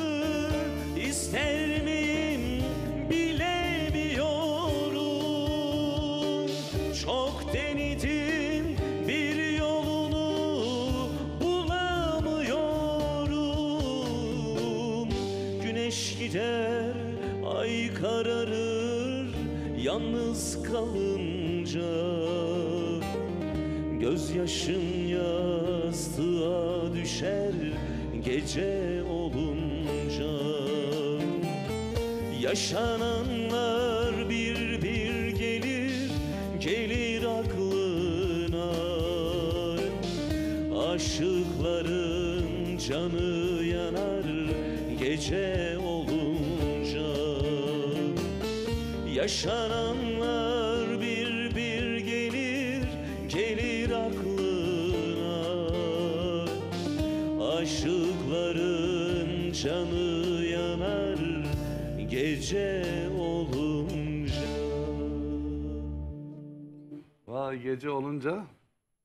Speaker 2: ister miyim bilemiyorum. Çok denedim, bir yolunu bulamıyorum. Güneş gider, ay kararır, yalnız kalınca. Gözyaşın yastığa düşer gece olunca. Yaşananlar bir bir gelir, gelir aklına. Aşıkların canı yanar gece olunca. Yaşananlar bir bir gelir, gelir aklına. Aşıkların canı yanar gece olunca.
Speaker 4: Vay, gece olunca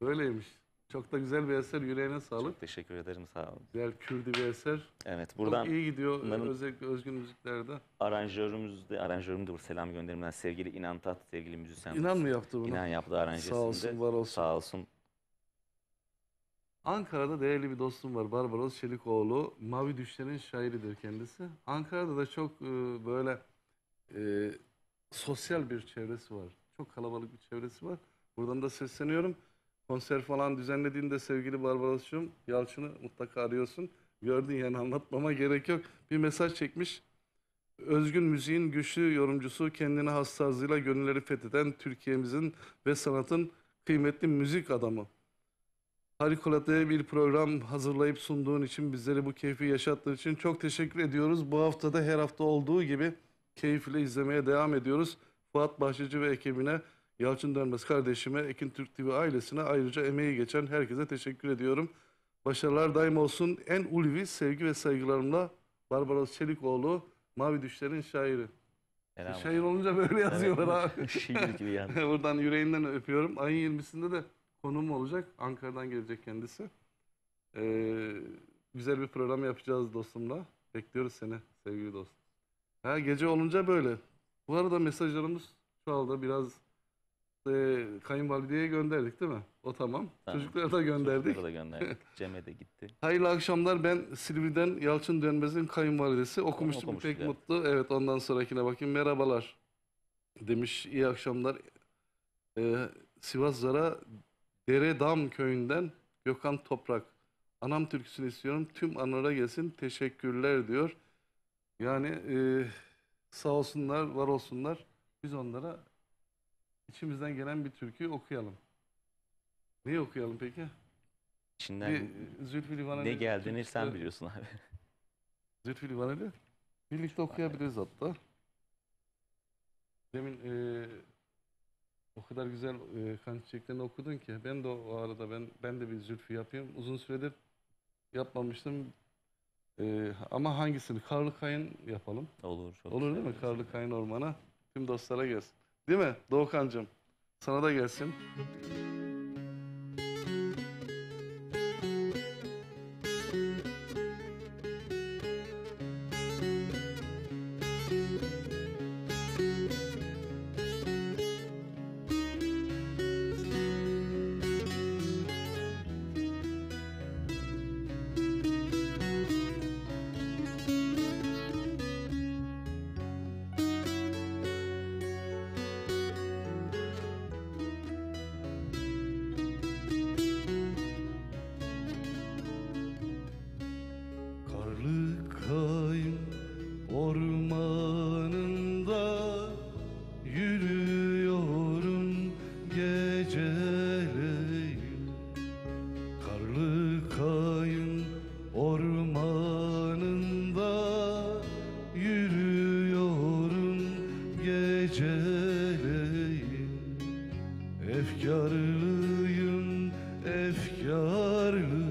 Speaker 4: böyleymiş. Çok da güzel bir eser, yüreğine sağlık.
Speaker 3: Çok teşekkür ederim, sağ olun.
Speaker 4: Güzel Kürdi bir eser.
Speaker 3: Evet, buradan
Speaker 4: Çok iyi gidiyor
Speaker 3: bunların-
Speaker 4: özellikle özgün müziklerde.
Speaker 3: aranjörüm de bu, selam gönderimden sevgili İnan Tat, sevgili müzisyen.
Speaker 4: İnan mı yaptı bunu?
Speaker 3: İnan yaptı aranjesinde.
Speaker 4: Sağ olsun, var olsun.
Speaker 3: Sağ olsun.
Speaker 4: Ankara'da değerli bir dostum var, Barbaros Çelikoğlu. Mavi Düşlerin şairidir kendisi. Ankara'da da çok böyle sosyal bir çevresi var. Çok kalabalık bir çevresi var. Buradan da sesleniyorum. Konser falan düzenlediğinde sevgili Barbaros'cum, Yalçın'ı mutlaka arıyorsun. Gördün yani, anlatmama gerek yok. Bir mesaj çekmiş. Özgün müziğin güçlü yorumcusu, kendine has tarzıyla gönülleri fetheden Türkiye'mizin ve sanatın kıymetli müzik adamı. Harikulade bir program hazırlayıp sunduğun için, bizleri bu keyfi yaşattığın için çok teşekkür ediyoruz. Bu hafta da her hafta olduğu gibi keyifle izlemeye devam ediyoruz. Fuat Bahçeci ve ekibine, Yalçın Dönmez kardeşime, Ekin Türk TV ailesine, ayrıca emeği geçen herkese teşekkür ediyorum. Başarılar daim olsun. En ulvi sevgi ve saygılarımla Barbaros Çelikoğlu, Mavi Düşlerin şairi.
Speaker 3: Selam
Speaker 4: Şair olunca böyle yazıyorlar
Speaker 3: Evet,
Speaker 4: abi.
Speaker 3: şiir gibi yani.
Speaker 4: Buradan yüreğinden öpüyorum. Ayın 20'sinde de konuğum olacak. Ankara'dan gelecek kendisi. Güzel bir program yapacağız dostumla. Bekliyoruz seni sevgili dostum. Ha, gece olunca böyle. Bu arada mesajlarımız çoğaldı. Biraz kayınvalideye gönderdik değil mi? O tamam.
Speaker 3: Tamam.
Speaker 4: Çocuklara da gönderdik.
Speaker 3: Çocuklara da gönderdik. Cem'e de gitti.
Speaker 4: Hayırlı akşamlar. Ben Silivri'den Yalçın Dönmez'in kayınvalidesi. Okumuştum,
Speaker 3: okumuştuk
Speaker 4: pek
Speaker 3: ya.
Speaker 4: mutlu. Evet, ondan sonrakine bakayım. Merhabalar demiş. İyi akşamlar. Sivas Zara Deredam köyünden Gökhan Toprak. Anam türküsünü istiyorum. Tüm anılara gelsin. Teşekkürler diyor. Yani sağ olsunlar, var olsunlar. Biz onlara içimizden gelen bir türkü okuyalım. Neyi okuyalım peki?
Speaker 3: İçinden
Speaker 4: Zülfü Livaneli
Speaker 3: ne geldiğini
Speaker 4: türküsü-
Speaker 3: sen biliyorsun abi.
Speaker 4: Zülfü Livaneli. Birlikte okuyabiliriz hatta. Demin o kadar güzel kan çiçeklerini okudun ki ben de o arada ben de bir zülfü yapayım. Uzun süredir yapmamıştım. Ama hangisini? Karlı Kayın yapalım.
Speaker 3: Olur. Çok
Speaker 4: Olur değil mi? Karlı Kayın Orman'a. Tüm dostlara gelsin. Değil mi Doğukancığım? Sana da gelsin.
Speaker 8: Karlı Kayın ormanında yürüyorum geceleyin. Karlı Kayın ormanında yürüyorum geceleyin. Efkarlıyım, efkarlıyım.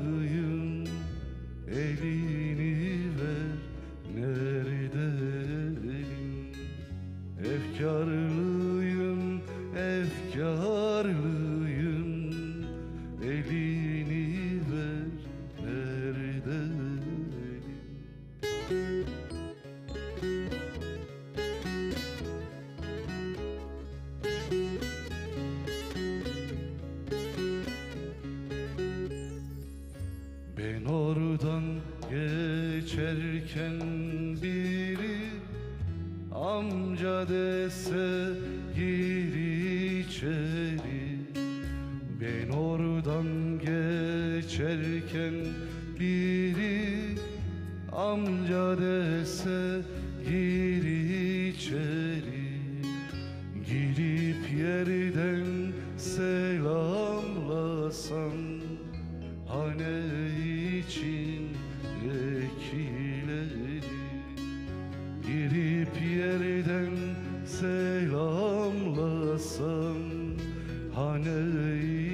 Speaker 8: Elini ver, nerede elin? Efkarlıyım, efkarlıyım. Elini ver, nerede elin? Ben oradan geçerken biri amca dese gir içeri. Ben oradan geçerken biri amca dese gir içeri. Girip yerden selamlasan hane içindekileri. Girip yerden selamlasan hane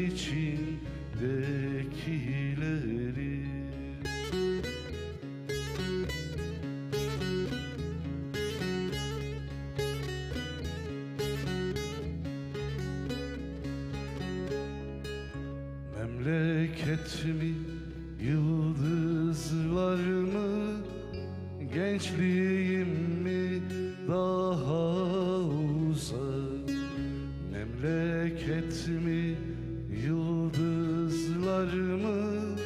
Speaker 8: içindekileri. Memleket mi, yıldızlar mı, gençliğim mi daha uzak? Memleket mi, yıldızlar mı,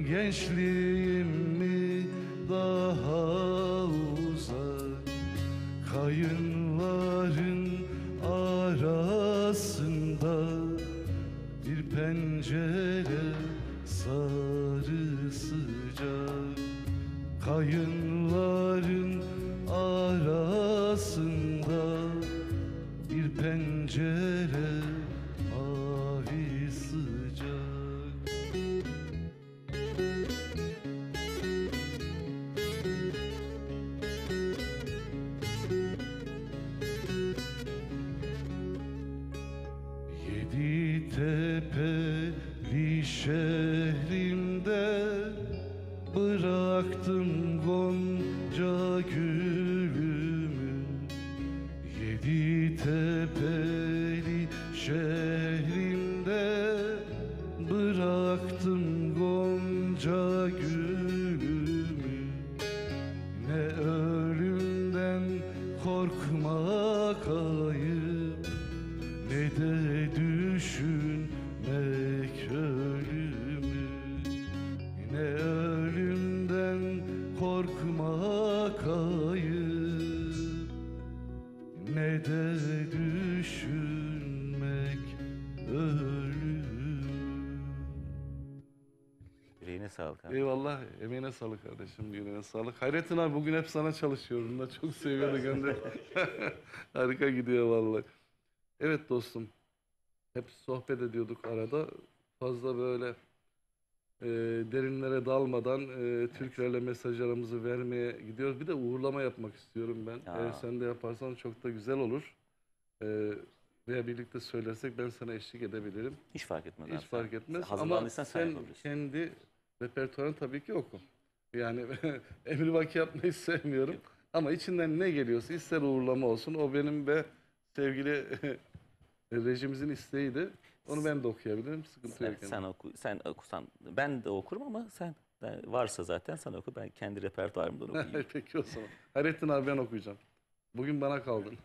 Speaker 8: gençliğim mi daha uzak? Kayınların arasında bir pencere sarı sıcak. Kayınların arasında bir pencere mavi sıcak. Yedi tepeli şehrimde bıraktım gonca gülümü. Yedi tepeli şehrimde bıraktım gonca gülümü. Ne ölümden korkmak ayıp, ne de düşünmek ölümü. Ne ölümden korkmak ayıp, ne de düşünmek ölümü.
Speaker 3: Yüreğine sağlık abi.
Speaker 4: Eyvallah. Emeğine sağlık kardeşim. Yüreğine sağlık. Hayrettin abi bugün hep sana çalışıyorum da çok seviyorum gönder. Harika gidiyor vallahi. Evet dostum. Hep sohbet ediyorduk arada. Fazla böyle derinlere dalmadan türkülerle mesajlarımızı vermeye gidiyoruz. Bir de uğurlama yapmak istiyorum ben. Eğer sen de yaparsan çok da güzel olur. Veya birlikte söylersek ben sana eşlik edebilirim.
Speaker 3: Hiç fark etmez abi.
Speaker 4: Hiç fark etmez. Ama
Speaker 3: Hazırlandıysan sen
Speaker 4: sen
Speaker 3: yapabilirsin.
Speaker 4: kendi repertuarını tabii ki oku. Yani emrivaki yapmayı sevmiyorum. Ama içinden ne geliyorsa ister uğurlama olsun. O benim ve sevgili rejimizin isteğiydi. Onu ben de okuyabilirim. Sıkıntı yok.
Speaker 3: Sen okusan ben de okurum ama sen varsa zaten sen oku. Ben kendi repertuarımdan okuyayım.
Speaker 4: Peki o zaman. Hayrettin abi ben okuyacağım. Bugün bana kaldın.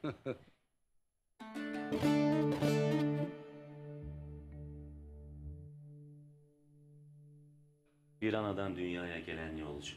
Speaker 3: Bir anadan dünyaya gelen yolcu.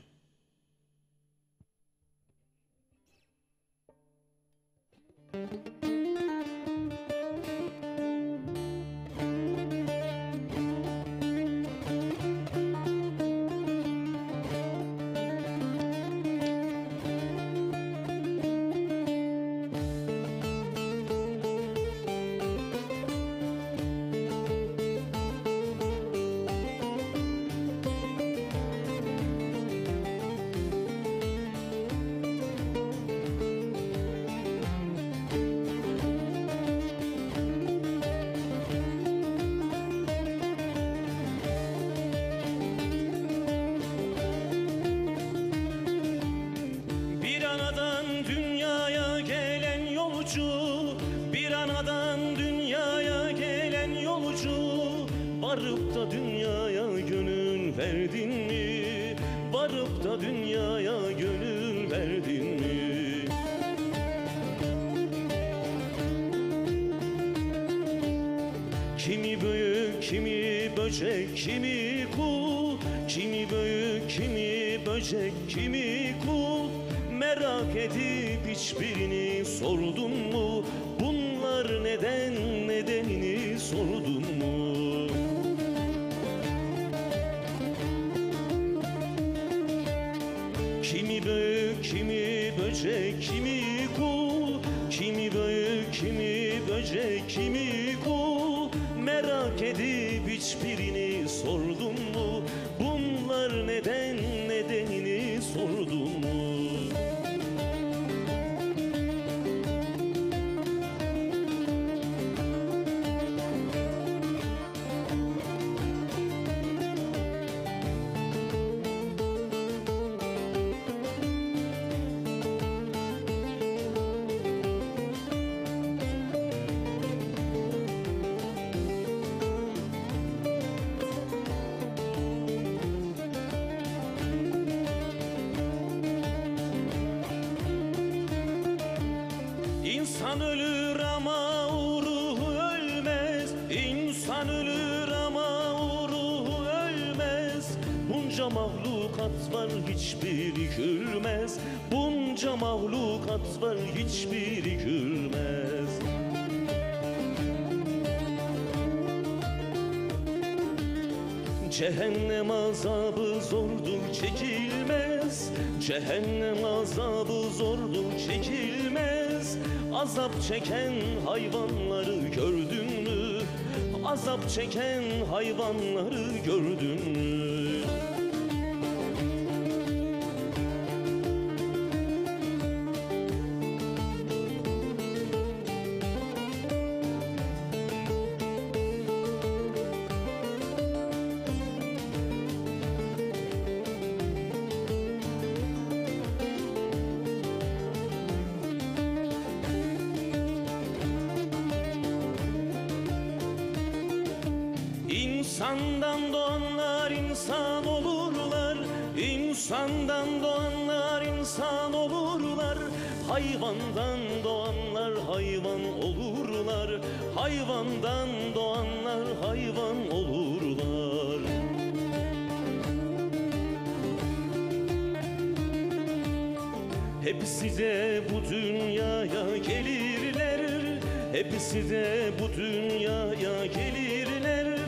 Speaker 2: Bir anadan dünyaya gelen yolcu, bir anadan dünyaya gelen yolcu, varıp da dünyaya gönül verdin mi? Varıp da dünyaya gönül verdin mi? Kimi büyük, kimi böcek, kimi kul, kimi büyük, kimi böcek, kimi kul. Merak edip hiçbirini sordun mu? Bunlar neden, nedenini sordun mu? Kimi büyük, kimi böcek, kimi kul, kimi büyük, kimi böcek, kimi kul. Merak edip hiçbirini sordun mu? Bunlar neden, nedenini sordun mu? İnsan ölür ama ruhu ölmez. İnsan ölür ama ruhu ölmez. Bunca mahlukat var hiçbiri gülmez. Bunca mahlukat var hiçbiri gülmez. Cehennem azabı zordur çekilmez. Cehennem azabı zordur çekilmez. Azap çeken hayvanları gördün mü? Azap çeken hayvanları gördün mü? İnsandan doğanlar insan olurlar. İnsandan doğanlar insan olurlar. Hayvandan doğanlar hayvan olurlar. Hayvandan doğanlar hayvan olurlar. Hepsi de bu dünyaya gelirler. Hepsi de bu dünyaya gelirler.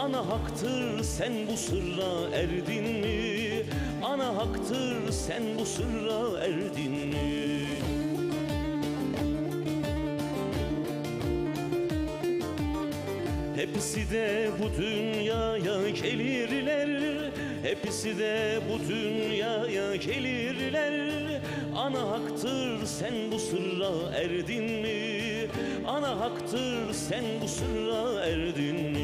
Speaker 2: Ana haktır sen bu sırra erdin mi? Ana haktır sen bu sırra erdin mi? Hepsi de bu dünyaya gelirler, hepsi de bu dünyaya gelirler. Ana haktır sen bu sırra erdin mi? Ana haktır sen bu sırra erdin mi?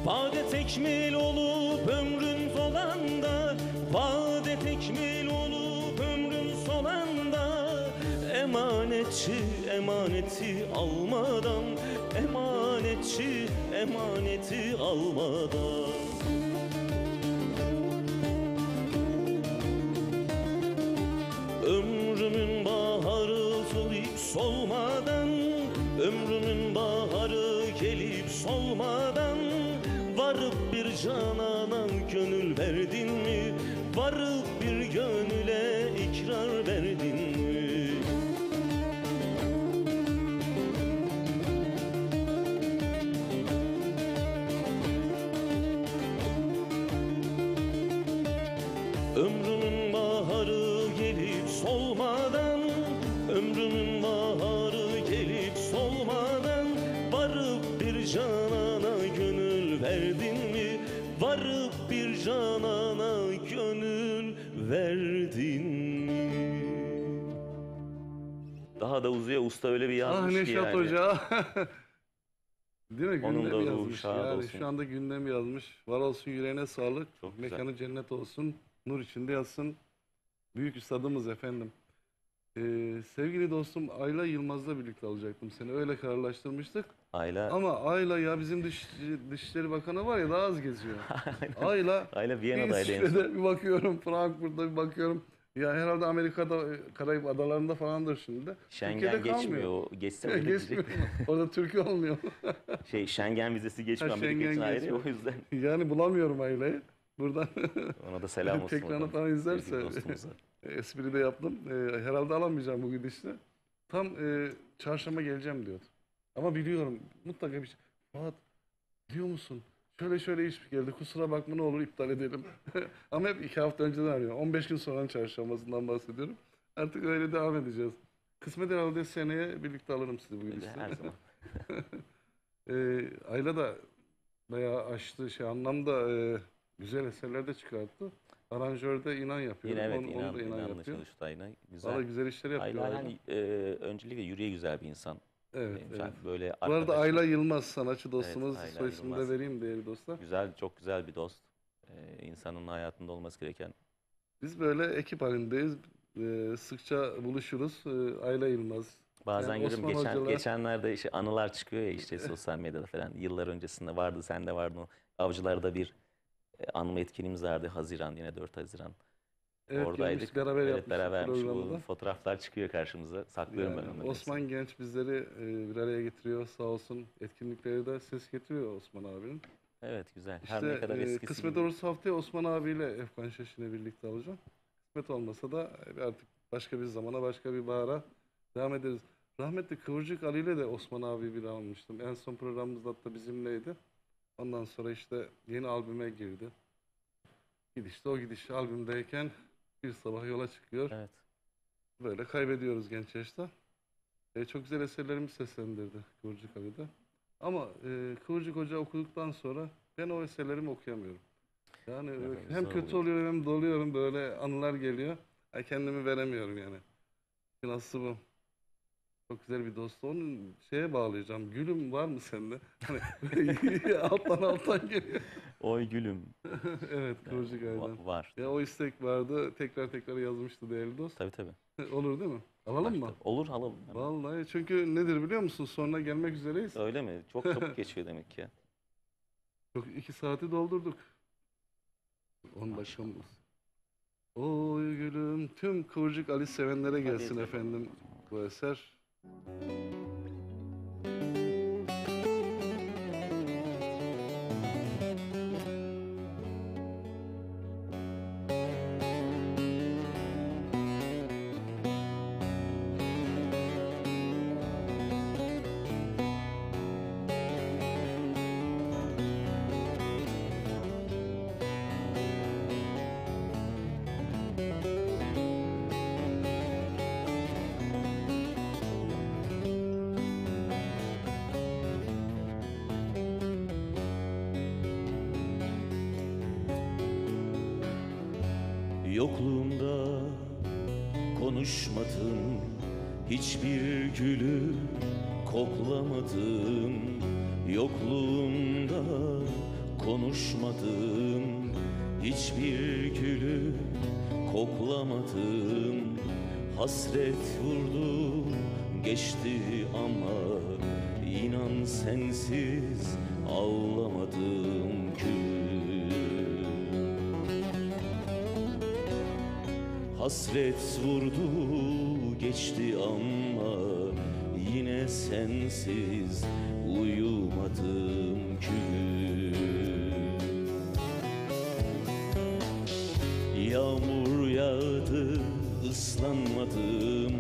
Speaker 2: Vade tekmil olup ömrün solanda, vade tekmil olup ömrün solanda, emanetçi emaneti almadan, emanetçi emaneti almadan. Ömrümün baharı solip solmadan, ömrümün baharı gelip solmadan, varıp bir canana gönül verdin mi? Varıp bir gönüle ikrar verdin mi? Ömrümün baharı gelip solmadan, ömrümün baharı gelip solmadan, varıp bir canana gönül verdin mi? Varıp bir canana gönül verdin mi?
Speaker 3: Daha da uzuyor, usta öyle bir
Speaker 4: Ah
Speaker 3: yazmış ki
Speaker 4: Neşat
Speaker 3: yani.
Speaker 4: Hoca. Değil mi?
Speaker 3: Onun da
Speaker 4: Gündem
Speaker 3: ruhu
Speaker 4: yazmış.
Speaker 3: şad
Speaker 4: Yani
Speaker 3: olsun.
Speaker 4: şu anda gündem yazmış. Var olsun, yüreğine sağlık.
Speaker 3: Çok güzel.
Speaker 4: Mekanı cennet olsun. Nur içinde yatsın. Büyük üstadımız efendim. Sevgili dostum Ayla Yılmaz'la birlikte alacaktım seni. Öyle kararlaştırmıştık.
Speaker 3: Ayla,
Speaker 4: Ama Ayla ya bizim Dışişleri Bakanı var ya daha az geziyor. Ayla
Speaker 3: Ayla Viyana'daydı en son.
Speaker 4: İsviçre'de bir bakıyorum, Frankfurt'ta bir bakıyorum. Ya herhalde Amerika'da, Karayip Adalarında falandır şimdi de.
Speaker 3: Schengen
Speaker 4: Türkiye'de
Speaker 3: geçmiyor.
Speaker 4: kalmıyor.
Speaker 3: O geçse öyle
Speaker 4: Geçmiyor.
Speaker 3: diyecek.
Speaker 4: Orada Türkiye olmuyor.
Speaker 3: Schengen vizesi geçmiyor.
Speaker 4: Ha,
Speaker 3: Amerika için
Speaker 4: Schengen
Speaker 3: ayrı
Speaker 4: geçmiyor.
Speaker 3: o yüzden.
Speaker 4: Yani bulamıyorum Ayla'yı. Buradan
Speaker 3: Ona da selam olsun.
Speaker 4: tekrarını
Speaker 3: oradan.
Speaker 4: falan izlerse
Speaker 3: Sevgili dostumuza.
Speaker 4: espri de yaptım. Herhalde alamayacağım bu gidişle. Tam çarşamba geleceğim diyordu. Ama biliyorum mutlaka bir şey. Fuat biliyor musun? Şöyle iş geldi. Kusura bakma ne olur iptal edelim. Ama hep 2 hafta önceden arıyor. 15 gün sonra çarşambasından bahsediyorum. Artık öyle devam edeceğiz. Kısmet herhalde seneye birlikte alırım sizi bu gidişle.
Speaker 3: Her zaman.
Speaker 4: Ayla da bayağı aştı anlamda güzel eserler de çıkarttı. Aranjörde inan yapıyor.
Speaker 3: Yine evet
Speaker 4: Onu da inan
Speaker 3: inanla
Speaker 4: yapıyor.
Speaker 3: çalıştı Ayla. Güzel.
Speaker 4: Valla güzel işler yapıyor.
Speaker 3: Ayla
Speaker 4: Ayla.
Speaker 3: yani öncelikle yüreği güzel bir insan.
Speaker 4: Evet,
Speaker 3: Yani
Speaker 4: evet.
Speaker 3: böyle
Speaker 4: Bu arada
Speaker 3: arkadaş-
Speaker 4: Ayla Yılmaz sanatçı dostumuz.
Speaker 3: Ayla
Speaker 4: Soy ismini de
Speaker 3: Yılmaz.
Speaker 4: vereyim değerli dostlar.
Speaker 3: Güzel, çok güzel bir dost. İnsanın hayatında olması gereken.
Speaker 4: Biz böyle ekip halindeyiz. Sıkça buluşuruz. Ayla Yılmaz.
Speaker 3: Bazen
Speaker 4: Yani
Speaker 3: görüyorum
Speaker 4: Osman hocalar-
Speaker 3: geçenlerde işte anılar çıkıyor ya işte sosyal medyada falan. Yıllar öncesinde vardı, sende vardı. O Avcılar'da bir anma etkinliğimiz vardı. Haziran, yine 4 Haziran.
Speaker 4: Evet,
Speaker 3: Oradaydık.
Speaker 4: gelmiş, beraber
Speaker 3: Evet,
Speaker 4: yapmıştık
Speaker 3: beraber yapmış.
Speaker 4: programı
Speaker 3: Bu
Speaker 4: da.
Speaker 3: fotoğraflar çıkıyor karşımıza. Saklıyorum
Speaker 4: Yani
Speaker 3: ben onları.
Speaker 4: Osman Genç bizleri bir araya getiriyor sağ olsun. Etkinliklere de ses getiriyor Osman abinin.
Speaker 3: Evet, güzel. Her
Speaker 4: İşte
Speaker 3: ne kadar eskisi
Speaker 4: kısmet
Speaker 3: gibi.
Speaker 4: olursa haftaya Osman abiyle Efkan Şaşin'le birlikte alacağım. Kısmet olmasa da artık başka bir zamana, başka bir bahara devam ederiz. Rahmetli Kıvırcık Ali ile de Osman abi bir almıştım. En son programımızda da bizimleydi. Ondan sonra işte yeni albüme girdi. Gidişte o gidiş albümdeyken bir sabah yola çıkıyor.
Speaker 3: Evet.
Speaker 4: Böyle kaybediyoruz genç yaşta. Çok güzel eserlerimi seslendirdi Kıvırcık Ali de. Ama Kıvırcık Hoca okuduktan sonra ben o eserlerimi okuyamıyorum. Yani
Speaker 3: Evet,
Speaker 4: hem
Speaker 3: zor
Speaker 4: kötü
Speaker 3: oluyor.
Speaker 4: oluyorum hem doluyorum böyle anılar geliyor. Kendimi veremiyorum yani. Nasıl bu? Çok güzel bir dostu. Onu şeye bağlayacağım. Gülüm var mı sende? Hani alttan geliyor.
Speaker 3: Oy gülüm.
Speaker 4: Evet, Kıvırcık Ay'dan.
Speaker 3: Var.
Speaker 4: Ya o istek vardı. Tekrar yazmıştı değerli dost.
Speaker 3: Tabii.
Speaker 4: Olur değil mi? Alalım mı?
Speaker 3: Olur alalım. Hemen.
Speaker 4: Vallahi çünkü nedir biliyor musun? Sonuna gelmek üzereyiz.
Speaker 3: Öyle mi? Çok çabuk geçiyor demek ki.
Speaker 4: Çok 2 saati doldurduk. 10 dakikamız. Oy gülüm tüm Kıvırcık Ali sevenlere gelsin efendim bu eser.
Speaker 2: Yokluğumda konuşmadım, hiçbir gülü koklamadım. Yokluğumda konuşmadım, hiçbir gülü koklamadım. Hasret vurdu geçti ama inan sensiz ağlamadım gül. Hasret vurdu geçti ama yine sensiz uyumadım gül. Yağmur yağdı ıslanmadım,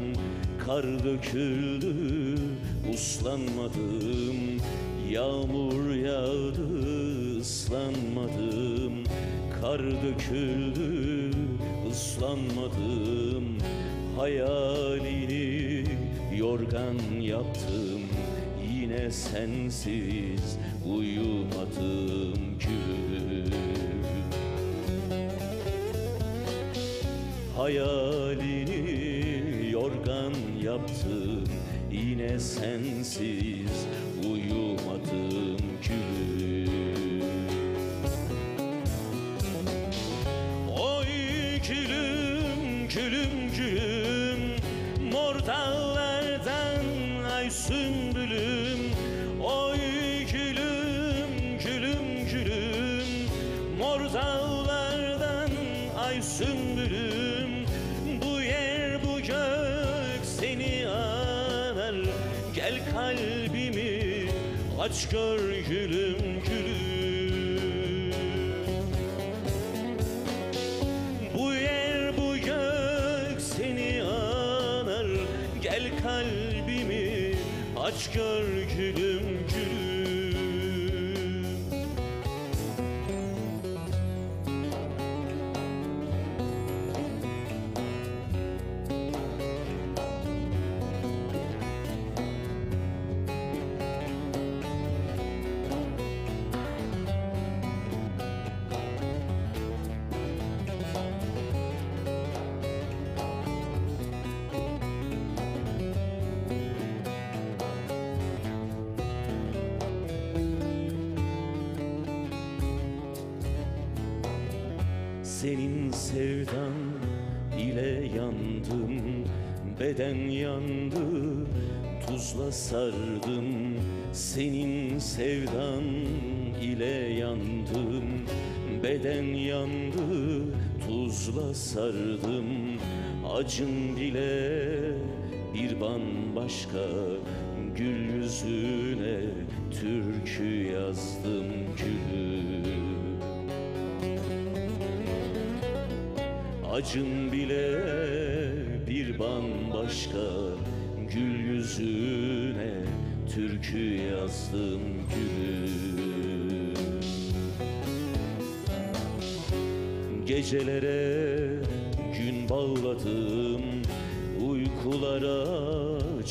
Speaker 2: kar döküldü uslanmadım. Yağmur yağdı ıslanmadım, kar döküldü ıslanmadım. Hayalini yorgan yaptım, yine sensiz uyumadım gül. Hayalini yorgan yaptım, yine sensiz uyumadım gül. Oy gülüm, gülüm, gülüm, mor dağlardan ay sümbülüm. Oy gülüm, gülüm, gülüm, mor dağlardan ay sümbülüm. Bu yer bu gök seni anar, gel kalbimi aç gör gülüm, gülüm. Bu yer bu gök seni anar, gel kalbimi aç gör gülüm, gülüm. Senin sevdan ile yandım, beden yandı, tuzla sardım. Senin sevdan ile yandım, beden yandı, tuzla sardım. Acın bile bir bambaşka, gül yüzüne türkü yazdım gül. Acın bile bir bambaşka, gül yüzüne türkü yazdım gül. Gecelere gün bağladım, uykulara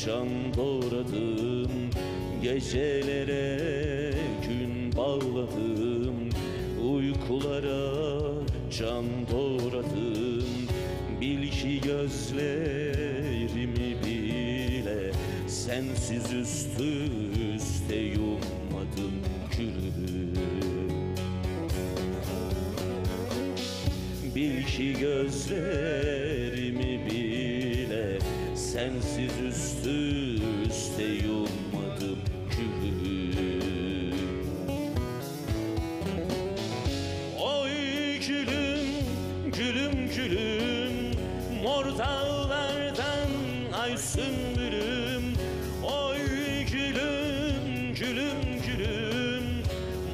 Speaker 2: can doğradım. Gecelere gün bağladım, uykulara can doğradım. Bil ki gözlerimi bile sensiz üstü üste yummadım gülüm. Bil ki gözlerimi bile sensiz üstü üste yummadım gülüm. Oy gülüm, gülüm, gülüm, mor dağlardan ay sümbülüm. Oy gülüm, gülüm, gülüm,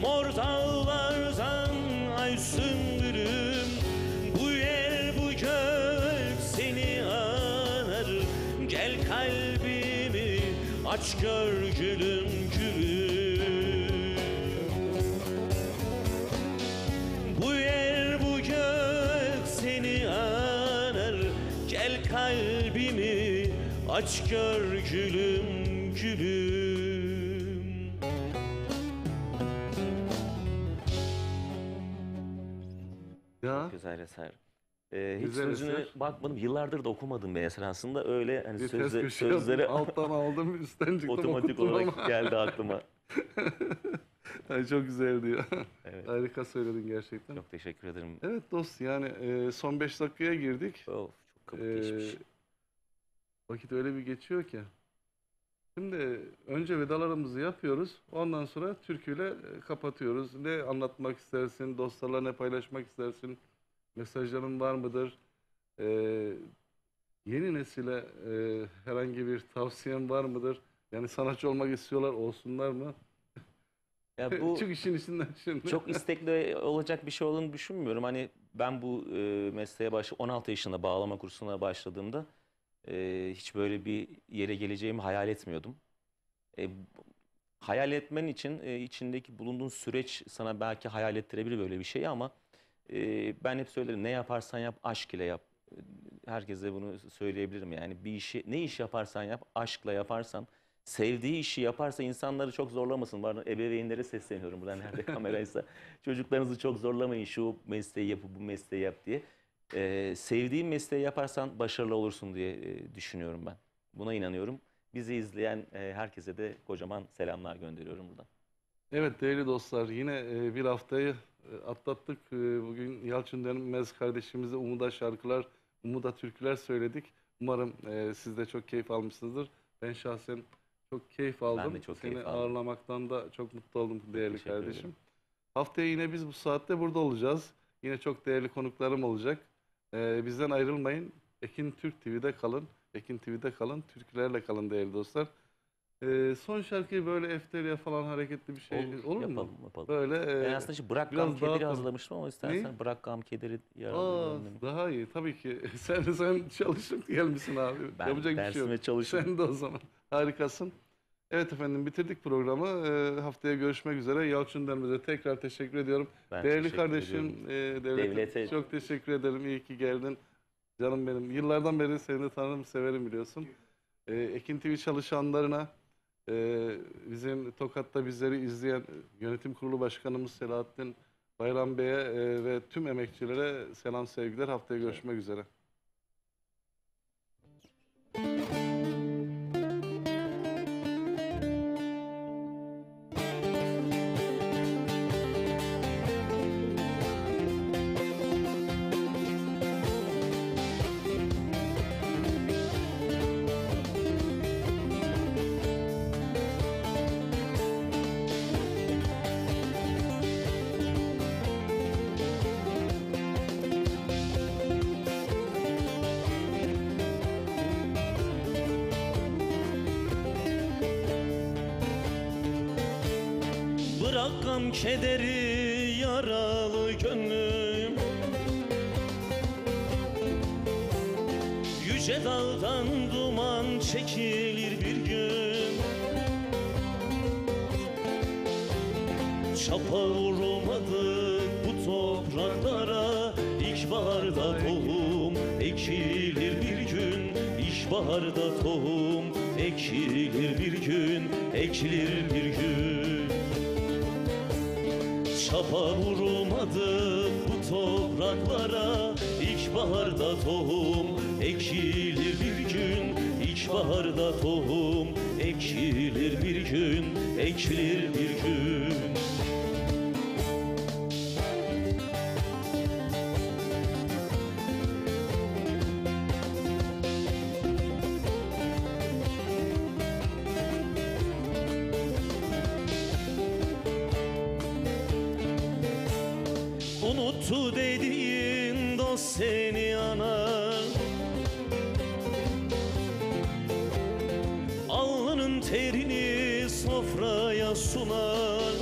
Speaker 2: mor dağlardan ay sümbülüm. Bu yer bu gök seni anar, gel kalbimi aç gör gülüm, gülüm. Bu yer bu gök seni anar, gel kalbimi aç gör gülüm, gülüm.
Speaker 4: Ya
Speaker 3: Güzel eser. Hiç
Speaker 4: Güzel
Speaker 3: sözüne
Speaker 4: eser.
Speaker 3: bakmadım. Yıllardır da okumadım bir eser aslında. Öyle hani
Speaker 4: bir ters köşe
Speaker 3: sözleri
Speaker 4: yazdım, alttan aldım, üstten çıktım,
Speaker 3: otomatik
Speaker 4: okudum
Speaker 3: olarak
Speaker 4: ama.
Speaker 3: geldi aklıma.
Speaker 4: Ay, çok güzeldi ya.
Speaker 3: Evet.
Speaker 4: Harika söyledin gerçekten.
Speaker 3: Çok teşekkür ederim.
Speaker 4: Evet dost, yani son 5 dakikaya girdik.
Speaker 3: Of, çok kabuk
Speaker 4: Ee,
Speaker 3: geçmiş.
Speaker 4: Vakit öyle bir geçiyor ki. Şimdi önce vedalarımızı yapıyoruz. Ondan sonra türküyle kapatıyoruz. Ne anlatmak istersin? Dostlarla ne paylaşmak istersin? Mesajların var mıdır? Yeni nesile herhangi bir tavsiyen var mıdır? Yani sanatçı olmak istiyorlar, olsunlar mı?
Speaker 3: Ya bu
Speaker 4: Çık işin içinden şimdi.
Speaker 3: çok istekli olacak bir şey olduğunu düşünmüyorum. Hani ben bu mesleğe 16 yaşında bağlama kursuna başladığımda hiç böyle bir yere geleceğimi hayal etmiyordum. Hayal etmen için içindeki bulunduğun süreç sana belki hayal ettirebilir böyle bir şeyi ama ben hep söylerim, ne yaparsan yap aşk ile yap. Herkese bunu söyleyebilirim yani, bir işi, ne iş yaparsan yap aşkla yaparsan, sevdiği işi yaparsa insanları çok zorlamasın. Var, ebeveynlere sesleniyorum buradan, nerede kameraysa. Çocuklarınızı çok zorlamayın, şu mesleği yap, bu mesleği yap diye. Sevdiğin mesleği yaparsan başarılı olursun diye düşünüyorum ben. Buna inanıyorum. Bizi izleyen herkese de kocaman selamlar gönderiyorum buradan.
Speaker 4: Evet değerli dostlar, yine bir haftayı atlattık. Bugün Yalçın Dönmez kardeşimize Umut'a şarkılar, Umut'a türküler söyledik. Umarım siz de çok keyif almışsınızdır. Ben şahsen çok keyif aldım.
Speaker 3: Ben de çok
Speaker 4: Seni
Speaker 3: keyif aldım.
Speaker 4: ağırlamaktan da çok mutlu oldum değerli
Speaker 3: teşekkür
Speaker 4: kardeşim.
Speaker 3: ederim.
Speaker 4: Haftaya yine biz bu saatte burada olacağız. Yine çok değerli konuklarım olacak. Bizden ayrılmayın. Ekin Türk TV'de kalın. Ekin TV'de kalın. Türkülerle kalın değerli dostlar. Son şarkıyı böyle eftelya falan hareketli bir şey olur mu?
Speaker 3: Yapalım.
Speaker 4: Böyle
Speaker 3: Ben aslında Bırak
Speaker 4: biraz
Speaker 3: Gam Kederi
Speaker 4: dağıtalım.
Speaker 3: hazırlamıştım ama istersen Bırak Gam Kederi
Speaker 4: Aa,
Speaker 3: yararlanayım.
Speaker 4: daha iyi tabii ki. Sen çalışıp gelmişsin abi.
Speaker 3: Ben
Speaker 4: Yapacak bir şey yok.
Speaker 3: dersime çalışıyorum.
Speaker 4: Sen de o zaman. Harikasın. Evet efendim, bitirdik programı. Haftaya görüşmek üzere. Yalçın Dönmez'e tekrar teşekkür ediyorum.
Speaker 3: Ben
Speaker 4: Değerli
Speaker 3: teşekkür
Speaker 4: kardeşim
Speaker 3: Devlet'e
Speaker 4: çok teşekkür ederim. İyi ki geldin. Canım benim. Yıllardan beri seni de tanırım, severim biliyorsun. Ekin TV çalışanlarına, bizim Tokat'ta bizleri izleyen yönetim kurulu başkanımız Selahattin Bayram Bey'e ve tüm emekçilere selam sevgiler. Haftaya görüşmek üzere.
Speaker 2: Bırak gam kederi yaralı gönlüm, yüce dağdan duman çekilir bir gün. Çapa vurmadık bu topraklara, İlkbaharda tohum ekilir bir gün. İlkbaharda tohum ekilir bir gün, ekilir bir gün. Çapa vurmadık bu topraklara, İlkbaharda tohum ekilir bir gün. İlkbaharda tohum ekilir bir gün, ekilir bir gün. Unuttu dediğin dost seni anar, alnının terini sofraya sunar.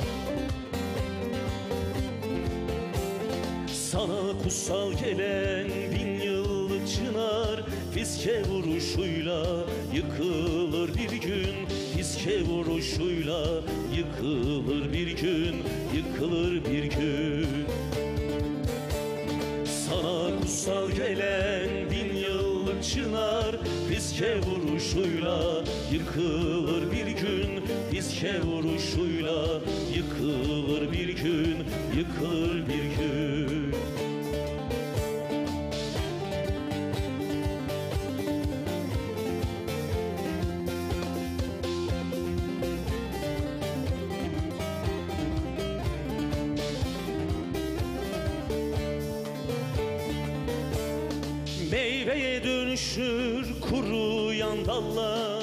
Speaker 2: Sana kutsal gelen 1000 yıllık çınar, fiske vuruşuyla yıkılır bir gün, fiske vuruşuyla yıkılır bir gün, yıkılır bir gün. Sana kutsal gelen 1000 yıllık çınar, fiske vuruşuyla yıkılır bir gün, fiske vuruşuyla yıkılır bir gün, yıkılır bir gün. Meyveye dönüşür kuruyan dallar,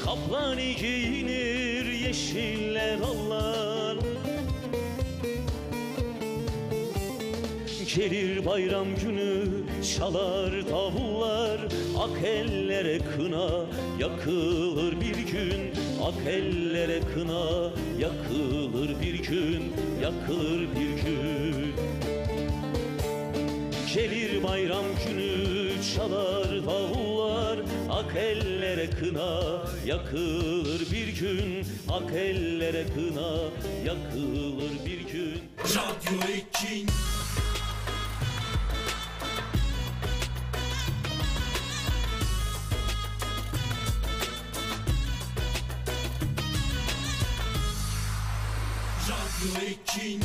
Speaker 2: kaplani giyinir yeşiller allar. Gelir bayram günü çalar davullar, ak ellere kına yakılır bir gün, ak ellere kına yakılır bir gün, yakılır bir gün. Gelir bayram günü çalar davullar, ak ellere kına yakılır bir gün, ak ellere kına yakılır bir gün.
Speaker 10: Radyo Ekin. Radyo Ekin.